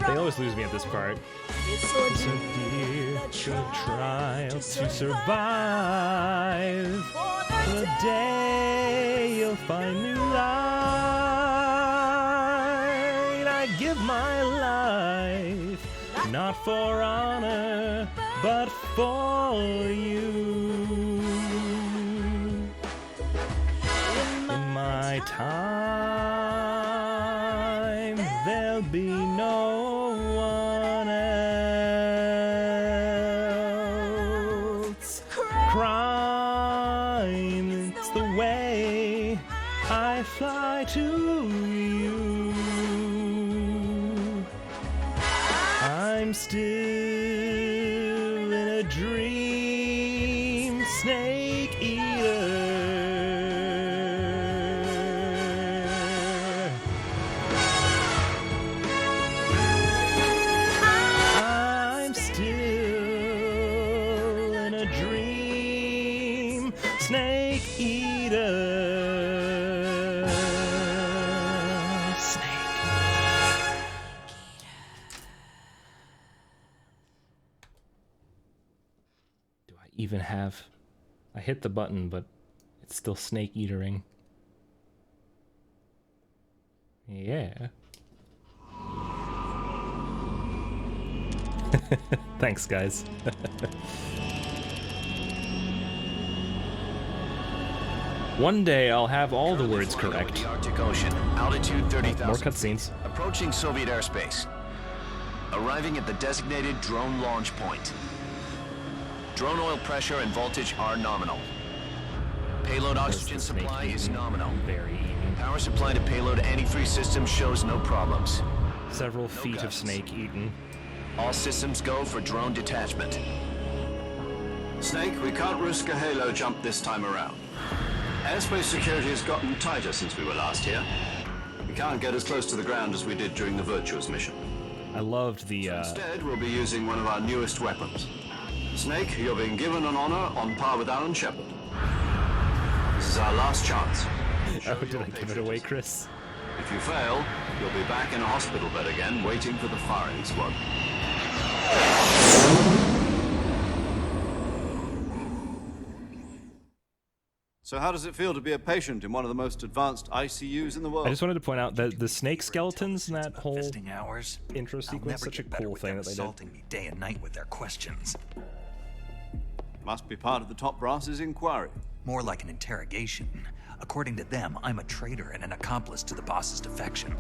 They always lose me at this part. So dear, your trial to survive. The day you'll find new light. I give my life, not for honor, but for you. In my time, there'll be no one else. Crime is the way I fly to you. I'm still in a dream, snake eater. I'm still in a dream, snake eater. Even have... I hit the button, but it's still snake eatering. Yeah. One day I'll have all the words correct. The Arctic Ocean, altitude 30,000. More cutscenes. Approaching Soviet airspace. Arriving at the designated drone launch point. Drone oil pressure and voltage are nominal. Payload oxygen supply is nominal. Power supply to payload antifreeze system shows no problems. Several feet of snake eaten. All systems go for drone detachment. Snake, we can't risk a halo jump this time around. Airspace security has gotten tighter since we were last here. We can't get as close to the ground as we did during the Virtuous mission. I loved the, Instead, we'll be using one of our newest weapons. Snake, you're being given an honor on par with Alan Shepard. This is our last chance. Oh, did I give it away, Chris? If you fail, you'll be back in a hospital bed again, waiting for the firing squad. So how does it feel to be a patient in one of the most advanced ICUs in the world? I just wanted to point out that the snake skeletons in that whole hours. intro sequence, such a cool thing that they did. Assaulting me day and night with their questions. Must be part of the top brass's inquiry. More like an interrogation. According to them, I'm a traitor and an accomplice to the boss's defection.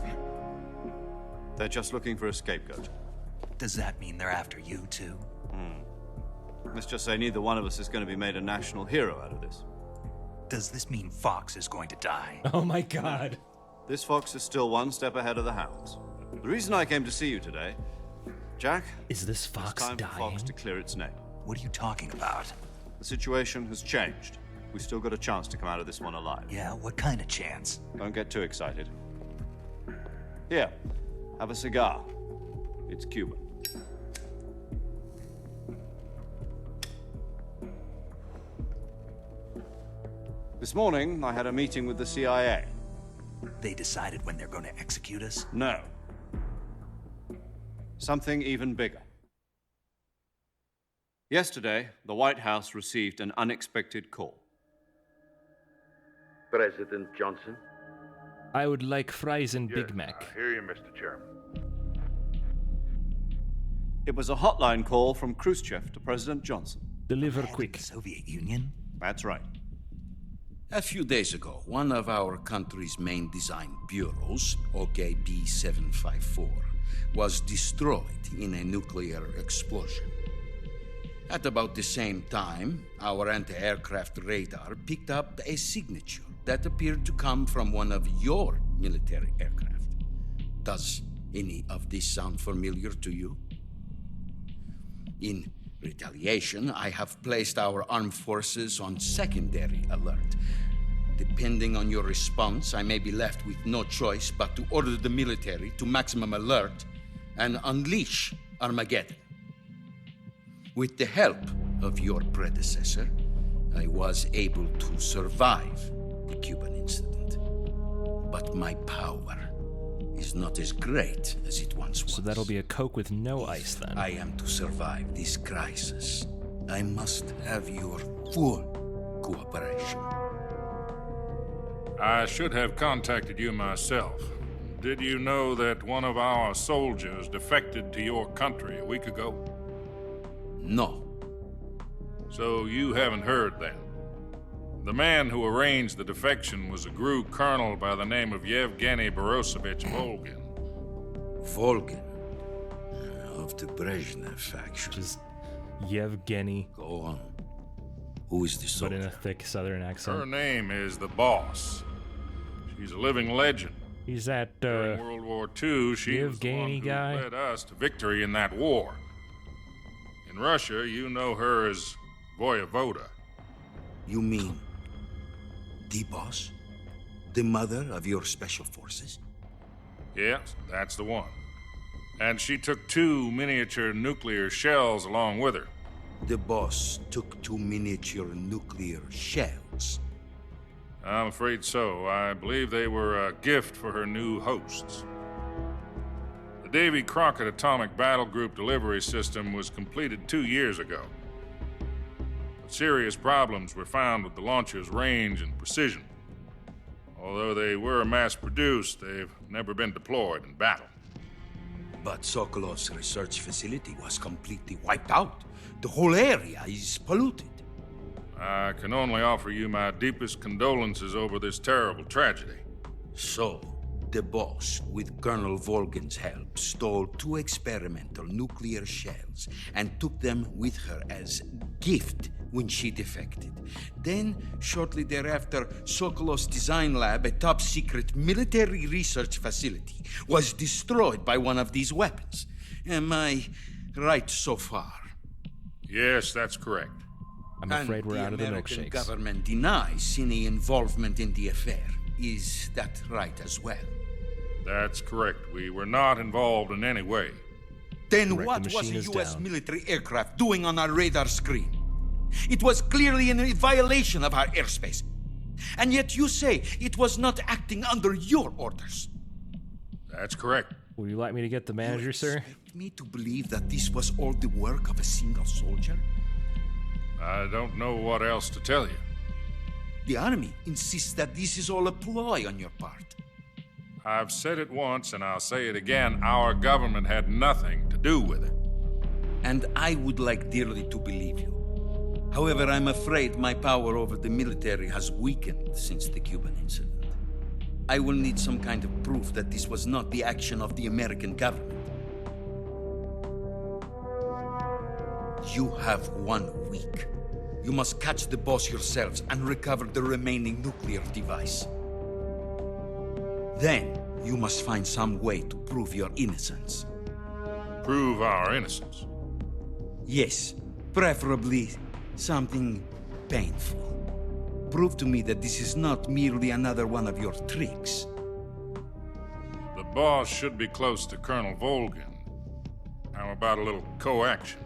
They're just looking for a scapegoat. Does that mean they're after you too? Let's just say neither one of us is going to be made a national hero out of this. Does this mean Fox is going to die? Oh my god. This fox is still one step ahead of the hounds. The reason I came to see you today, Jack, is this fox it's time dying? for Fox to clear its name. What are you talking about? The situation has changed. We still got a chance to come out of this one alive. Yeah, what kind of chance? Don't get too excited. Here, have a cigar. It's Cuban. This morning, I had a meeting with the CIA. They decided when they're going to execute us? No. Something even bigger. Yesterday, the White House received an unexpected call. President Johnson? I would like fries and Big Mac. I hear you, Mr. Chairman. It was a hotline call from Khrushchev to President Johnson. Deliver quick. Soviet Union? That's right. A few days ago, one of our country's main design bureaus, OKB-754, was destroyed in a nuclear explosion. At about the same time, our anti-aircraft radar picked up a signature that appeared to come from one of your military aircraft. Does any of this sound familiar to you? In retaliation, I have placed our armed forces on secondary alert. Depending on your response, I may be left with no choice but to order the military to maximum alert and unleash Armageddon. With the help of your predecessor, I was able to survive the Cuban incident. But my power is not as great as it once was. So that'll be a Coke with no ice then. I am to survive this crisis. I must have your full cooperation. I should have contacted you myself. Did you know that one of our soldiers defected to your country a week ago? No. So you haven't heard then? The man who arranged the defection was a GRU colonel by the name of Yevgeny Borosovich Volgin. Volgin? Of the Brezhnev faction. Just Yevgeny. Go on. Who is the soldier? But in a thick southern accent. Her name is the Boss. She's a living legend. He's that, During World War II, she was the one who led us to victory in that war. In Russia, you know her as Voyevoda. You mean the Boss? The mother of your special forces? Yes, that's the one. And she took 2 miniature nuclear shells along with her. The Boss took 2 miniature nuclear shells? I'm afraid so. I believe they were a gift for her new hosts. The Davy Crockett Atomic Battle Group delivery system was completed 2 years ago. But serious problems were found with the launcher's range and precision. Although they were mass-produced, they've never been deployed in battle. But Sokolov's research facility was completely wiped out. The whole area is polluted. I can only offer you my deepest condolences over this terrible tragedy. So, the boss, with Colonel Volgin's help, stole 2 experimental nuclear shells and took them with her as gift when she defected. Then, shortly thereafter, Sokolov's design lab, a top-secret military research facility, was destroyed by one of these weapons. Am I right so far? Yes, that's correct. I'm afraid we're out of the American milkshakes. government denies any involvement in the affair. Is that right as well? That's correct. We were not involved in any way. Then Correct, what the was a machine is U.S. down. military aircraft doing on our radar screen? It was clearly in violation of our airspace. And yet you say it was not acting under your orders. That's correct. Would you like me to get the manager, sir? Expect me to believe that this was all the work of a single soldier? I don't know what else to tell you. The army insists that this is all a ploy on your part. I've said it once and I'll say it again. Our government had nothing to do with it. And I would like dearly to believe you. However, I'm afraid my power over the military has weakened since the Cuban incident. I will need some kind of proof that this was not the action of the American government. You have 1 week. You must catch the boss yourselves and recover the remaining nuclear device. Then, you must find some way to prove your innocence. Prove our innocence? Yes, preferably something painful. Prove to me that this is not merely another one of your tricks. The boss should be close to Colonel Volgin. How about a little co-action?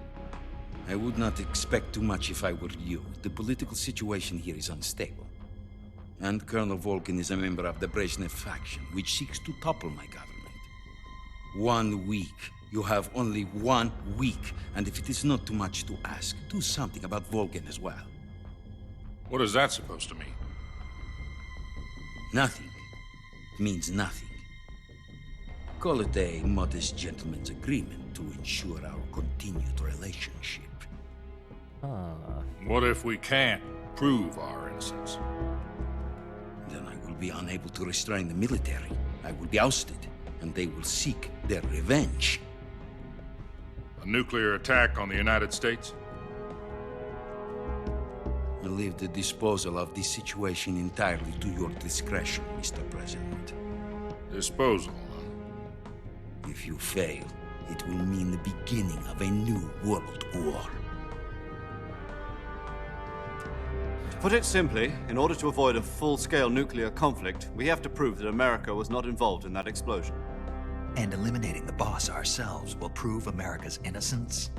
I would not expect too much if I were you. The political situation here is unstable. And Colonel Volgin is a member of the Brezhnev faction, which seeks to topple my government. 1 week. You have only 1 week. And if it is not too much to ask, do something about Volgin as well. What is that supposed to mean? Nothing. It means nothing. Call it a modest gentleman's agreement to ensure our continued relationship. What if we can't prove our innocence? Then I will be unable to restrain the military. I will be ousted, and they will seek their revenge. A nuclear attack on the United States? I leave the disposal of this situation entirely to your discretion, Mr. President. Disposal? If you fail, it will mean the beginning of a new world war. To put it simply, in order to avoid a full-scale nuclear conflict, we have to prove that America was not involved in that explosion. And eliminating the boss ourselves will prove America's innocence?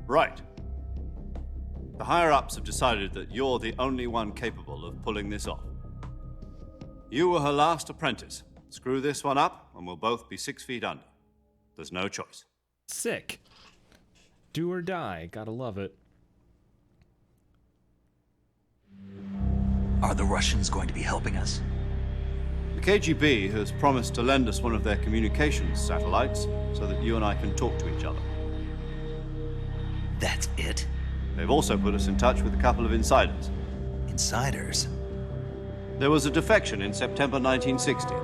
Right. The higher-ups have decided that you're the only one capable of pulling this off. You were her last apprentice. Screw this one up, and we'll both be 6 feet under. There's no choice. Sick. Do or die. Gotta love it. Are the Russians going to be helping us? The KGB has promised to lend us one of their communications satellites so that you and I can talk to each other. That's it? They've also put us in touch with a couple of insiders. Insiders? There was a defection in September 1960.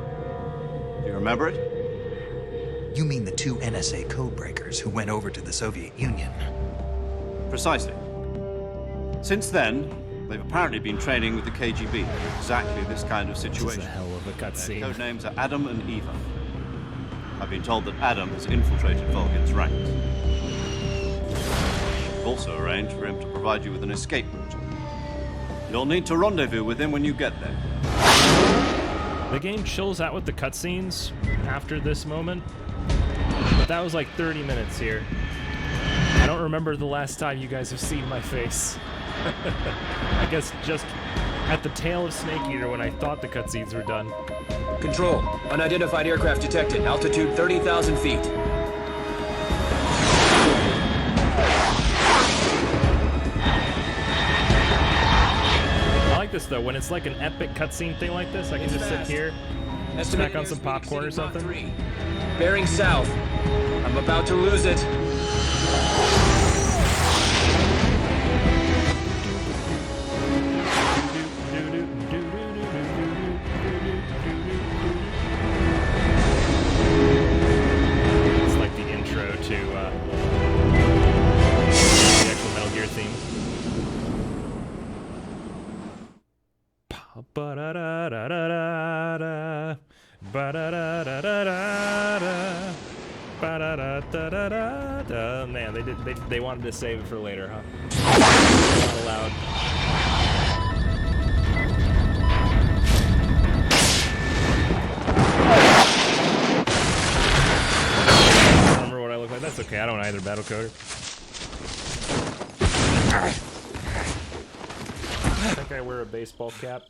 Do you remember it? You mean the 2 NSA codebreakers who went over to the Soviet Union? Precisely. Since then, they've apparently been training with the KGB for exactly this kind of situation. This is a hell of a cutscene. Their code names are Adam and Eva. I've been told that Adam has infiltrated Volgin's ranks. I've also arranged for him to provide you with an escape route. You'll need to rendezvous with him when you get there. The game chills out with the cutscenes after this moment, but that was like 30 minutes here. I don't remember the last time you guys have seen my face. I guess just at the tail of Snake Eater when I thought the cutscenes were done. Control. Unidentified aircraft detected. Altitude 30,000 feet. I like this though, when it's like an epic cutscene thing like this, I can just sit here, snack on some popcorn or something. Bearing south. I'm about to lose it. the actual Metal Gear theme. Ba-da-da-da-da-da. Ba-da-da-da-da-da. Ba-da-da-da-da-da. Man, they wanted to save it for later, huh? Not allowed. I don't remember what I look like. That's okay. I don't either, Battle Coder. I think I wear a baseball cap.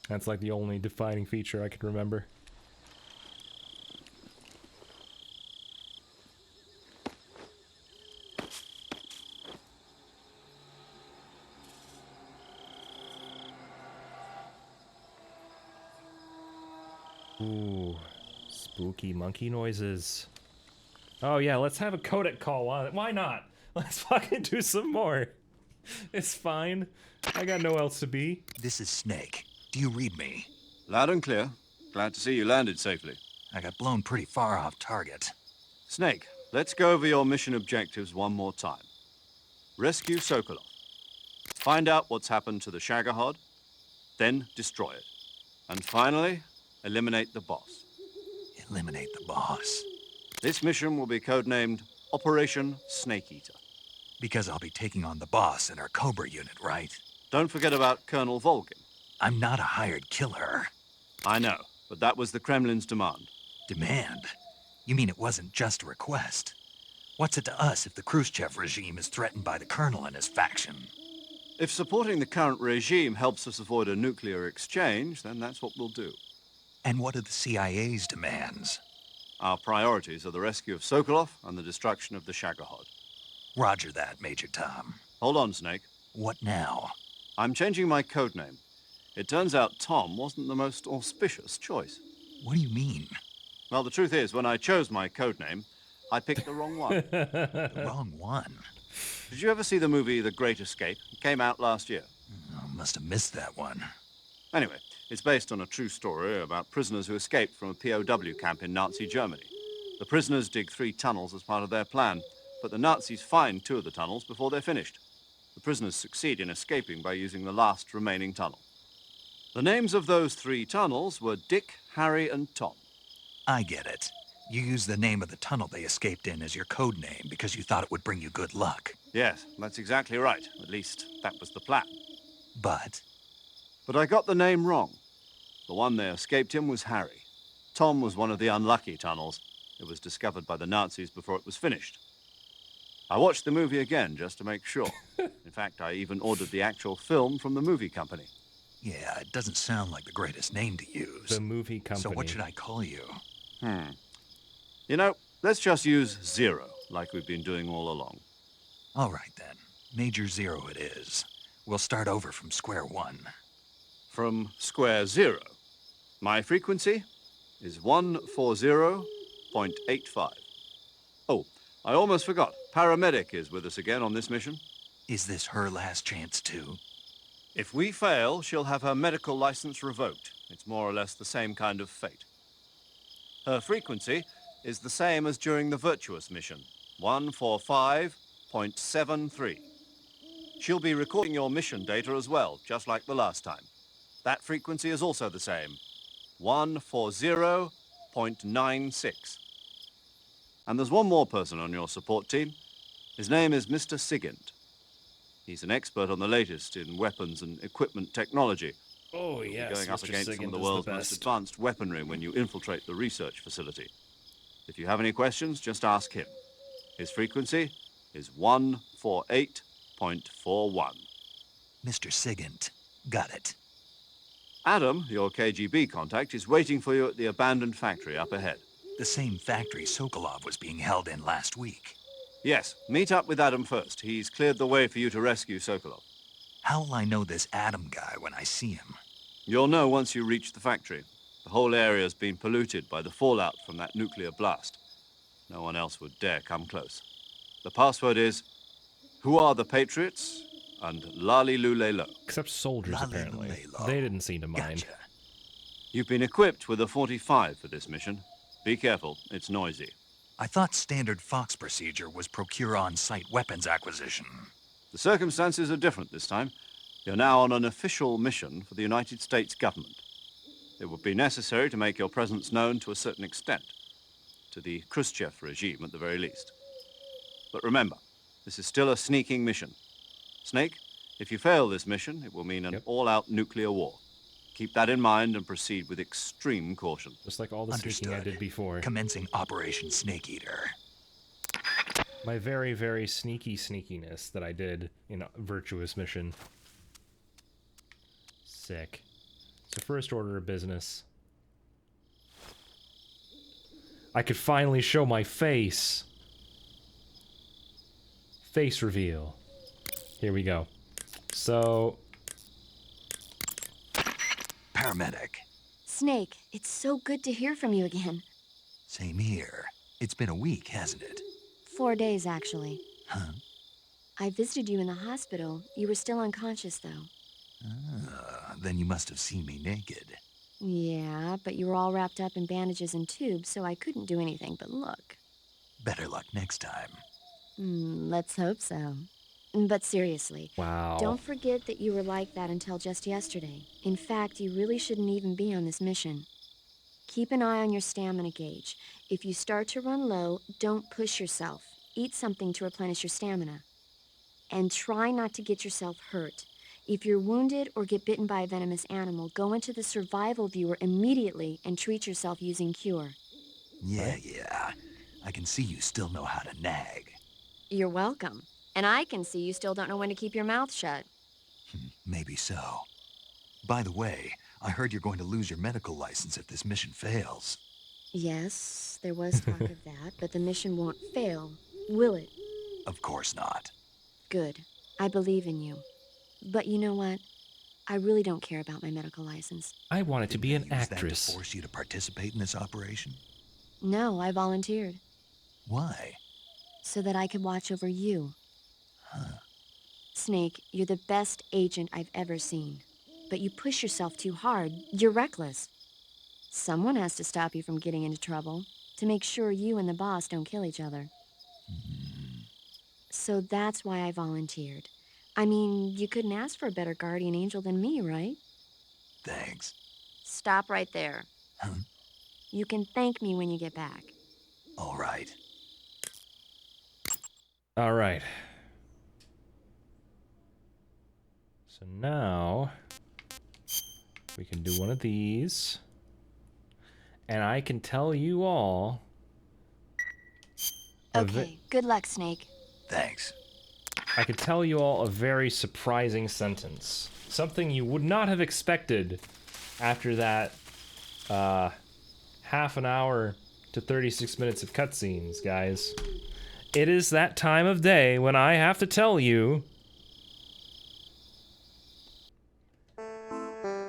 That's like the only defining feature I can remember. Ooh, spooky monkey noises. Oh yeah, let's have a codec call on it. Why not? Let's fucking do some more. It's fine. I got no else to be. This is Snake. Do you read me? Loud and clear. Glad to see you landed safely. I got blown pretty far off target. Snake, let's go over your mission objectives one more time. Rescue Sokolov. Find out what's happened to the Shagohod, then destroy it. And finally, eliminate the boss. Eliminate the boss? This mission will be codenamed Operation Snake Eater. Because I'll be taking on the boss in our Cobra unit, right? Don't forget about Colonel Volgin. I'm not a hired killer. I know, but that was the Kremlin's demand. Demand? You mean it wasn't just a request? What's it to us if the Khrushchev regime is threatened by the Colonel and his faction? If supporting the current regime helps us avoid a nuclear exchange, then that's what we'll do. And what are the CIA's demands? Our priorities are the rescue of Sokolov and the destruction of the Shagohod. Roger that, Major Tom. Hold on, Snake. What now? I'm changing my codename. It turns out Tom wasn't the most auspicious choice. What do you mean? Well, the truth is, when I chose my codename, I picked the wrong one. The wrong one? Did you ever see the movie The Great Escape? It came out last year. Oh, must have missed that one. Anyway, it's based on a true story about prisoners who escaped from a POW camp in Nazi Germany. The prisoners dig 3 tunnels as part of their plan, but the Nazis find 2 of the tunnels before they're finished. The prisoners succeed in escaping by using the last remaining tunnel. The names of those 3 tunnels were Dick, Harry, and Tom. I get it. You used the name of the tunnel they escaped in as your code name because you thought it would bring you good luck. Yes, that's exactly right. At least, that was the plan. But I got the name wrong. The one they escaped in was Harry. Tom was one of the unlucky tunnels. It was discovered by the Nazis before it was finished. I watched the movie again just to make sure. In fact, I even ordered the actual film from the movie company. Yeah, it doesn't sound like the greatest name to use. The movie company. So what should I call you? You know, let's just use Zero, like we've been doing all along. All right, then. Major Zero it is. We'll start over from square one. From square zero. My frequency is 140.85. Oh, I almost forgot. Paramedic is with us again on this mission. Is this her last chance, too? If we fail, she'll have her medical license revoked. It's more or less the same kind of fate. Her frequency is the same as during the Virtuous mission, 145.73. She'll be recording your mission data as well, just like the last time. That frequency is also the same, 140.96. And there's one more person on your support team. His name is Mr. Sigint. He's an expert on the latest in weapons and equipment technology. Oh, yes, Going up Mr. against some Sigint of the is world's the most best. advanced weaponry when you infiltrate the research facility. If you have any questions, just ask him. His frequency is 148.41. Mr. Sigint. Got it. Adam, your KGB contact, is waiting for you at the abandoned factory up ahead. The same factory Sokolov was being held in last week. Yes, meet up with Adam first. He's cleared the way for you to rescue Sokolov. How will I know this Adam guy when I see him? You'll know once you reach the factory. The whole area's been polluted by the fallout from that nuclear blast. No one else would dare come close. The password is, who are the Patriots? And Lali Lule Lo. Except soldiers, apparently. They didn't seem to mind. Gotcha. You've been equipped with a 45 for this mission. Be careful, it's noisy. I thought standard Fox procedure was procure on-site weapons acquisition. The circumstances are different this time. You're now on an official mission for the United States government. It would be necessary to make your presence known to a certain extent, to the Khrushchev regime at the very least. But remember, this is still a sneaking mission. Snake, if you fail this mission, it will mean an all-out nuclear war. Keep that in mind and proceed with extreme caution. Just like all the sneaking I did before. Commencing Operation Snake Eater. My very, very sneaky sneakiness that I did in a virtuous mission. Sick. So first order of business. I could finally show my face. Face reveal. Here we go. So... Paramedic. Snake, it's so good to hear from you again. Same here. It's been a week, hasn't it? 4 days, actually. Huh? I visited you in the hospital. You were still unconscious, though. Then you must have seen me naked. Yeah, but you were all wrapped up in bandages and tubes, so I couldn't do anything but look. Better luck next time. Let's hope so. But seriously, wow. Don't forget that you were like that until just yesterday. In fact, you really shouldn't even be on this mission. Keep an eye on your stamina gauge. If you start to run low, don't push yourself. Eat something to replenish your stamina. And try not to get yourself hurt. If you're wounded or get bitten by a venomous animal, go into the survival viewer immediately and treat yourself using Cure. Yeah. I can see you still know how to nag. You're welcome. And I can see you still don't know when to keep your mouth shut. Maybe so. By the way, I heard you're going to lose your medical license if this mission fails. Yes, there was talk of that, but the mission won't fail, will it? Of course not. Good. I believe in you. But you know what? I really don't care about my medical license. I wanted to be an actress. actress. That to force you to participate in this operation? No, I volunteered. Why? So that I could watch over you. Huh. Snake, you're the best agent I've ever seen. But you push yourself too hard. You're reckless. Someone has to stop you from getting into trouble, to make sure you and the boss don't kill each other. So that's why I volunteered. I mean, you couldn't ask for a better guardian angel than me, right? Thanks. Stop right there. Huh? You can thank me when you get back. All right. All right. So now we can do one of these, and I can tell you all. Okay, good luck, Snake. Thanks. I could tell you all a very surprising sentence. Something you would not have expected after that half an hour to 36 minutes of cutscenes, guys. It is that time of day when I have to tell you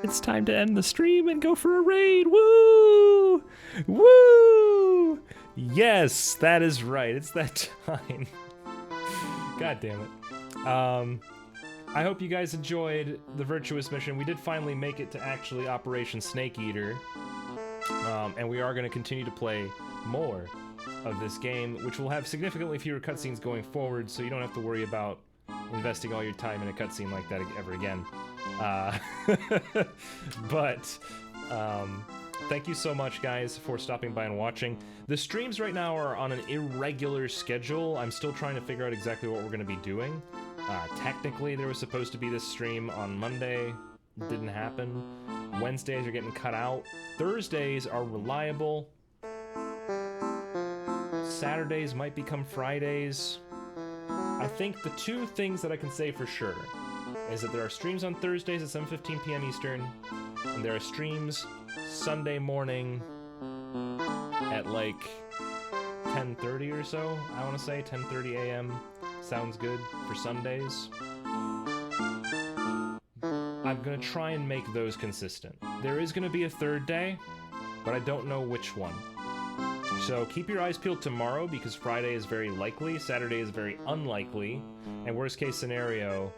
it's time to end the stream and go for a raid. Woo! Woo! Yes, that is right. It's that time. God damn it. I hope you guys enjoyed the Virtuous mission. We did finally make it to actually Operation Snake Eater. And we are going to continue to play more of this game, which will have significantly fewer cutscenes going forward, so you don't have to worry about investing all your time in a cutscene like that ever again. But thank you so much, guys, for stopping by and watching. The streams right now are on an irregular schedule. I'm still trying to figure out exactly what we're going to be doing. Technically, there was supposed to be this stream on Monday. Didn't happen. Wednesdays are getting cut out. Thursdays are reliable. Saturdays might become Fridays. I think the two things that I can say for sure is that there are streams on Thursdays at 7:15 p.m. Eastern, and there are streams Sunday morning at like 10:30 or so. I want to say 10:30 a.m. sounds good for Sundays. I'm gonna try and make those consistent. There is gonna be a third day, but I don't know which one. So keep your eyes peeled tomorrow, because Friday is very likely, Saturday is very unlikely, and worst case scenario,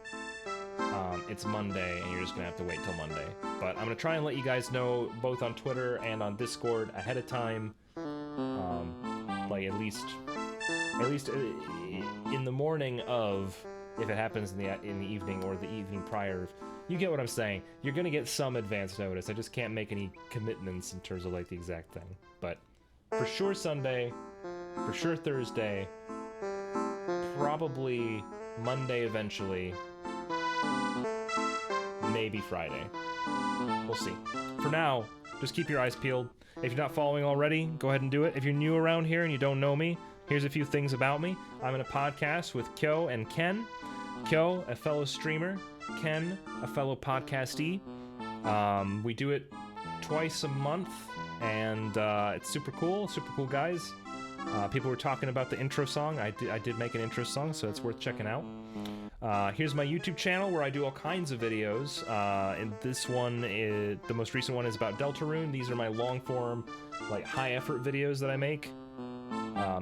it's Monday, and you're just gonna have to wait till Monday. But I'm gonna try and let you guys know both on Twitter and on Discord ahead of time, like at least in the morning of, if it happens in the evening or the evening prior. You get what I'm saying. You're gonna get some advance notice. I just can't make any commitments in terms of like the exact thing. But for sure Sunday, for sure Thursday, probably Monday eventually, maybe Friday. We'll see. For now, just keep your eyes peeled. If you're not following already, go ahead and do it. If you're new around here and you don't know me, here's a few things about me. I'm in a podcast with Kyo and Ken. Kyo, a fellow streamer. Ken, a fellow podcastee. We do it twice a month, and it's super cool guys. People were talking about the intro song. I did make an intro song, so it's worth checking out. Here's my YouTube channel where I do all kinds of videos. And this one, the most recent one, is about Deltarune. These are my long-form, like high-effort videos that I make.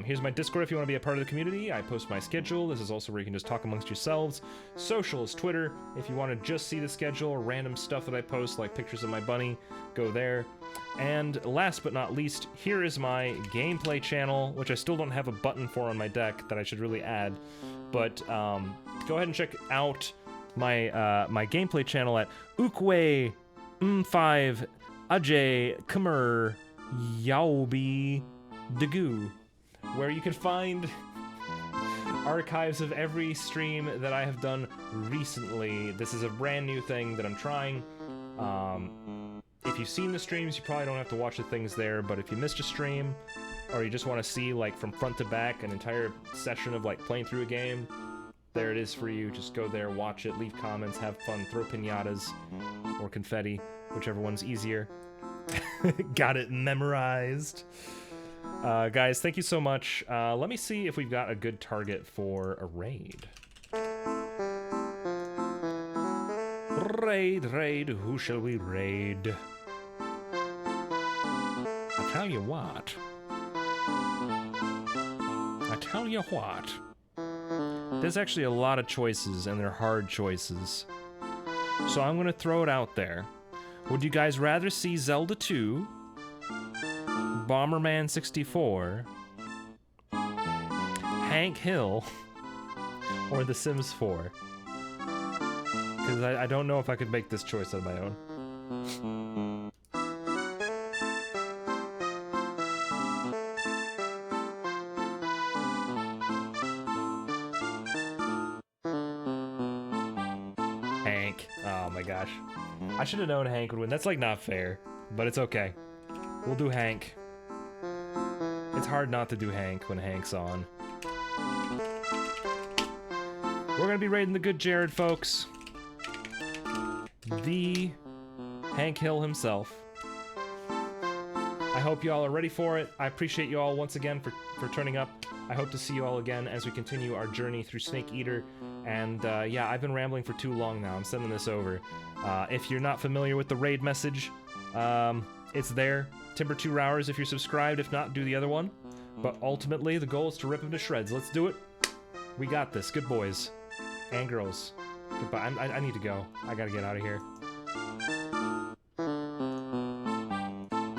Here's my Discord if you want to be a part of the community. I post my schedule. This is also where you can just talk amongst yourselves. Social is Twitter. If you want to just see the schedule or random stuff that I post, like pictures of my bunny, go there. And last but not least, here is my gameplay channel, which I still don't have a button for on my deck that I should really add. But go ahead and check out my my gameplay channel at ukwe5 ajay kumar yaobi degu, where you can find archives of every stream that I have done recently. This is a brand new thing that I'm trying. If you've seen the streams, you probably don't have to watch the things there, but if you missed a stream, or you just want to see, like, from front to back, an entire session of, like, playing through a game, there it is for you. Just go there, watch it, leave comments, have fun, throw piñatas, or confetti, whichever one's easier. Got it memorized. Guys, thank you so much. Let me see if we've got a good target for a raid. Raid, who shall we raid? I tell you what. There's actually a lot of choices, and they're hard choices. So I'm gonna throw it out there. Would you guys rather see Zelda 2, Bomberman 64, Hank Hill, or The Sims 4? Because I don't know if I could make this choice on my own. Hank. Oh my gosh. I should have known Hank would win. That's like not fair, but it's okay. We'll do Hank. It's hard not to do Hank when Hank's on. We're gonna be raiding the good Jared, folks. The Hank Hill himself. I hope you all are ready for it. I appreciate you all once again for turning up. I hope to see you all again as we continue our journey through Snake Eater. And yeah, I've been rambling for too long now. I'm sending this over. If you're not familiar with the raid message, it's there. Timber 2 Rowers if you're subscribed. If not, do the other one. But ultimately, the goal is to rip him to shreds. Let's do it. We got this. Good boys. And girls. Goodbye. I need to go. I gotta get out of here.